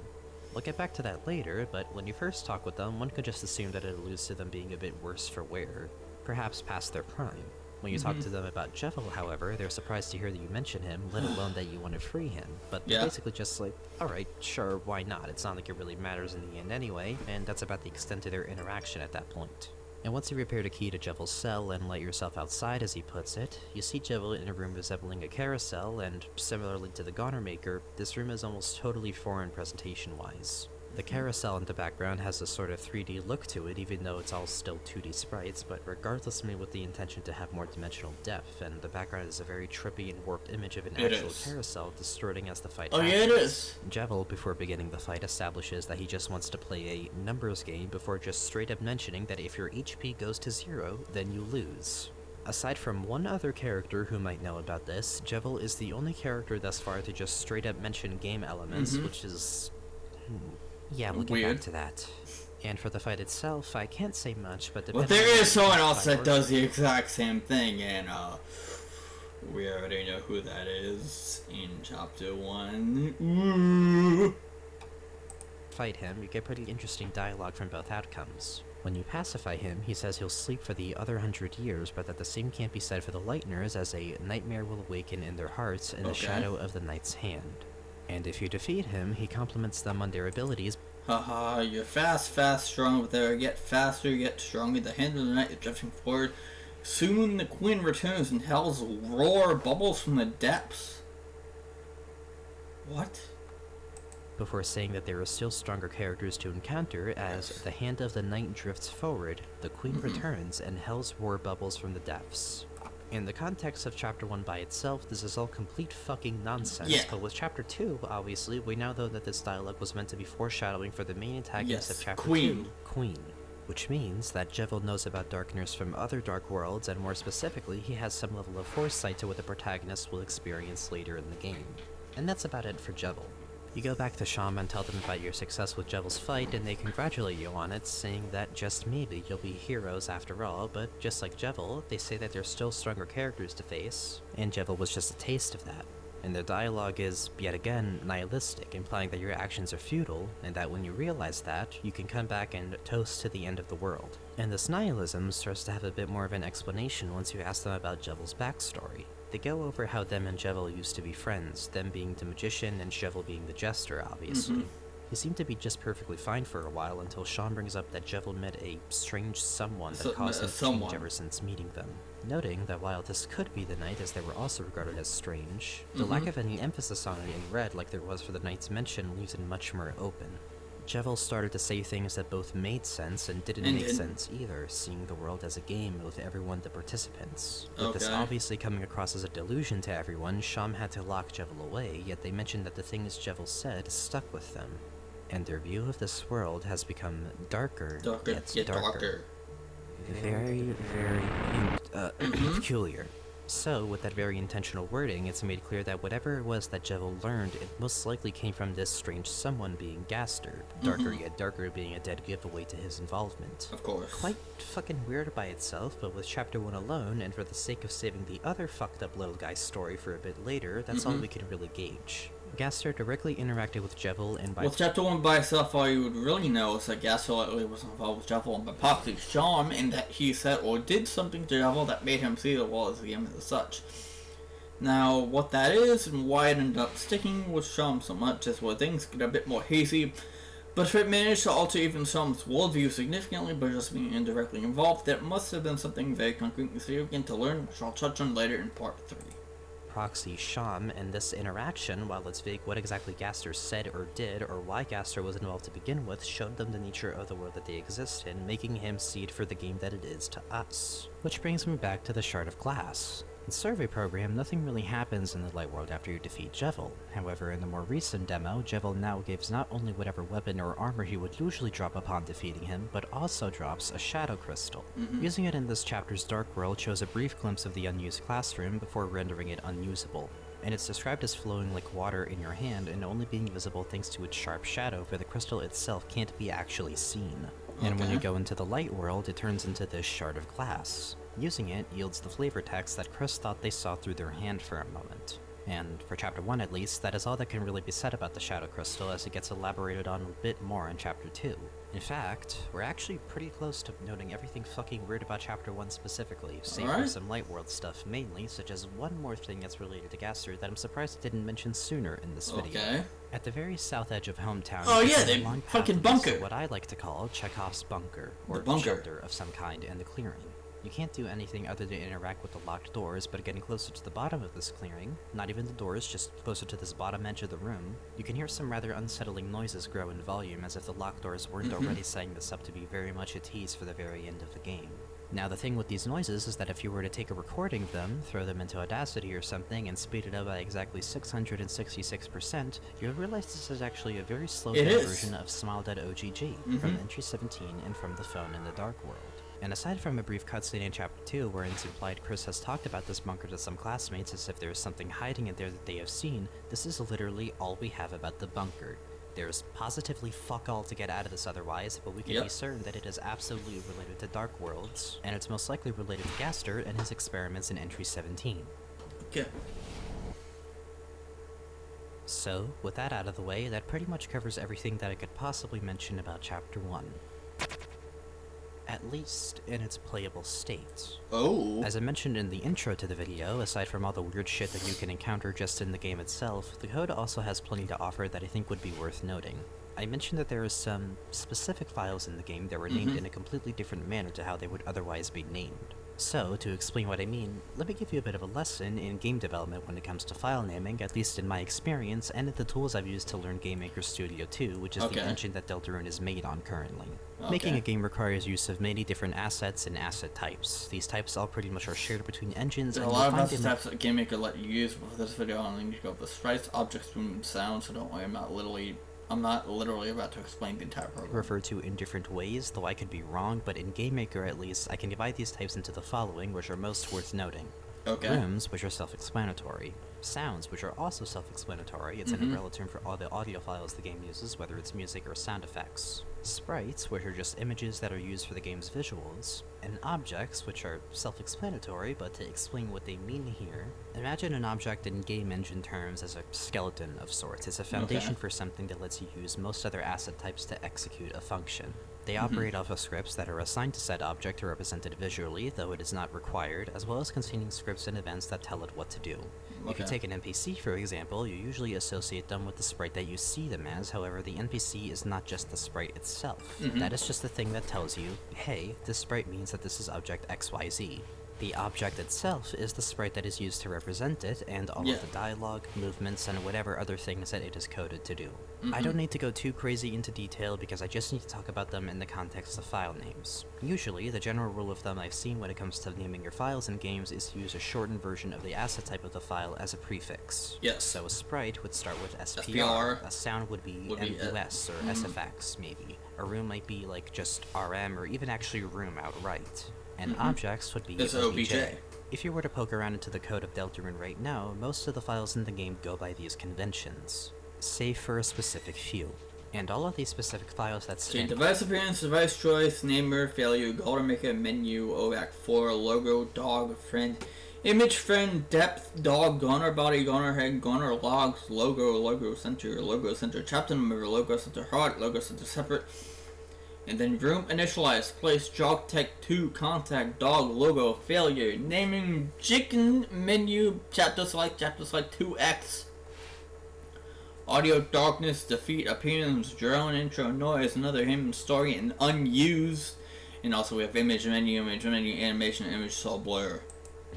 We'll get back to that later, but when you first talk with them, one could just assume that it alludes to them being a bit worse for wear, perhaps past their prime. When you talk to them about Jevil, however, they're surprised to hear that you mention him, let alone that you want to free him. But they're basically just like, alright, sure, why not? It's not like it really matters in the end anyway, and that's about the extent of their interaction at that point. And once you repair the key to Jevil's cell and let yourself outside, as he puts it, you see Jevil in a room resembling a carousel, and similarly to the Goner Maker, this room is almost totally foreign presentation-wise. The carousel in the background has a sort of 3D look to it, even though it's all still 2D sprites, but regardless made with the intention to have more dimensional depth, and the background is a very trippy and warped image of an actual carousel, distorting as the fight happens. Yeah, it is! Jevil, before beginning the fight, establishes that he just wants to play a numbers game before just straight up mentioning that if your HP goes to 0, then you lose. Aside from one other character who might know about this, Jevil is the only character thus far to just straight up mention game elements, which is... yeah, we'll get back to that. And for the fight itself, I can't say much, but there is someone else that does the exact same thing, and we already know who that is in Chapter 1. Ooh. Fight him, you get pretty interesting dialogue from both outcomes. When you pacify him, he says he'll sleep for the other 100 years, but that the same can't be said for the Lighteners, as a nightmare will awaken in their hearts in the shadow of the Night's hand. And if you defeat him, he compliments them on their abilities. Haha, you're fast, strong, but they're yet faster, yet stronger. The hand of the night is drifting forward. Soon the Queen returns, and hell's roar bubbles from the depths. What? Before saying that there are still stronger characters to encounter, as the hand of the night drifts forward, the Queen returns, and hell's roar bubbles from the depths. In the context of Chapter 1 by itself, this is all complete fucking nonsense, but with Chapter 2, obviously, we now know that this dialogue was meant to be foreshadowing for the main antagonist of Chapter 2, Queen. Which means that Jevil knows about Darkeners from other Dark Worlds, and more specifically, he has some level of foresight to what the protagonist will experience later in the game. And that's about it for Jevil. You go back to Sham and tell them about your success with Jevil's fight, and they congratulate you on it, saying that just maybe you'll be heroes after all, but just like Jevil, they say that there's still stronger characters to face, and Jevil was just a taste of that. And their dialogue is, yet again, nihilistic, implying that your actions are futile, and that when you realize that, you can come back and toast to the end of the world. And this nihilism starts to have a bit more of an explanation once you ask them about Jevil's backstory. They go over how them and Jevil used to be friends, them being the magician and Jevil being the jester, obviously. They seem to be just perfectly fine for a while until Sean brings up that Jevil met a strange someone that caused him to change ever since meeting them. Noting that while this could be the Night, as they were also regarded as strange, the lack of any emphasis on it in red like there was for the Knight's mention leaves it much more open. Jevil started to say things that both made sense and didn't make sense either, seeing the world as a game with everyone the participants. With this obviously coming across as a delusion to everyone, Sham had to lock Jevil away, yet they mentioned that the things Jevil said stuck with them. And their view of this world has become darker, yet darker. Very, very peculiar. So, with that very intentional wording, it's made clear that whatever it was that Jevil learned, it most likely came from this strange someone being Gaster, darker yet darker being a dead giveaway to his involvement. Of course. Quite fucking weird by itself, but with Chapter 1 alone, and for the sake of saving the other fucked up little guy's story for a bit later, that's all we can really gauge. Gaster directly interacted with Jevil, and by with Chapter 1 by itself, all you would really know is that Gaster likely was involved with Jevil, but possibly Sham, in that he said or did something to Jevil that made him see the world as a game as such. Now, what that is, and why it ended up sticking with Sham so much, is where things get a bit more hazy, but if it managed to alter even Sham's worldview significantly by just being indirectly involved, there must have been something very concrete and significant to learn, which I'll touch on later in Part 3. proxy Sham, and this interaction, while it's vague what exactly Gaster said or did, or why Gaster was involved to begin with, showed them the nature of the world that they exist in, making him see it for the game that it is to us. Which brings me back to the Shard of Glass. In Survey Program, nothing really happens in the Light World after you defeat Jevil. However, in the more recent demo, Jevil now gives not only whatever weapon or armor he would usually drop upon defeating him, but also drops a Shadow Crystal. Using it in this chapter's Dark World shows a brief glimpse of the unused classroom before rendering it unusable. And it's described as flowing like water in your hand and only being visible thanks to its sharp shadow, where the crystal itself can't be actually seen. And when you go into the Light World, it turns into this Shard of Glass. Using it yields the flavor text that Chris thought they saw through their hand for a moment. And for Chapter 1 at least, that is all that can really be said about the Shadow Crystal, as it gets elaborated on a bit more in Chapter 2. In fact, we're actually pretty close to noting everything fucking weird about Chapter 1 specifically, save for some Light World stuff mainly, such as one more thing that's related to Gaster that I'm surprised I didn't mention sooner in this video. At the very south edge of Hometown, they fucking bunker! What I like to call Chekhov's bunker, or shelter of some kind in the clearing. You can't do anything other than interact with the locked doors, but getting closer to the bottom of this clearing, not even the doors, just closer to this bottom edge of the room, you can hear some rather unsettling noises grow in volume, as if the locked doors weren't already setting this up to be very much a tease for the very end of the game. Now, the thing with these noises is that if you were to take a recording of them, throw them into Audacity or something, and speed it up by exactly 666%, you'll realize this is actually a very slowed down version of Smile Dead OGG, from Entry 17 and from the phone in the Dark World. And aside from a brief cutscene in Chapter 2 wherein it's implied Chris has talked about this bunker to some classmates as if there is something hiding in there that they have seen, this is literally all we have about the bunker. There's positively fuck all to get out of this otherwise, but we can be certain that it is absolutely related to Dark Worlds, and it's most likely related to Gaster and his experiments in Entry 17. So, with that out of the way, that pretty much covers everything that I could possibly mention about Chapter 1. At least in its playable state. As I mentioned in the intro to the video, aside from all the weird shit that you can encounter just in the game itself, the code also has plenty to offer that I think would be worth noting. I mentioned that there are some specific files in the game that were named in a completely different manner to how they would otherwise be named. So, to explain what I mean, let me give you a bit of a lesson in game development when it comes to file naming, at least in my experience, and in the tools I've used to learn GameMaker Studio 2, which is the engine that Deltarune is made on currently. Making a game requires use of many different assets and asset types. These types all pretty much are shared between engines. There are a lot of asset types that GameMaker let you use, but for this video I only need to go with sprites, objects, room, and sound, so don't worry, I'm not literally about to explain the entire program. Referred to in different ways, though I could be wrong, but in GameMaker at least, I can divide these types into the following, which are most worth noting. Rooms, which are self-explanatory. Sounds, which are also self-explanatory. It's an umbrella term for all the audio files the game uses, whether it's music or sound effects. Sprites, which are just images that are used for the game's visuals. And objects, which are self-explanatory, but to explain what they mean here, imagine an object in game engine terms as a skeleton of sorts. It's a foundation for something that lets you use most other asset types to execute a function. They operate off of scripts that are assigned to said object or represented visually, though it is not required, as well as containing scripts and events that tell it what to do. If you take an NPC, for example, you usually associate them with the sprite that you see them as. However, the NPC is not just the sprite itself. That is just the thing that tells you, hey, this sprite means that this is object XYZ. The object itself is the sprite that is used to represent it, and all of the dialogue, movements, and whatever other things that it is coded to do. I don't need to go too crazy into detail because I just need to talk about them in the context of file names. Usually, the general rule of thumb I've seen when it comes to naming your files in games is to use a shortened version of the asset type of the file as a prefix. So a sprite would start with SPR, a sound would be MUS or SFX maybe. A room might be like just RM or even actually room outright. And objects would be OBJ. If you were to poke around into the code of Deltarune right now, most of the files in the game go by these conventions, save for a specific few. And all of these specific files that stand device appearance, device choice, namer, failure, goal maker, menu, OVAC 4, logo, dog, friend, image, friend, depth, dog, gunner, body, gunner, head, gunner, logs, logo center, chapter number, logo center, heart, logo center separate. And then room initialize, place, jog tech 2, contact, dog, logo, failure, naming, chicken, menu, chapter select 2x. Audio, darkness, defeat, appearance, drone, intro, noise, another hymn, story, and unused. And also we have image, menu, animation, image, soul, blur.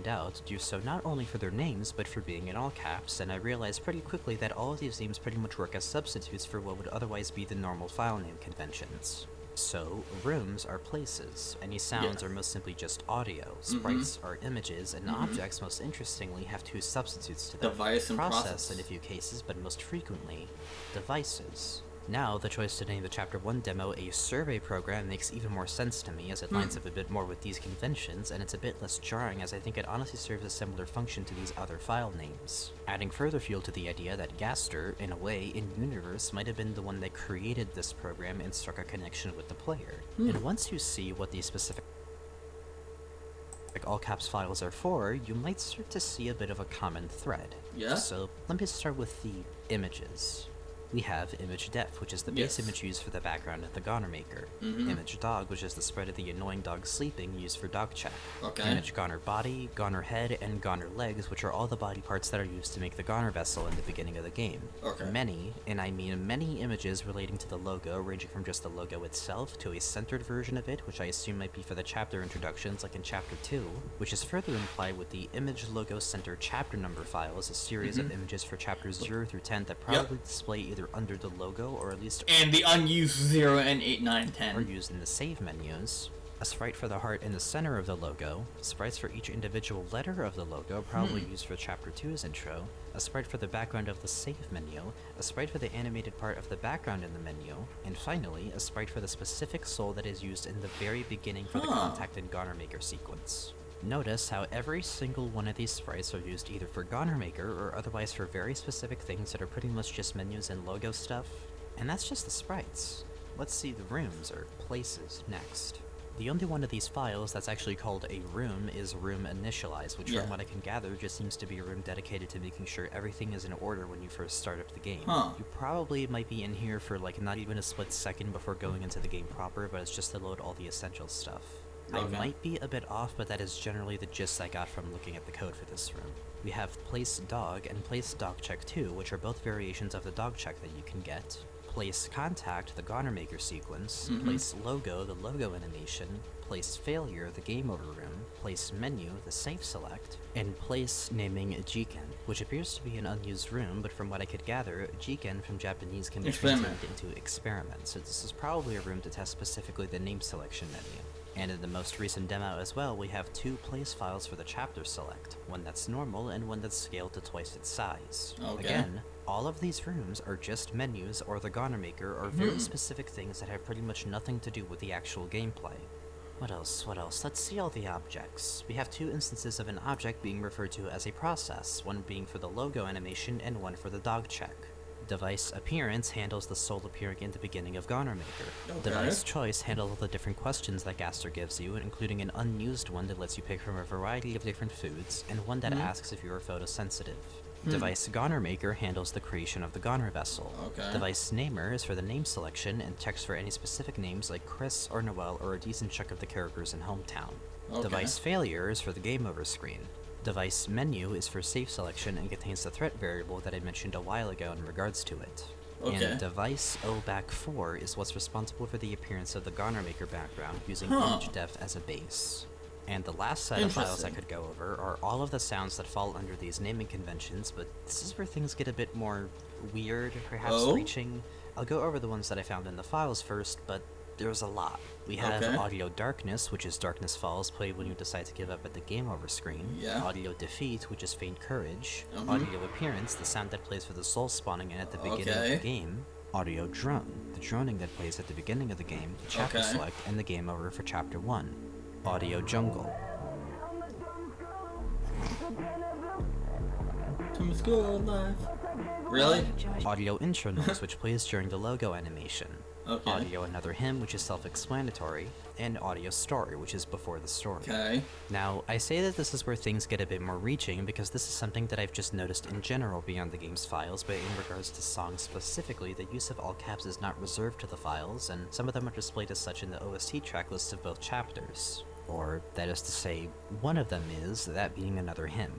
out, do so not only for their names, but for being in all caps, and I realized pretty quickly that all of these names pretty much work as substitutes for what would otherwise be the normal file name conventions. So, rooms are places, any sounds are most simply just audio, sprites are images, and objects, most interestingly, have two substitutes to them. Device and process. In a few cases, but most frequently, devices. Now, the choice to name the Chapter 1 demo a survey program makes even more sense to me, as it lines up a bit more with these conventions, and it's a bit less jarring, as I think it honestly serves a similar function to these other file names. Adding further fuel to the idea that Gaster, in a way, in-universe, might have been the one that created this program and struck a connection with the player. And once you see what these specific all caps files are for, you might start to see a bit of a common thread. Yeah? So, let me start with the images. We have image def, which is the base image used for the background of the Goner Maker. Image dog, which is the spread of the annoying dog sleeping used for dog check. Image Goner body, Goner head, and Goner legs, which are all the body parts that are used to make the Goner vessel in the beginning of the game. Many, and I mean many images relating to the logo, ranging from just the logo itself to a centered version of it, which I assume might be for the chapter introductions like in Chapter 2, which is further implied with the image logo center chapter number files, a series of images for chapters 0 through 10 that probably display either under the logo or at least and the unused 0 and 8, 9, 10 are used in the save menus. A sprite for the heart in the center of the logo, sprites for each individual letter of the logo, probably used for Chapter 2's intro, a sprite for the background of the save menu, a sprite for the animated part of the background in the menu, and finally, a sprite for the specific soul that is used in the very beginning for the Contact and Goner Maker sequence. Notice how every single one of these sprites are used either for Goner Maker or otherwise for very specific things that are pretty much just menus and logo stuff. And that's just the sprites. Let's see the rooms, or places, next. The only one of these files that's actually called a room is room initialize, which from what I can gather just seems to be a room dedicated to making sure everything is in order when you first start up the game. You probably might be in here for like not even a split second before going into the game proper, but it's just to load all the essential stuff. I might be a bit off, but that is generally the gist I got from looking at the code for this room. We have place dog and place dog check 2, which are both variations of the dog check that you can get. Place contact, the Goner Maker sequence. Place logo, the logo animation. Place failure, the game over room. Place menu, the save select. And place naming Jiken, which appears to be an unused room, but from what I could gather, Jiken from Japanese can be translated into experiment, so this is probably a room to test specifically the name selection menu. And in the most recent demo as well, we have two place files for the chapter select, one that's normal and one that's scaled to twice its size. Again, all of these rooms are just menus or the Goner Maker or very specific things that have pretty much nothing to do with the actual gameplay. What else? Let's see all the objects. We have two instances of an object being referred to as a process, one being for the logo animation and one for the dog check. Device appearance handles the soul appearing in the beginning of Goner Maker. Device choice handles all the different questions that Gaster gives you, including an unused one that lets you pick from a variety of different foods, and one that asks if you are photosensitive. Device Goner Maker handles the creation of the Goner vessel. Device Namer is for the name selection and checks for any specific names like Chris or Noel or a decent chunk of the characters in Hometown. Device Failure is for the game over screen. Device Menu is for safe selection and contains the threat variable that I mentioned a while ago in regards to it. And Device OBAC4 is what's responsible for the appearance of the Goner Maker background using image def as a base. And the last set of files I could go over are all of the sounds that fall under these naming conventions, but this is where things get a bit more weird, perhaps reaching. I'll go over the ones that I found in the files first, but there's a lot. We have Audio Darkness, which is Darkness Falls, played when you decide to give up at the game over screen. Audio Defeat, which is Faint Courage. Audio Appearance, the sound that plays for the soul spawning in at the beginning of the game. Audio Drone, the droning that plays at the beginning of the game, the chapter select, and the game over for Chapter 1. Audio Jungle. To school life. Really? Audio Intro Noise, which plays during the logo animation. Audio Another Hymn, which is self-explanatory, and Audio Story, which is before the story. Now, I say that this is where things get a bit more reaching because this is something that I've just noticed in general beyond the game's files, but in regards to songs specifically, the use of all caps is not reserved to the files, and some of them are displayed as such in the OST track lists of both chapters. Or, that is to say, one of them is, that being Another Hymn.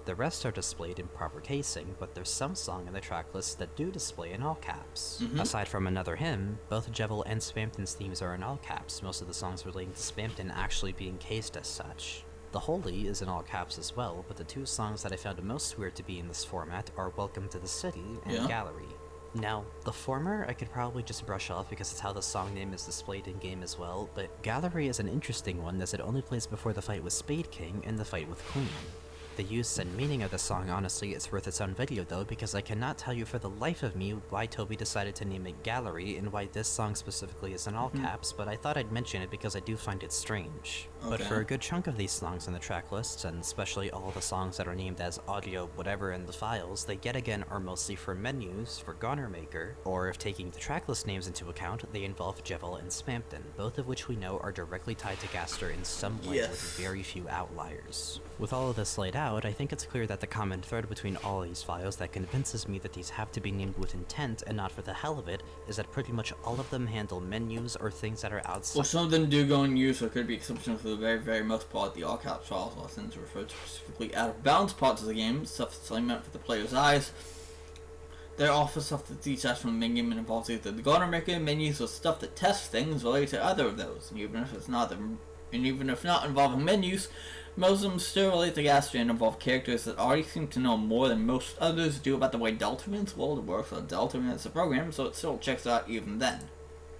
The rest are displayed in proper casing, but there's some song in the tracklist that do display in all caps. Aside from Another Hymn, both Jevil and Spamton's themes are in all caps, most of the songs relating to Spamton actually being cased as such. The Holy is in all caps as well, but the two songs that I found most weird to be in this format are Welcome to the City and Gallery. Now, the former I could probably just brush off because it's how the song name is displayed in-game as well, but Gallery is an interesting one as it only plays before the fight with Spade King and the fight with Queen. The use and meaning of the song honestly is worth its own video though, because I cannot tell you for the life of me why Toby decided to name it Gallery and why this song specifically is in all caps, but I thought I'd mention it because I do find it strange. But for a good chunk of these songs in the track lists, and especially all the songs that are named as audio whatever in the files, they yet again are mostly for menus, for Goner Maker, or if taking the tracklist names into account, they involve Jevil and Spampton, both of which we know are directly tied to Gaster in some way with very few outliers. With all of this laid out, I think it's clear that the common thread between all these files that convinces me that these have to be named with intent and not for the hell of it is that pretty much all of them handle menus or things that are outside. Well, some of them do go in use, so it could be exceptions for the very, very most part. The all-caps files are tend to refer to specifically out-of-bounds parts of the game, stuff that's only meant for the player's eyes. They're often stuff that detaches from the main game and involves either the Goner Maker menus or stuff that tests things related to either of those, and even if not involving menus, most of them still relate to Gaster and involve characters that already seem to know more than most others do about the way Deltarune's world works on Deltarune as a program, so it still checks out even then.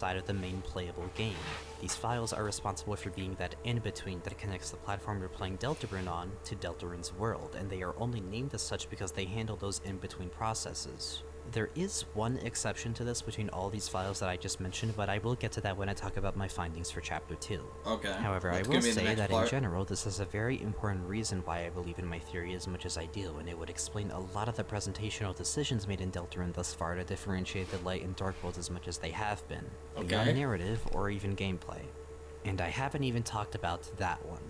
Side of the main playable game. These files are responsible for being that in-between that connects the platform you're playing Deltarune on to Deltarune's world, and they are only named as such because they handle those in-between processes. There is one exception to this between all these files that I just mentioned, but I will get to that when I talk about my findings for Chapter 2. Okay. However, I will say that in general, this is a very important reason why I believe in my theory as much as I do, and it would explain a lot of the presentational decisions made in Deltarune thus far to differentiate the light and dark worlds as much as they have been, beyond narrative or even gameplay. And I haven't even talked about that one,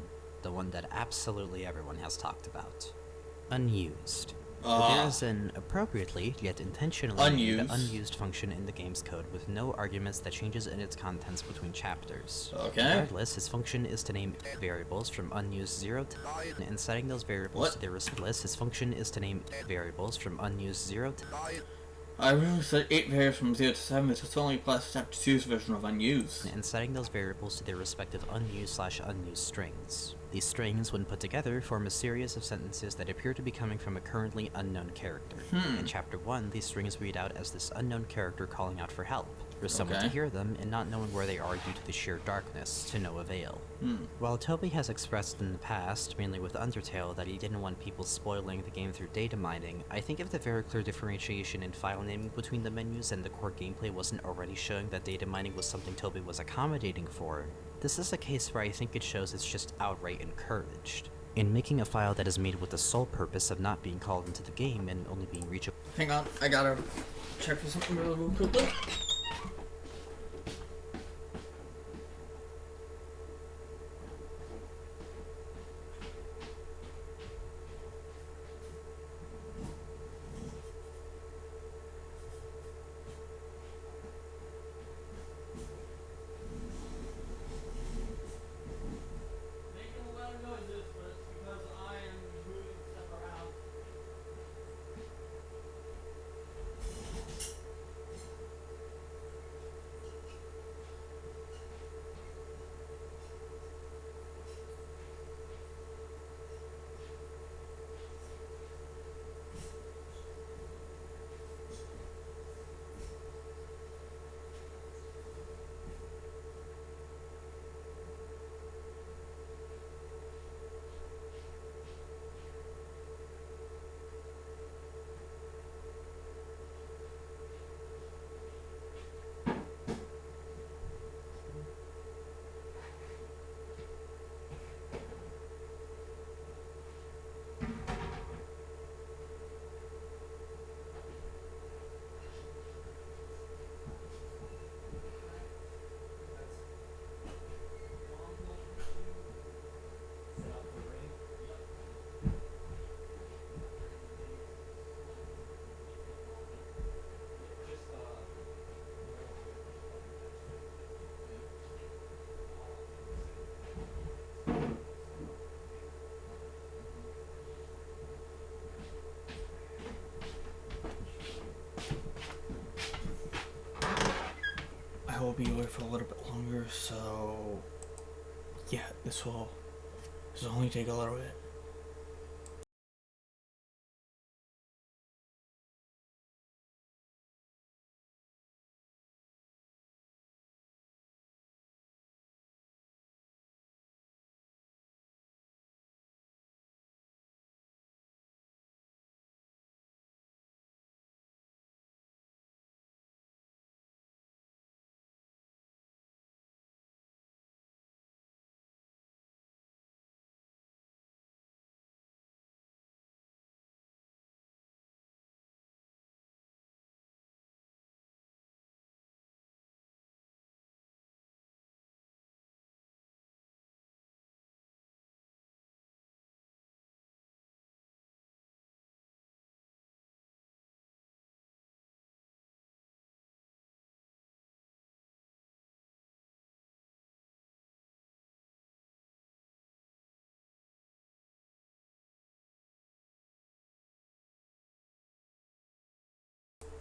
the one that absolutely everyone has talked about. Unused. There is an appropriately, yet intentionally named unused function in the game's code with no arguments that changes in its contents between chapters. Regardless, his function is to name variables from unused 0 to 9, and setting those variables to their his function is to name variables from unused 0 to 9. I really said 8 variables from 0 to 7, but it's only applies to Chapter 2's version of unused. And setting those variables to their respective unused/unused strings. These strings, when put together, form a series of sentences that appear to be coming from a currently unknown character. In Chapter 1, these strings read out as this unknown character calling out for help, for someone to hear them and not knowing where they are due to the sheer darkness, to no avail. While Toby has expressed in the past, mainly with Undertale, that he didn't want people spoiling the game through data mining, I think if the very clear differentiation in file naming between the menus and the core gameplay wasn't already showing that data mining was something Toby was accommodating for, this is a case where I think it shows it's just outright encouraged. In making a file that is made with the sole purpose of not being called into the game and only being reachable. Hang on, I gotta check for something real quickly. will be away for a little bit longer, so yeah, this will This will only take a little bit.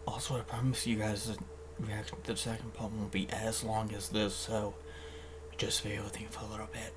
Also, I promise you guys the reaction to the second part won't be as long as this, so just bear with me for a little bit.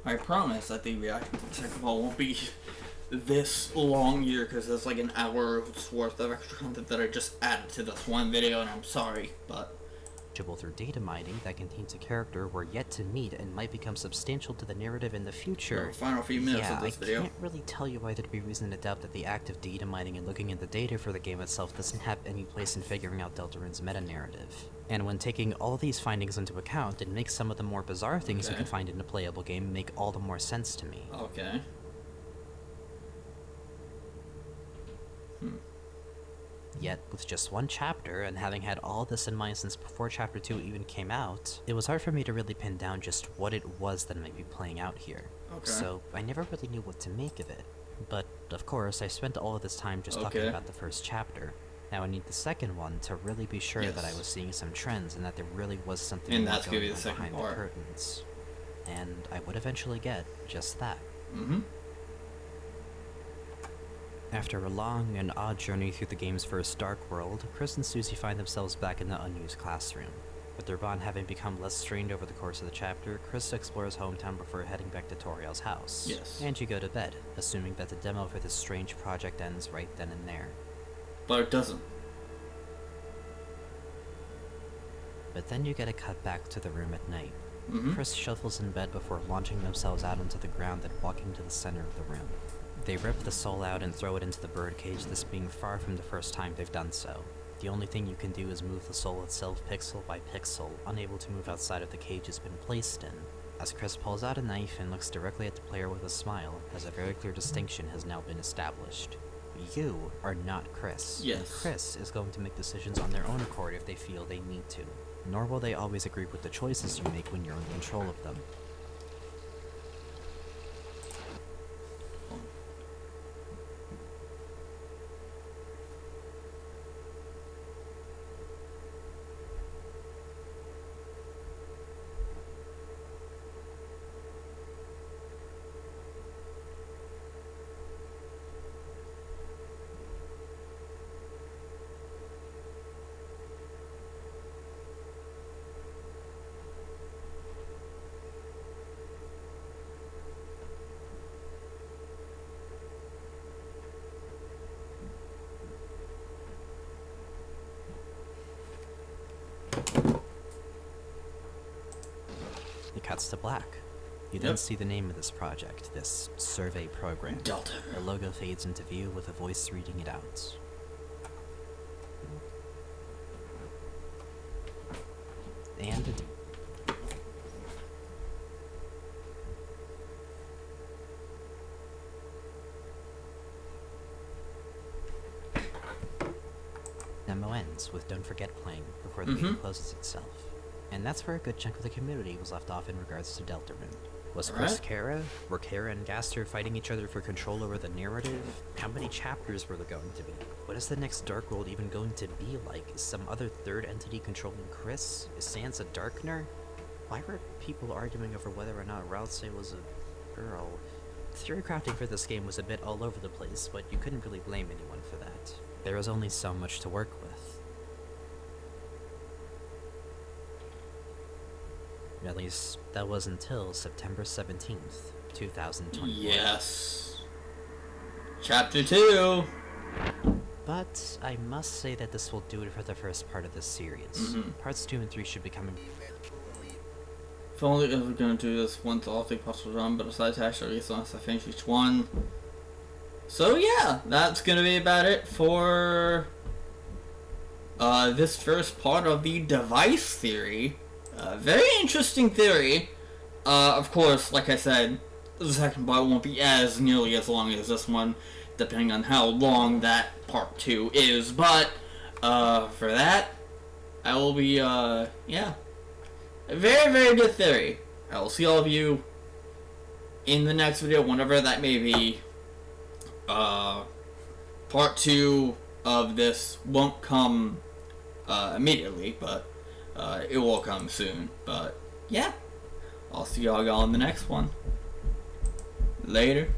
I promise that the reaction to the second part won't be this long here, because there's like an hour's worth of extra content that I just added to this one video, and I'm sorry, but... Through data mining that contains a character we're yet to meet and might become substantial to the narrative in the future. The final few minutes of this video. I can't really tell you why there'd be reason to doubt that the act of data mining and looking at the data for the game itself doesn't have any place in figuring out Deltarune's meta-narrative. And when taking all these findings into account, it makes some of the more bizarre things you can find in a playable game make all the more sense to me. Okay. Yet, with just one chapter, and having had all this in mind since before Chapter 2 even came out, it was hard for me to really pin down just what it was that might be playing out here. Okay. So, I never really knew what to make of it. But, of course, I spent all of this time just talking about the first chapter. Now I need the second one to really be sure that I was seeing some trends and that there really was something more going on behind the curtains. And I would eventually get just that. After a long and odd journey through the game's first dark world, Chris and Susie find themselves back in the unused classroom. With their bond having become less strained over the course of the chapter, Chris explores hometown before heading back to Toriel's house. And you go to bed, assuming that the demo for this strange project ends right then and there. But it doesn't. But then you get a cut back to the room at night. Chris shuffles in bed before launching themselves out onto the ground and walking to the center of the room. They rip the soul out and throw it into the birdcage, this being far from the first time they've done so. The only thing you can do is move the soul itself pixel by pixel, unable to move outside of the cage it's been placed in. As Chris pulls out a knife and looks directly at the player with a smile, as a very clear distinction has now been established. You are not Chris. Yes. And Chris is going to make decisions on their own accord if they feel they need to. Nor will they always agree with the choices you make when you're in control of them. It cuts to black. You then see the name of this project, this survey program. Delta. The logo fades into view with a voice reading it out. And demo ends with Don't Forget playing before the game closes itself. And that's where a good chunk of the community was left off in regards to Deltarune. Was Chris Kara? Were Kara and Gaster fighting each other for control over the narrative? How many chapters were there going to be? What is the next Dark World even going to be like? Is some other third entity controlling Chris? Is Sans a Darkner? Why were people arguing over whether or not Rouse was a girl? Theory crafting for this game was a bit all over the place, but you couldn't really blame anyone for that. There was only so much to work with. At least, that was until September 17th, 2020. Yes. Chapter 2! But I must say that this will do it for the first part of this series. Parts 2 and 3 should be coming. If only I was going to do this once all the puzzles run, but besides actually once I finish each one. So yeah, that's going to be about it for this first part of the device theory. Very interesting theory. Of course, like I said, the second part won't be as nearly as long as this one, depending on how long that part 2 is. But, for that, I will be, yeah. A very, very good theory. I will see all of you in the next video, whenever that may be. Part 2 of this won't come, immediately, but it will come soon. But yeah, I'll see y'all in the next one. Later.